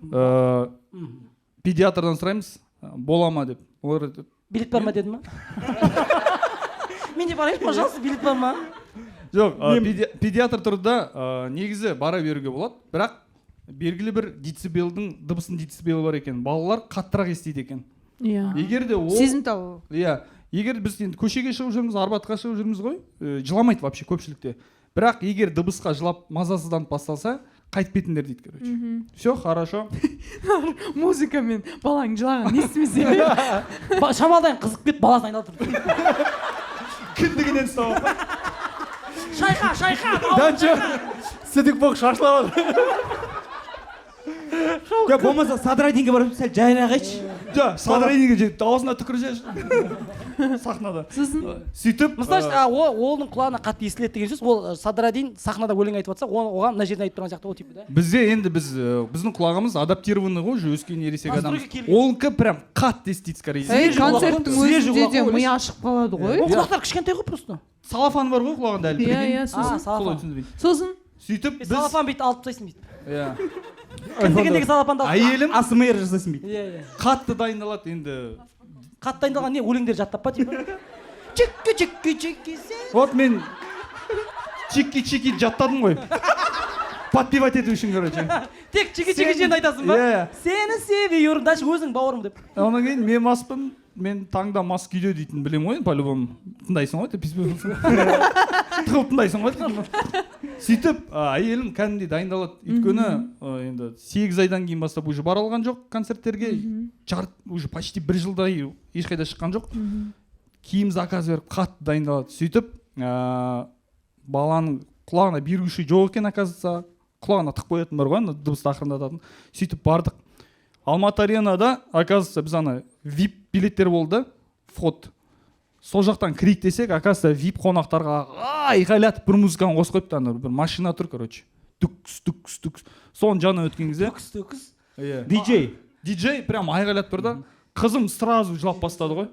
E: педиатрдан сұраймыз, бола ма деп. Олар айтады,
D: билет бар ма деді ма? Мен де барайыншы, пожалуйста, билет бар ма?
E: жоқ, педиатр тұрды да негізі бара беруге болады, бірақ белгілі бір децибелдің, дыбыстың децибелі бар екен. Балалар қаттырақ естиді екен.
H: Иә.
E: Егер де ол
H: сезімтал.
E: Иә. Егер біз енді көшеге шығып жүрміз, Арбатқа шығып жүрміз ғой, жыламайды вообще көпшілікте. Бірақ егер дыбысқа жылап мазасызданып басталса, қайтып кетіңдер дейді, короче. Все, хорошо.
H: Музыкамен балаң жылаған естімесе.
D: Шамалдан қызып кетіп баласын айналдырып.
E: Кіндігінен ұстап.
D: Шайқа.
B: Данчо, сідік боқ шашылап
C: Я болмаса Садрадинге барып сәл жайырақ айтшы.
E: Жа, Садрадинге жетіп, аузына түкіріп сахнада. Сөйтіп,
D: мысалы, оның құлағына қатты естіледі деген сөз, ол Садрадин сахнада өлең айтып жатса, оған мына жерден айтып тұрған сияқты ол типі да.
E: Бізде енді біздің құлағымыз адаптированный ғой, уже өскен ересек адам. Олыңқы прям қатты естиді скорее.
H: Концерттің өзінде де ми ашық қалады ғой.
D: Ол құлақтар кішкентай ғой просто.
E: Салафан бар ғой құлағында әлі.
H: Иә, сосын.
E: Сөйтіп біз
D: салафан бейт алып тастайсың дейді.
E: Иә.
D: Кіндігіндегі салафанды алып.
E: Әйелім
C: АСМР жасайсың дейді.
D: Иә.
E: қатты дайындалады енді.
D: Қатты дайындалған не, өлеңдер жаттап па типа? Чикки
E: Вот мен чики жаттадым ғой. Подпевать ету үшін, короче.
D: Тек чики жерін айтасың ба?
E: Иә.
D: Сені севиyorum, дальше өзің бауырым деп.
E: Одан кейін мен маспын, мен таңда мас күйде дейтін білем ғой, по-любому. Тыңдайсың ғой, деп писпей тығылып тыңдайсың ғой. Сөйтіп, әйелім кәдімгідей дайындалады. Өйткені енді 8 айдан кейін бастап уже бара алған жоқ концерттерге. Уже почти 1 жылдай ешқайда шыққан жоқ. Киім заказ беріп қатты дайындалады. Сөйтіп, баланың құлағына бергуші жоқ екен, оказывается, құлағына тық қоятын бар ғой, дыбысты ақырындататын. Сөйтіп бардық. Алматы аренада, оказывается, біз ана VIP билеттер болды, вход. Сол жақтан кірейік десек, оказывается, VIP қонақтарға айқайлатып бір музыканы қосып қойыпты, ана бір машина тұр, короче. Түкс. Соның жаны өткен кезде.
D: Түкс.
E: Диджей прям айқайлатып тұр да. Қызым сразу жылап бастады ғой.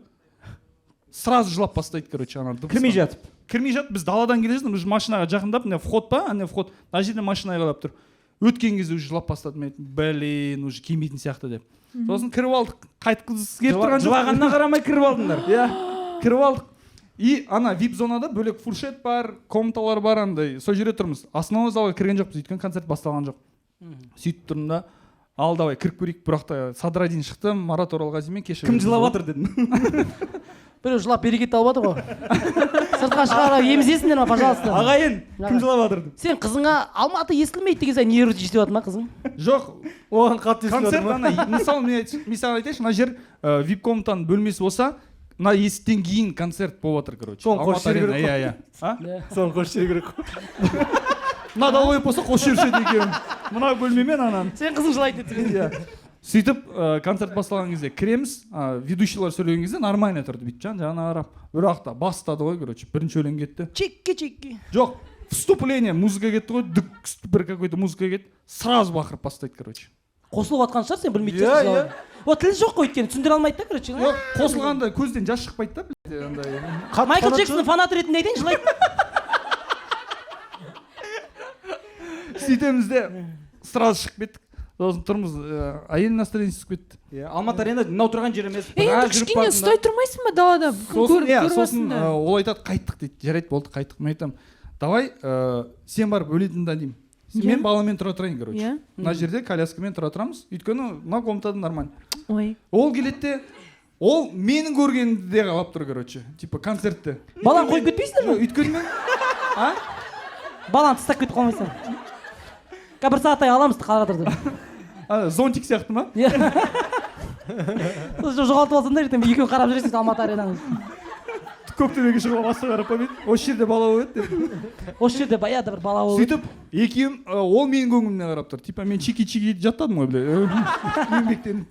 E: Сразу жылап бастайды, короче, ана дыбысқа. Кірмей жатып, біз даладан келе жатырмыз, машинаға жақындап, міне вход па, ане вход. Мына жерде машина айқайлап тұр. Өткен кезде уже жылап бастады, мен блин, уже келмейтін сияқты деп. Сосын кіріп алдық, қайтқызғысы келіп тұрған жоқ.
C: Жылағанына қарамай кіріп алдыңдар.
E: Иә, кіріп алдық. И ана VIP зонада бөлек фуршет бар, комнаталар бар андай. Сол жерде тұрмыз. Основной залға кірген жоқпыз, өйткені концерт басталған жоқ. Сөйтіп тұрмын да, ал давай кіріп көрейік. Бірақта Садрадин шықты, Марат Оралғазимен кешірім.
C: Кім жылап жатыр дедім.
D: Біреу жылап берекет алып жатыр ғой. Сыртқа шығарып емізесіңдер ма, пожалуйста.
C: Ағайын, кім жылап жатыр?
D: Сен қызыңа Алматы естілмейді деген сайын нерві жетіп жатыр ма қызың?
E: Жоқ,
B: оған қатты естіліп
E: концерт
B: жатыр ма?
E: ана, мысалы айтайыншы, мына жер VIP комнатаның бөлмесі болса, мына есіктен кейін концерт болып жатыр, короче.
B: Соны қосып жіберу керек қой.
E: Иә.
B: Соны қосып жіберу керек қой.
E: Мына ойып болса қосып жіберуші екен. Мына бөлмемен анан.
D: Сен қызың жылайды деді.
E: Сөйтіп концерт басталған кезде кіреміз, ведущийлар сөйлеген кезде нормально тұрды, бүйтіп жан-жағына қарап. Бірақ та бастады ғой, короче, бірінші өлең кетті.
D: Чикки.
E: Жоқ, вступление, музыка кетті ғой, бір какой-то музыка кетті, сразу бақырып бастайды, короче.
D: Қосылып жатқан шығар, сен білмейтін. О, тіл жоқ қой өйткені, түсіндіре алмайды да, короче.
E: Қосылғанда көзден жас шықпайды да,
D: Майкл Джексонның фанаты ретінде айтайын, жылайды.
E: Сөйтеміз де сразу шығып кеттік. Сосын тұрмыз, әйел настроение түсіп кетті.
C: Алматы аренада мынау тұрған жер емес.
H: Енді кішкене ұстай тұрмайсың ба далада?
E: Сосын ол айтады, қайттық дейді. Жарайды, болды, қайттық. Мен айтамын, давай сен барып өлетінді деймін. Мен баламен тұра тұрайын, короче. Мына жерде коляскамен тұра тұрамыз. Өйткені мына комнатада нормально. Ол келеді де, ол менің көргенімді де қалап тұр, короче. Типа концертте.
D: Баланы қойып кетпейсіңдер ме?
E: Өйткені мен
D: баланы тастап кетіп қалмайсың. Бір сағаттай аламыз қаладырды.
E: Зонтик сияқты ма?
D: Жоғалтып алсам да ертең екеуі қарап жүресің Алматы аренаны.
E: Көктөбеге шығып асты қарап па мен? Осы жерде бала болады деп.
D: Осы жерде баяғыда бір бала болды.
E: Сөйтіп, екеуім ол менің көңіліме қарап тұр. Типа мен чики жаттадым ғой, бля. Еңбектен.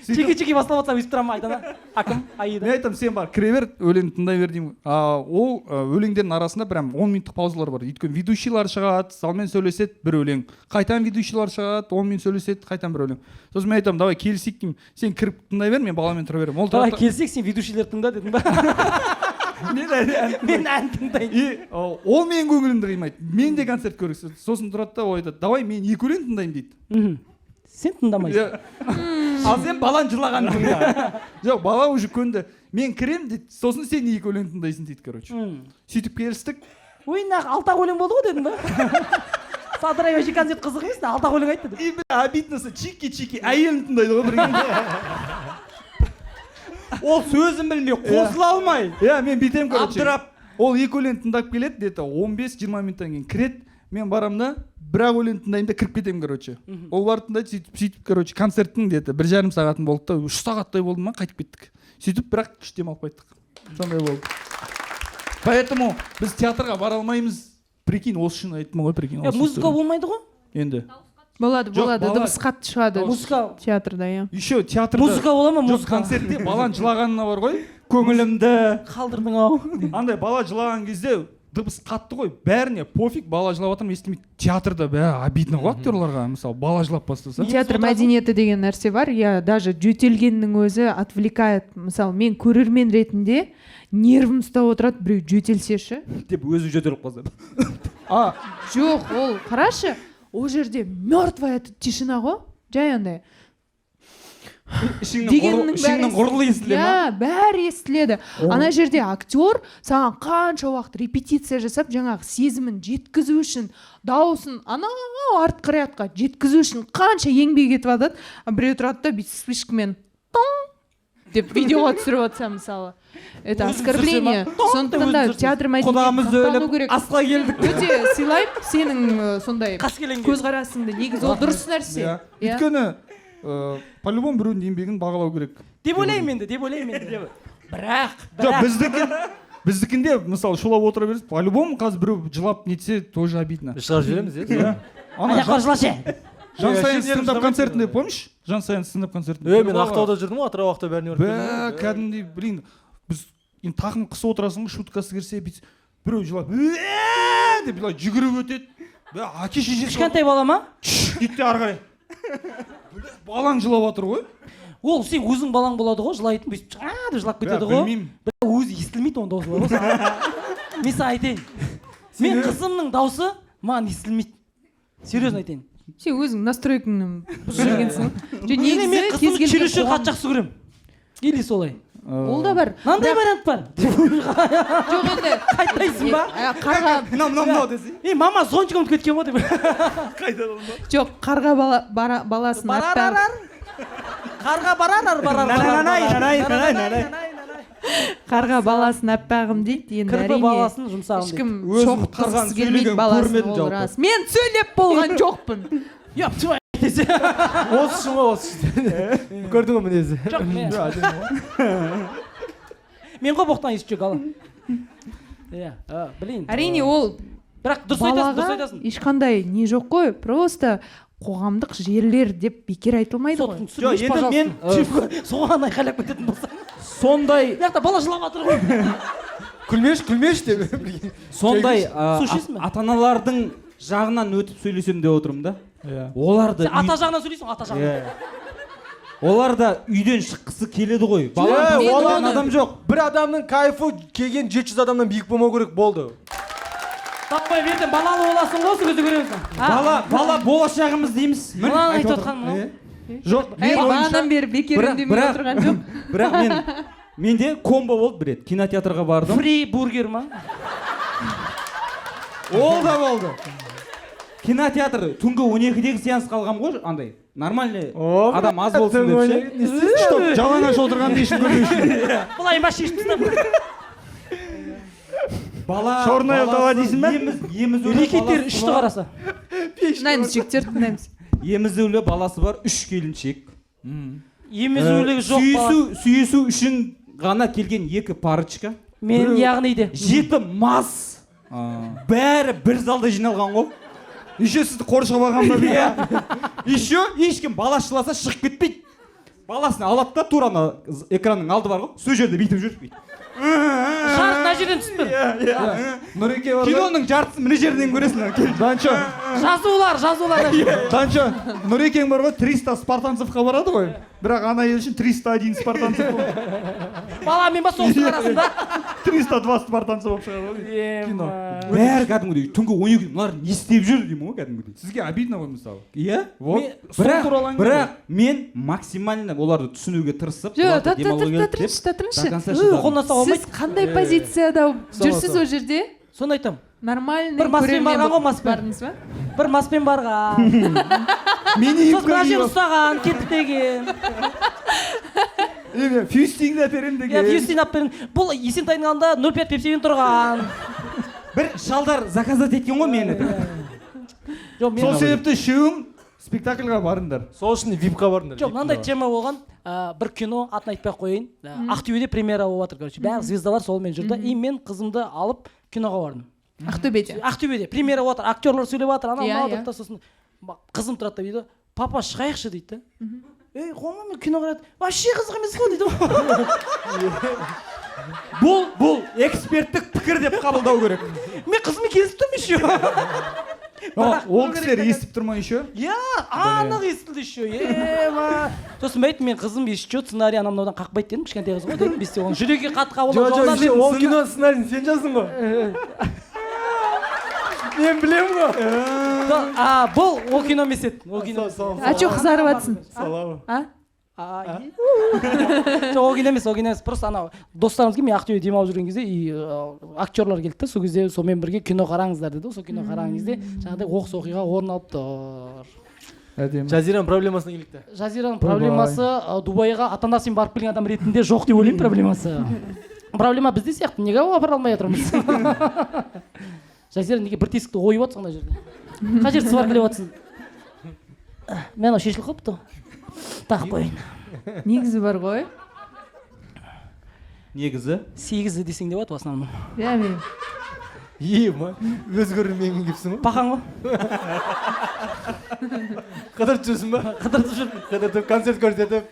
D: чеки басталып жатса өйстіп тұрамын айтады акым аида.
E: Мен айтамын, сен бар кіре бер, өлеңді тыңдай бер деймін. Ол өлеңдердің арасында прям 10 минуттық паузалар бар. Өйткені ведущийлар шығады, залмен сөйлеседі, бір өлең. Қайтадан ведущийлар шығады, 10 минут сөйлеседі, қайтадан бір өлең. Сосын мен айтамын, давай келісейік деймін. Сен кіріп тыңдай бер, мен баламен тұра беремін.
D: Давай келсек, сен ведущийлер тыңда дедім ба? Мен ән тыңдаймын.
E: Ол менің көңілімді қимайды. Мен де концерт көргісі. Сосын тұрады да айтады, давай мен екі өлең тыңдаймын дейді.
D: Сен тыңдамайсың.
C: Ал сен баланың жылағанын тыңда.
E: Жоқ, бала уже көнді. Мен кірем дейді, сосын сен екі өлең тыңдайсың дейді, короче. Сөйтіп келістік.
D: Ой, алтақ өлең болды ғой дедім ба? Садырай вообще концерт қызық емес, алтақ өлең айтты деп.
E: Обидносы, чики-чики, әйелін тыңдайды ғой бірге.
C: Ол сөзін білмей, қосыла алмай.
E: Мен бүйтем, короче.
C: Абдырап.
E: Ол екі өлең тыңдап келеді, деді 15-20 минуттан кейін кіреді. Мен барам да, бір-ақ өлең тыңдаймын да кіріп кетемін, короче. Ол бар тыңдайды, сөйтіп, короче, концерттің деді 1,5 сағатын болды да, 3 сағаттай болды ма, қайтып кеттік. Сөйтіп, бірақ күш демалып қайттық. Сондай болды. Поэтому біз театрға бара алмаймыз. Прикинь, осы үшін айттым ғой, прикинь.
D: Музыка болмайды ғой?
E: Енді.
H: Болады, дыбыс қатты шығады.
D: Музыка
H: театрда, иә.
E: Еще театрда.
D: Музыка бола ма,
E: жоқ,
D: музыка?
E: концертте баланың жылағанына бар ғой.
C: Көңілімді
D: қалдырдың ау.
E: Андай бала жылаған кезде дыбыс қатты ғой, бәріне пофиг, бала жылап жатыр, естімейді. Театрда бәрі обидно ғой актерларға, мысалы бала жылап бастаса.
H: Театр мәдениеті деген нәрсе бар, я даже жөтелгеннің өзі отвлекает. Мысалы, мен көрермен ретінде нервім ұстап отырады, біреу жөтелсеші
C: деп өзі жөтеліп қалса.
H: Жоқ, ол қарашы, ол жерде мертвая тишина ғой, жай андай.
C: Ішіңнің ғұрлы естіле ма?
H: Бәрі естіледі. Ана жерде актер саған қанша уақыт репетиция жасап, жаңағы сезімін жеткізу үшін, дауысын анау артқы рядқа жеткізу үшін қанша еңбек етіп жатады. Біреу тұрады да бүйтіп спичкамен деп видеоға түсіріп жатса, мысалы. Это оскорбление. Сондықтан да театр мәдениетін сақтану керек.
C: Асқа келдік.
H: Өте сыйлаймын сенің сондай көзқарасыңды. Негізі ол дұрыс нәрсе.
E: Өйткені по-любому біреудің еңбегін бағалау керек.
D: Деп ойлаймын енді.
E: Бірақ біздікінде мысалы шулап отыра бересіз, по-любому қазір біреу жылап нетсе тоже обидно.
B: Шығарып жібереміз, иә.
D: Аяққа жылашы.
E: Жан сайын стендап концертінде, помнишь? Жан сайын стендап концертінде.
B: Мен Ақтауда жүрдім ғой, Атырау бәріне
E: көріп. Кәдімгідей, блин, біз тақым қысып отырасың, шуткасы кірсе, біреу жылап, деп жүгіріп өтеді. Әке шешесі.
D: Кішкентай бала ма?
E: Кетті ары қарай. Балаң жылап жатыр ғой.
D: Ол сен өзің балаң болады ғой, жылайтын, бүйтіп деп жылап кетеді ғой.
E: Білмеймін.
D: Бірақ өзі естілмейді оның дауысы бар ғой. Мен саған айтайын. Мен қызымның дауысы маған естілмейді. Серьезно айтайын.
H: Сен өзің настройкаңды бұзып жүргенсің.
D: Мен қызымды чересчур қатты жақсы көремін. Или солай.
H: Ол да бар.
D: Мынандай вариант бар.
H: Жоқ енді.
D: Қайтайсың ба?
H: Қарға
E: десе.
D: Мама зонтик ұмытып кеткен ғой деп.
E: Қайтадан ба?
H: Жоқ, қарға баласын аппақ.
D: Қарға барар.
H: Қарға баласын аппағым дейді. Енді
D: Кірпі баласын жұмсағым дейді.
H: ешкім шоқтырғысы келмейді баласын, ол рас. Мен сөйлеп болған жоқпын.
B: Осы үшін ғой, осы үшін. Көрдің ғой мінезі.
D: Жоқ, мен ғой боқтан естіп жүр ала. Білейін.
H: Әрине ол
D: бірақ дұрыс айтасың.
H: ешқандай не жоқ қой, просто қоғамдық жерлер деп бекер айтылмайды ғой.
D: Жоқ, енді мен соған айқайлап кететін болсам. Сондай. Яқта бала жылап жатыр ғой.
B: Күлмеш деп.
C: Сондай ата-аналардың жағынан өтіп сөйлесем деп отырмын да. Оларды
D: ата жағынан сөйлейсің, ата жағынан.
C: Олар да үйден шыққысы келеді ғой. Баладан адам жоқ.
B: Бір адамның кайфы келген 700 адамнан биік болмау керек болды.
D: Таппай берден балалы боласың ғой, көзді көремісің.
C: Бала болашағымыз дейміз.
D: Мынаны айтып отқан мынау.
C: Жоқ,
H: бағанадан бері бекер үндемей отырған жоқ.
C: Бірақ менде комбо болды бір рет. Кинотеатрға бардым.
D: Фри бургер ма?
C: Ол да болды. Кинотеатр түнгі 12-дегі сеанс қалғам ғой, андай. Нормальный адам аз болсын деп ше.
E: Чтоб жалаңаш отырған дейшін көрмей үшін.
D: Бұлай ма шешіпсін?
E: Черная вдова дейсің бе?
D: Рекеттер үшті қараса.
H: Тыңдаймыз, жігіттерді тыңдаймыз.
C: Емізулі баласы бар 3 келіншек.
D: Емізулігі жоқ бала.
C: Сүйесу үшін ғана келген 2 парочка.
D: Мен яғни де
C: 7 мас. Бәрі бір залда жиналған ғой.
E: Еще сізді қоршап алған ба?
C: Еще ешкім балашыласа шығып кетпейді. баласын алады да тура ана экранның алды бар ғой сол жерде бүйтіп жүр бүйтіп
D: жарық мына жерден түсіп тұр.
E: Нұреке бар ғой.
C: киноның жартысын мына жерден көресің.
E: Данчо,
D: жазулар.
E: Данчо, Нұрекең бар ғой, 300 спартанцевқа барады ғой. Бірақ ана ел үшін 301 спартанцев болды.
D: Баламен ба соғыстың арасында?
E: 302 спартанцев болып шығады кино.
C: Бәрі кәдімгідей түнгі 12 мыналар не істеп жүр деймін ғой кәдімгідей.
E: Сізге обидно ғой мысалы.
C: Иә.
E: Вот. Сол туралы әңгіме.
C: Бірақ мен максимально оларды түсінуге тырысып
H: жоқ
D: Қолына ұстауға
H: сіз қандай позицияда жүрсіз ол жерде?
D: Соны айтамын.
H: Нормальный
D: Бір маспен барған ғой, маспен.
H: бардыңыз ба?
D: Бір маспен барған. Сосын мына жерін ұстаған, кетіп деген.
E: Мен фьюстингді әперем деген.
D: Фьюстин аппен. Бұл Есентайдың алдында 0,5 пепсимен тұрған.
C: бір шалдар заказать еткен ғой мені.
E: Сол себепті үшеуің спектакльға барыңдар.
G: Сол үшін випқа бардыңдар.
D: Жоқ, мынандай тема болған. Бір кино, атын айтпай қойын. Ақтөбеде премьера болып жатыр, короче. Бәрі звездалар солмен жүрді. И мен қызымды алып киноға бардым. Ақтөбеде премьера болып жатыр. Актерлар сөйлеп жатыр. Анау да сосын қызым тұрады да дейді, папа шығайықшы дейді. Ей, қоңа мен кино қарады. Вообще қызық емес қой дейді.
C: Бұл эксперттік пікір деп қабылдау керек.
D: Мен қызыммен келісіп тұрмын еще.
E: Ол кісілер естіп тұр ма еще?
D: Иә, анық естілді еще. Сосын мен айттым, мен қызым еще сценарий анау-мынаудан қақпайды дедім, кішкентай қыз ғой дедім, бесте оны жүрекке қатты қабылдап
G: жоқ, ол кино сценарийін сен жаздың ғой. Мен білемін ғой.
D: Бұл ол кино емес еді.
H: А че қызарып жатсың?
G: Саламы.
D: Жоқ, ол кино емес. Просто анау достарымыз келіп, мен Ақтөбеде демалып жүрген кезде актерлар келді да, сол кезде сонымен бірге кино қараңыздар деді. Сол кино қараған кезде жаңағыдай оқыс оқиға орын алып тұр.
G: Жазираның проблемасына келдік та.
D: Жазираның проблемасы Дубайға ата-анасымен барып келген адам ретінде жоқ деп ойлаймын проблемасы. Проблема бізде сияқты, неге апара алмай жатырмыз? Жазира неге бір тесікті ойып жатсың ана жерде? Қай жерді сваркілеп жатсың? Мен анау шешіліп қалыпты. Тағып қойын.
H: Негізі бар ғой.
C: Негізі?
D: 8 десең деп жатыр в основном.
H: Иә, мен.
G: Өзгермеген кепсің ғой?
D: Пақаң ғой.
G: Қыдырып жүрсің ба?
D: Қыдырып жүр.
G: Қыдыртып, концерт көрсетіп.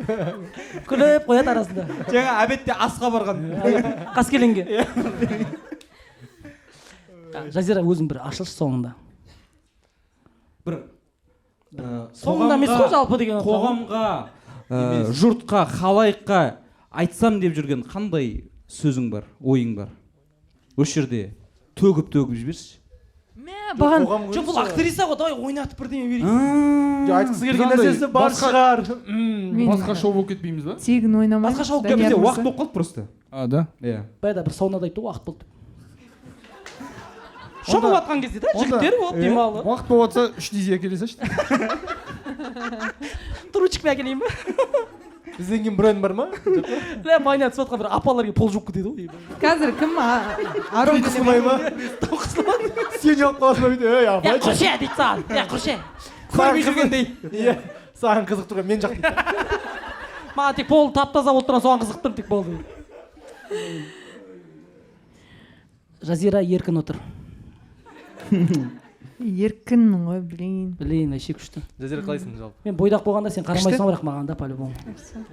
D: Күліп қояды арасында.
C: Жаңа әбетте асқа барған.
D: Қаскелеңге. Жазира өзің бір ашылшы соңында.
C: Бір
D: соңында емес қой жалпы деген.
C: Қоғамға, жұртқа, халайыққа айтсам деп жүрген қандай сөзің бар, ойың бар? Осы жерде төгіп жіберші.
D: Жоқ, бұл актриса ғой, давай ойнатып бірдеңе берейін.
G: Айтқысы келген нәрсесі бар шығар.
E: Басқа шоу болып кетпейміз ба?
H: Тегін ойнамай.
D: Басқа шоу
C: бізде уақыт болып қалды просто.
E: Да?
C: Иә.
D: Баяда бір саунада айтты, уақыт болды. Шоу болып жатқан кезде да, жігіттер болып демалы.
E: Уақыт болып жатса 3 дизия келе салшы.
D: Туручкпен әкелейін ба?
G: Бізден кейін бренд бар ма?
D: Майна түсіп жатқан бір апаларға пол жуып кетеді ғой.
H: Қазір кім
G: Ару қысылмай ма? Сен алып қаласың ба бүйтіп? Ей, апай.
D: Құрше дейді саған. Құрше.
C: Көрмей жүргендей.
G: Иә, саған қызық тұрған, мен жақтым.
D: Маған тек пол тап-таза болып тұрған, соған қызықтым тек болды. Жазира еркін отыр.
H: Еркінмін ғой,
D: білейін, әшек күшті.
G: Жазира қалайсың жалпы?
D: Мен бойдақ болғанда сен қарамайсың бірақ маған да по-любому.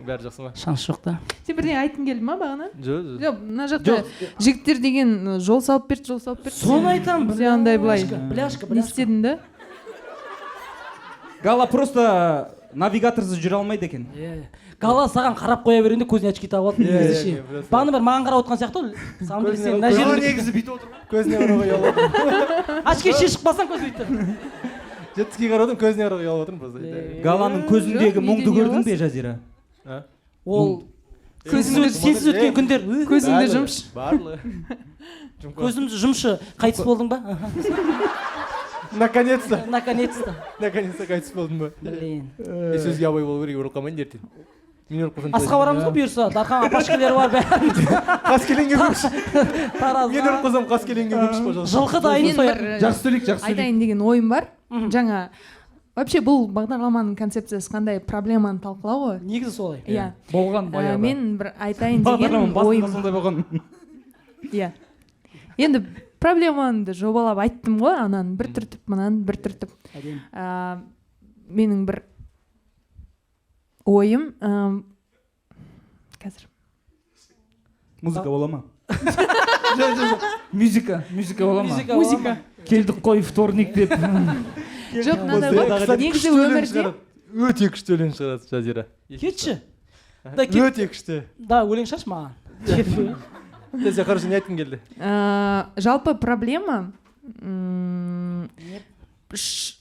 G: Бәрі жақсы ма?
D: Шанс жоқ та.
H: Сен бірдеңе айтқың келді ма бағана?
G: Жоқ.
H: Мына жақта жігіттер деген жол салып берді.
D: Соны айтамын.
H: Сен андай былай.
D: Бляшка.
H: Не істедің да?
C: Гала просто навигаторсыз жүре алмайды екен.
D: Гала саған қарап қоя бергенде көзіне очки тағып алды. Бағана бір маған қарап отқан сияқты ғой. Самым деле сен мына жерде
E: негізі бүйтіп отыр.
G: Көзіне қарауға ұялып.
D: очки шешіп қалсаң көз бүйтті.
G: Жетіске қарадым, көзіне қарауға ұялып отырмын просто.
C: Галаның көзіндегі мұңды көрдің бе, Жазира?
D: Ол сенсіз өткен күндер.
H: Көзіңді жұмш.
G: Барлы.
D: Көзімді жұмшы. Қайтыс болдың ба?
G: Наконец-то.
D: Наконец-то
G: қайтыс болдым ба?
D: Блин.
G: Сөзге абай болу керек, ұрып қалмайын ертең.
D: Асқа барамыз ғой бұйырса, дархан апашкелері бар бәріміз.
G: Қаскелеңге көпш. Мен ұрып қылсам қаскелеңге көпш пожалуйста.
D: Жылқы дайын сояды.
E: Жақсы сөйлейік.
H: Айтайын деген ойым бар. Жаңа вообще бұл бағдарламаның концепциясы қандай проблеманы талқылау ғой.
D: Негізі солай.
H: Иә.
E: Болған баяғыда.
H: Мен бір айтайын деген ойым.
C: Сондай болған.
H: Иә. Енді проблеманы жобалап айттым ғой, ананы бір түртіп, мынаны бір түртіп. Менің бір ойым қазір
C: музыка бола ма?
E: Музыка бола ма?
H: музыка
E: Келдік қой вторник деп.
H: жоқ мынандай ғой негізі өмірде
G: өте күшті өлең шығарады жазира.
D: кетші
G: Өте күшті.
D: да өлең шаш маған
G: Сен короче не айтқың келді?
H: жалпы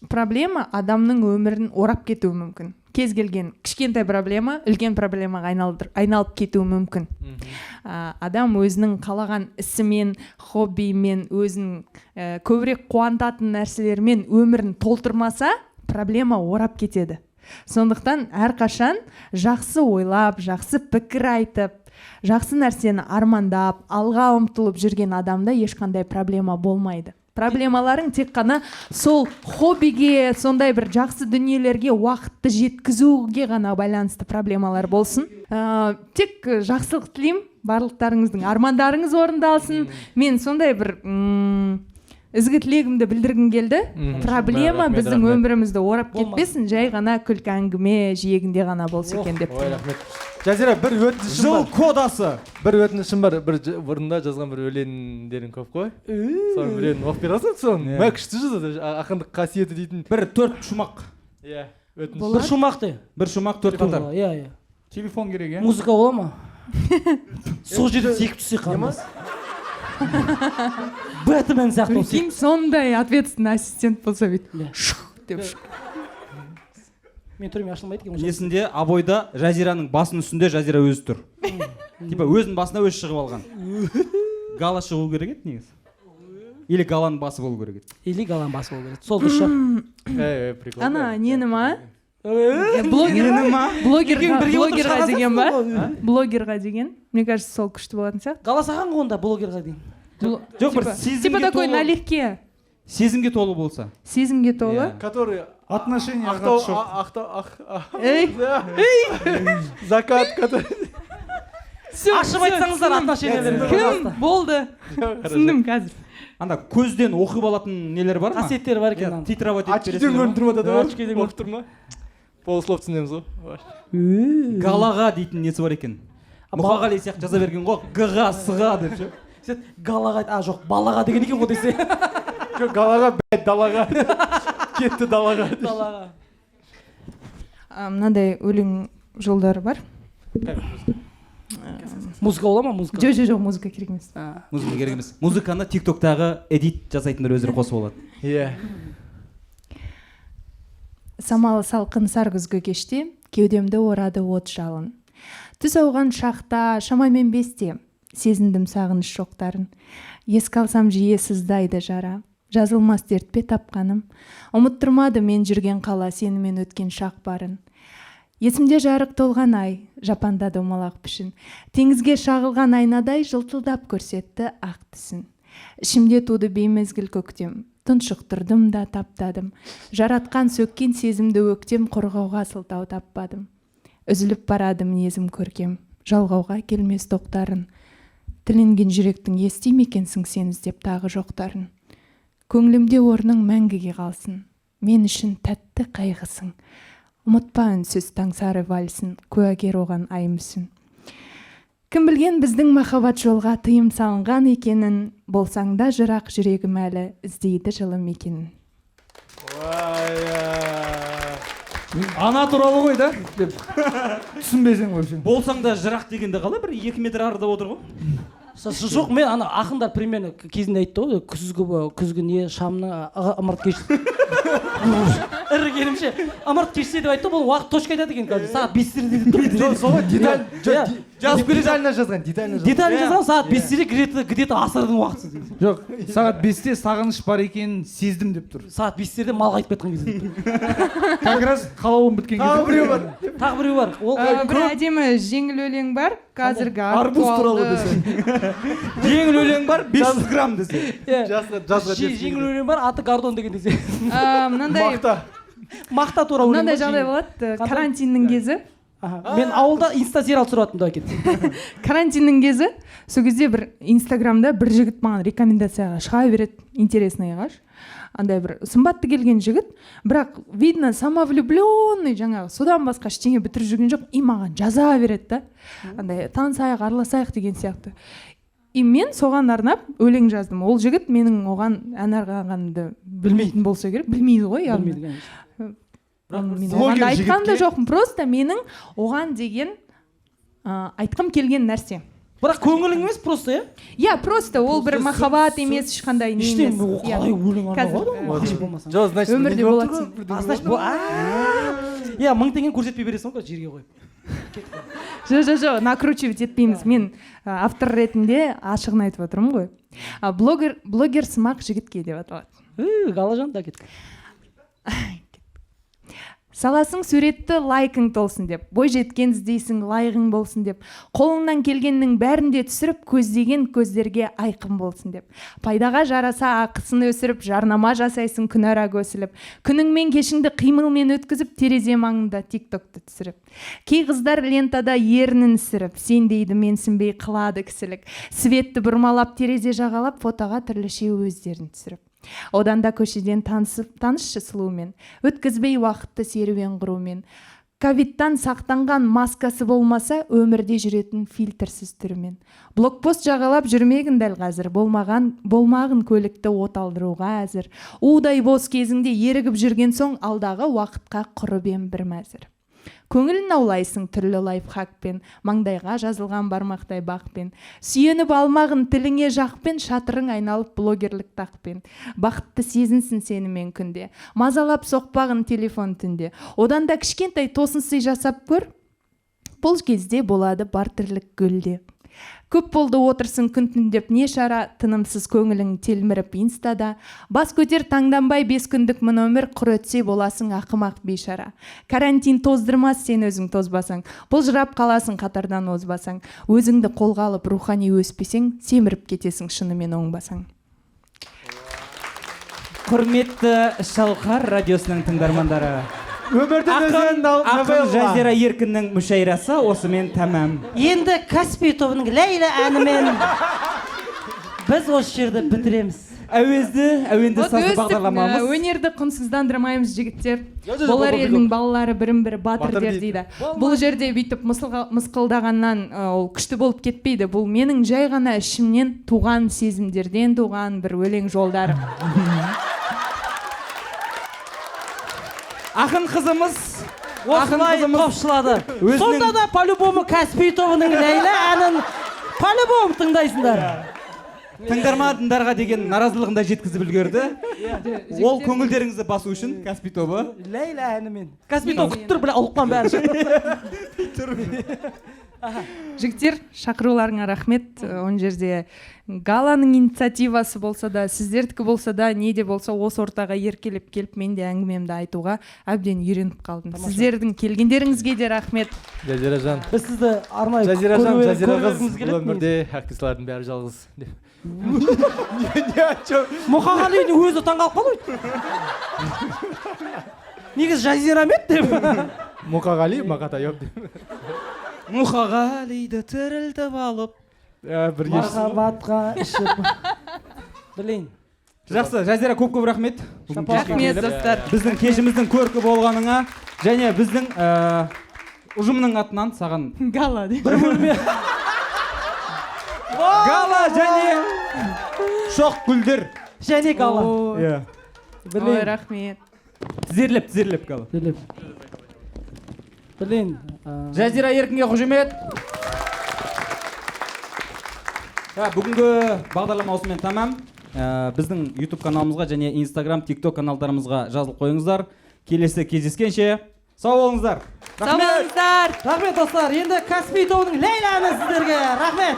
H: проблема адамның өмірін орап кетуі мүмкін. Кез келген кішкентай проблема үлкен проблемаға айналып кетуі мүмкін. Адам өзінің қалаған ісімен, хоббимен, өзін көбірек қуантатын нәрселермен өмірін толтырмаса, проблема орап кетеді. Сондықтан әрқашан жақсы ойлап, жақсы пікір айтып, жақсы нәрсені армандап, алға ұмтылып жүрген адамда ешқандай проблема болмайды. Проблемаларың тек қана сол хоббиге, сондай бір жақсы дүниелерге уақытты жеткізуге ғана байланысты проблемалар болсын. Тек жақсылық тілеймін, барлықтарыңыздың армандарыңыз орындалсын. Мен сондай бір ізгі тілегімді білдіргім келді. Проблема біздің өмірімізді орап кетпесін, жай ғана күлкі әңгіме жиегінде ғана болса екен деп.
G: Ой, рахмет. Жазира, бір өтінішім
C: Жыл
G: бар.
C: кодасы.
G: Бір өтінішім бар. Бір бұрында жазған бір өлеңдерің көп қой. Соны біреуін оқып бересің соны. Мә күшті жазады. Ақындық қасиеті дейтін.
C: Бір 4 шумақ.
G: Иә. Өтініш.
D: бір шумақ де
C: Бір шумақ 4 қатар.
D: иә
E: Телефон керек, е?
D: музыка бола ма сол жерде секіп түссе қармас бэтмен сияқты
H: Прикинь, сондай ответственный ассистент болса бүйтіп деп
D: мен түріме ашылмайды екен
C: Есінде абойда Жазираның басының үстінде Жазира өзі тұр. Типа өзінің басына өзі шығып алған. Гала шығу керек еді негізі. Или галаның басы болу керек еді.
D: или галан басы болу керек сол дұрыс шығар
G: Прикол.
H: ана нені ма блогерға деген ба блогерға деген мне кажется сол күшті болатын сияқты
D: гала саған ғой онда блогерға дейін
C: Жоқ, бір
H: типа
C: сезімге
H: такой
C: толы.
H: налегке
C: Сезімге толы болса.
H: сезімге толы
G: Который
E: Отношения
G: закат, который
D: ашып айтсаңыздар отношенияларыңызды
H: кім болды түсіндім қазір
C: Анда көзден оқып алатын нелер бар ма?
D: қасиеттері бар екен
C: Титровать етіп
G: очкиден көрініп тұрып жатады ғой.
D: Очкиден көрініп
G: Оқып тұр ма? Полуслов түсінеміз ғой.
C: Галаға дейтін несі бар екен. Мұқағали сияқты жаза берген ғой. Г-ға, С-ға деп ше.
D: сен галаға жоқ балаға деген екен ғой десе
G: Жоқ, галаға, далаға. Кетті далаға.
D: балаға
H: мынандай өлең жолдары бар
D: музыка бола ма музыка
H: жоқ музыка керек емес
C: Музыка керек емес. Музыканы TikToктағы эдит жасайтындар өздері қосып алады.
G: Иә.
H: Самалы салқын сар күзгі кеште кеудемді орады от жалын. Түс ауған шақта шамамен 5-те сезіндім сағыныш шоқтарын. Еске алсам жиі сыздайды жара. Жазылмас дертпе тапқаным. Ұмыттырмады мен жүрген қала сенімен өткен шақ барын. Есімде жарық толған ай, жапанда домалақ пішін. Теңізге шағылған айнадай жылтылдап көрсетті ақ тісін. Ішімде туды беймезгіл көктем. Тұншықтырдым да таптадым. Жаратқан сөккен сезімді өктем қорғауға сылтау таппадым. Үзіліп барады мінезім көркем. Жалғауға келмес тоқтарын. Тіленген жүректің ести мекенсің сен іздеп тағы жоқтарын. Көңілімде орның мәңгіге қалсын. Мен үшін тәтті қайғысың. Ұмытпа үнсіз таңсары вальсін, куәгер оған аймысың. Кім білген біздің махаббат жолға тыйым салынған екенін, болсаң да жырақ жүрегім әлі іздейді жылы мекенін.
E: Ана туралы ғой да? Түсінбесең вообще.
C: Болсаң да жырақ дегенде қалай бір 2 метр арада отыр ғой?
D: жоқ мен ана ақындар примерно кезінде айтты ғой күзгі не шамның ымырт кеш ірі келімше ымырт кешсе деп айтты бұл уақыт точка айтады екен қазір сағат 5-терде
G: Жоқ, солай детально жазған,
D: детально жазған сағат 5-терде где-то асырдың уақыты
E: Жоқ, сағат 5-те сағыныш бар екенін сездім деп тұр.
D: сағат 5-терде мал қайтып кеткен кезде
E: Как раз қалауым біткен кезде.
D: тағы біреу бар ол
H: Бір әдемі жеңіл өлең бар қазіргі
G: арбуз туралы десе.
C: Жеңіл өлең бар 500 грамм десе.
D: жеңіл өлең бар аты гордон деген десе
H: мынандай
D: мақта туралы
H: мынандай жағдай болады карантиннің кезі
D: мен ауылда инста сериал түсіріваттым деп әкетті
H: карантиннің кезі сол кезде бір инстаграмда бір жігіт маған рекомендацияға шыға береді интересныйға андай бір сымбатты келген жігіт, бірақ видно самовлюбленный, жаңағы содан басқа ештеңе бітіріп жүрген жоқ, и маған жаза береді да, андай танысайық, араласайық деген сияқты. И мен соған арнап өлең жаздым. Ол жігіт менің оған ән арнағанымды білмейтін болса керек, білмейді ғой, яғни. Мен оған айтқан да жоқпын, просто менің оған деген айтқым келген нәрсе.
D: Бірақ көңілің емес просто, иә?
H: Иә, просто ол бір махаббат емес, ешқандай не емес.
D: Қалай өлең арнаған болмаса.
G: Жоқ, значит,
H: өмірде болатын.
D: Значит, иә, 1000 теңге көрсетпей бересің ғой жерге қойып.
H: Жоқ, накручивать етпейміз. Мен автор ретінде ашығын айтып отырмын ғой. Блогер сымақ жігітке деп аталады.
D: Галажан да кетті.
H: Саласың суретті лайкың толсын деп, бой жеткен іздейсің лайығың болсын деп, қолыңнан келгеннің бәрінде түсіріп, көздеген көздерге айқын болсын деп. Пайдаға жараса ақысын өсіріп, жарнама жасайсың күнара көсіліп, күнің мен кешіңді қимылмен өткізіп, терезе маңында тиктокты түсіріп. Кей қыздар лентада ерінін сіріп, сен дейді менсінбей қылады кісілік. Светті бұрмалап, терезе жағалап, фотоға түрліше өздерін түсіріп. Одан да көшеден танысшы сұлумен, өткізбей уақытты серуен құрумен. Ковидтан сақтанған маскасы болмаса, өмірде жүретін фильтрсіз түрімен. Блокпост жағалап жүрмегін дәл қазір, болмағын көлікті оталдыруға әзір. Удай бос кезіңде ерігіп жүрген соң, алдағы уақытқа құрыбен бір мәзір. Көңілін аулайсың түрлі лайфхакпен, маңдайға жазылған бармақтай бақпен. Сүйеніп алмағын тіліңе жақпен, шатырың айналып блогерлік тақпен. Бақытты сезінсін сенімен күнде, мазалап соқпағын телефон түнде. Одан да кішкентай тосын сый жасап көр, бұл кезде болады бар тірлік гүлде. Көп болды отырсын күн түндеп, не шара тынымсыз көңілің телміріп инстада. Бас көтер таңданбай 5 күндік мына өмір, құр өтсе боласың ақымақ бейшара. Карантин тоздырмас сен өзің тозбасаң, бұлжырап қаласың қатардан озбасаң. Өзіңді қолға алып рухани өспесең, семіріп кетесің шынымен оңбасаң.
C: Құрметті Шалқар радиосының тыңдармандары,
B: Өмірдің
C: ақын Жазира Еркіннің мүшәйрасы осымен тәмам.
D: Енді Каспий тобының Ләйлә әнімен біз осы жерді бітіреміз.
C: Әуенді сазды бағдарламамыз.
H: Өнерді құнсыздандырмаймыз жігіттер. Болар елдің балалары бірін-бірі батырдер дейді. Бұл жерде бүйтіп мысқылдағаннан ол күшті болып кетпейді. Бұл менің жай ғана ішімнен туған сезімдерден туған бір өлең жолдары.
C: Ақын қызымыз
D: осылай топшылады. Сонда да по-любому Каспий тобының Ләйлә әнін по-любому тыңдайсыңдар.
C: Тыңдармандарға деген наразылығын да жеткізіп үлгерді. Ол көңілдеріңізді басу үшін Каспий тобы
D: Ләйлә әнімен. Каспий тобы күттір, біле ұлықпан бәрі.
H: Жігіттер, шақыруларыңа рахмет. Он жерде галаның инициативасы болса да, сіздердікі болса да, не де болса осы ортаға еркелеп келіп, мен де әңгімемді айтуға әбден үйреніп қалдым. Сіздердің келгендеріңізге де рахмет.
G: Жазира жан.
D: Біз сізді арнайы
G: Жазира қыз, бұл өмірде актриселердің бәрі жалғыз.
D: Мұқағалидің өзі таңғалып қалды. Негіз Жазира мет деп.
G: Мұқағали, мақата yok деп.
C: Мұқағалиді тірілтіп алып
D: махаббатқа ішіп білейін.
C: Жақсы, Жазира көп-көп рахмет.
H: Рахмет достар.
C: Біздің кешіміздің көркі болғаныңа және біздің ұжымның атынан саған
H: Гала деп.
C: Гала және шоқ гүлдер.
D: Және Гала.
H: Ой, рахмет.
C: Тізерлеп Гала.
D: Білейін.
C: Жазира Еркінге қошемет. Бүгінгі бағдарлама осымен тамам. Біздің YouTube каналымызға және Instagram, TikTok каналдарымызға жазылып қойыңыздар. Келесі кездескенше сау болыңыздар.
H: Сау болыңыздар.
D: Рахмет достар. Енді Каспий тобының Ләйлә әні сіздерге. Рахмет.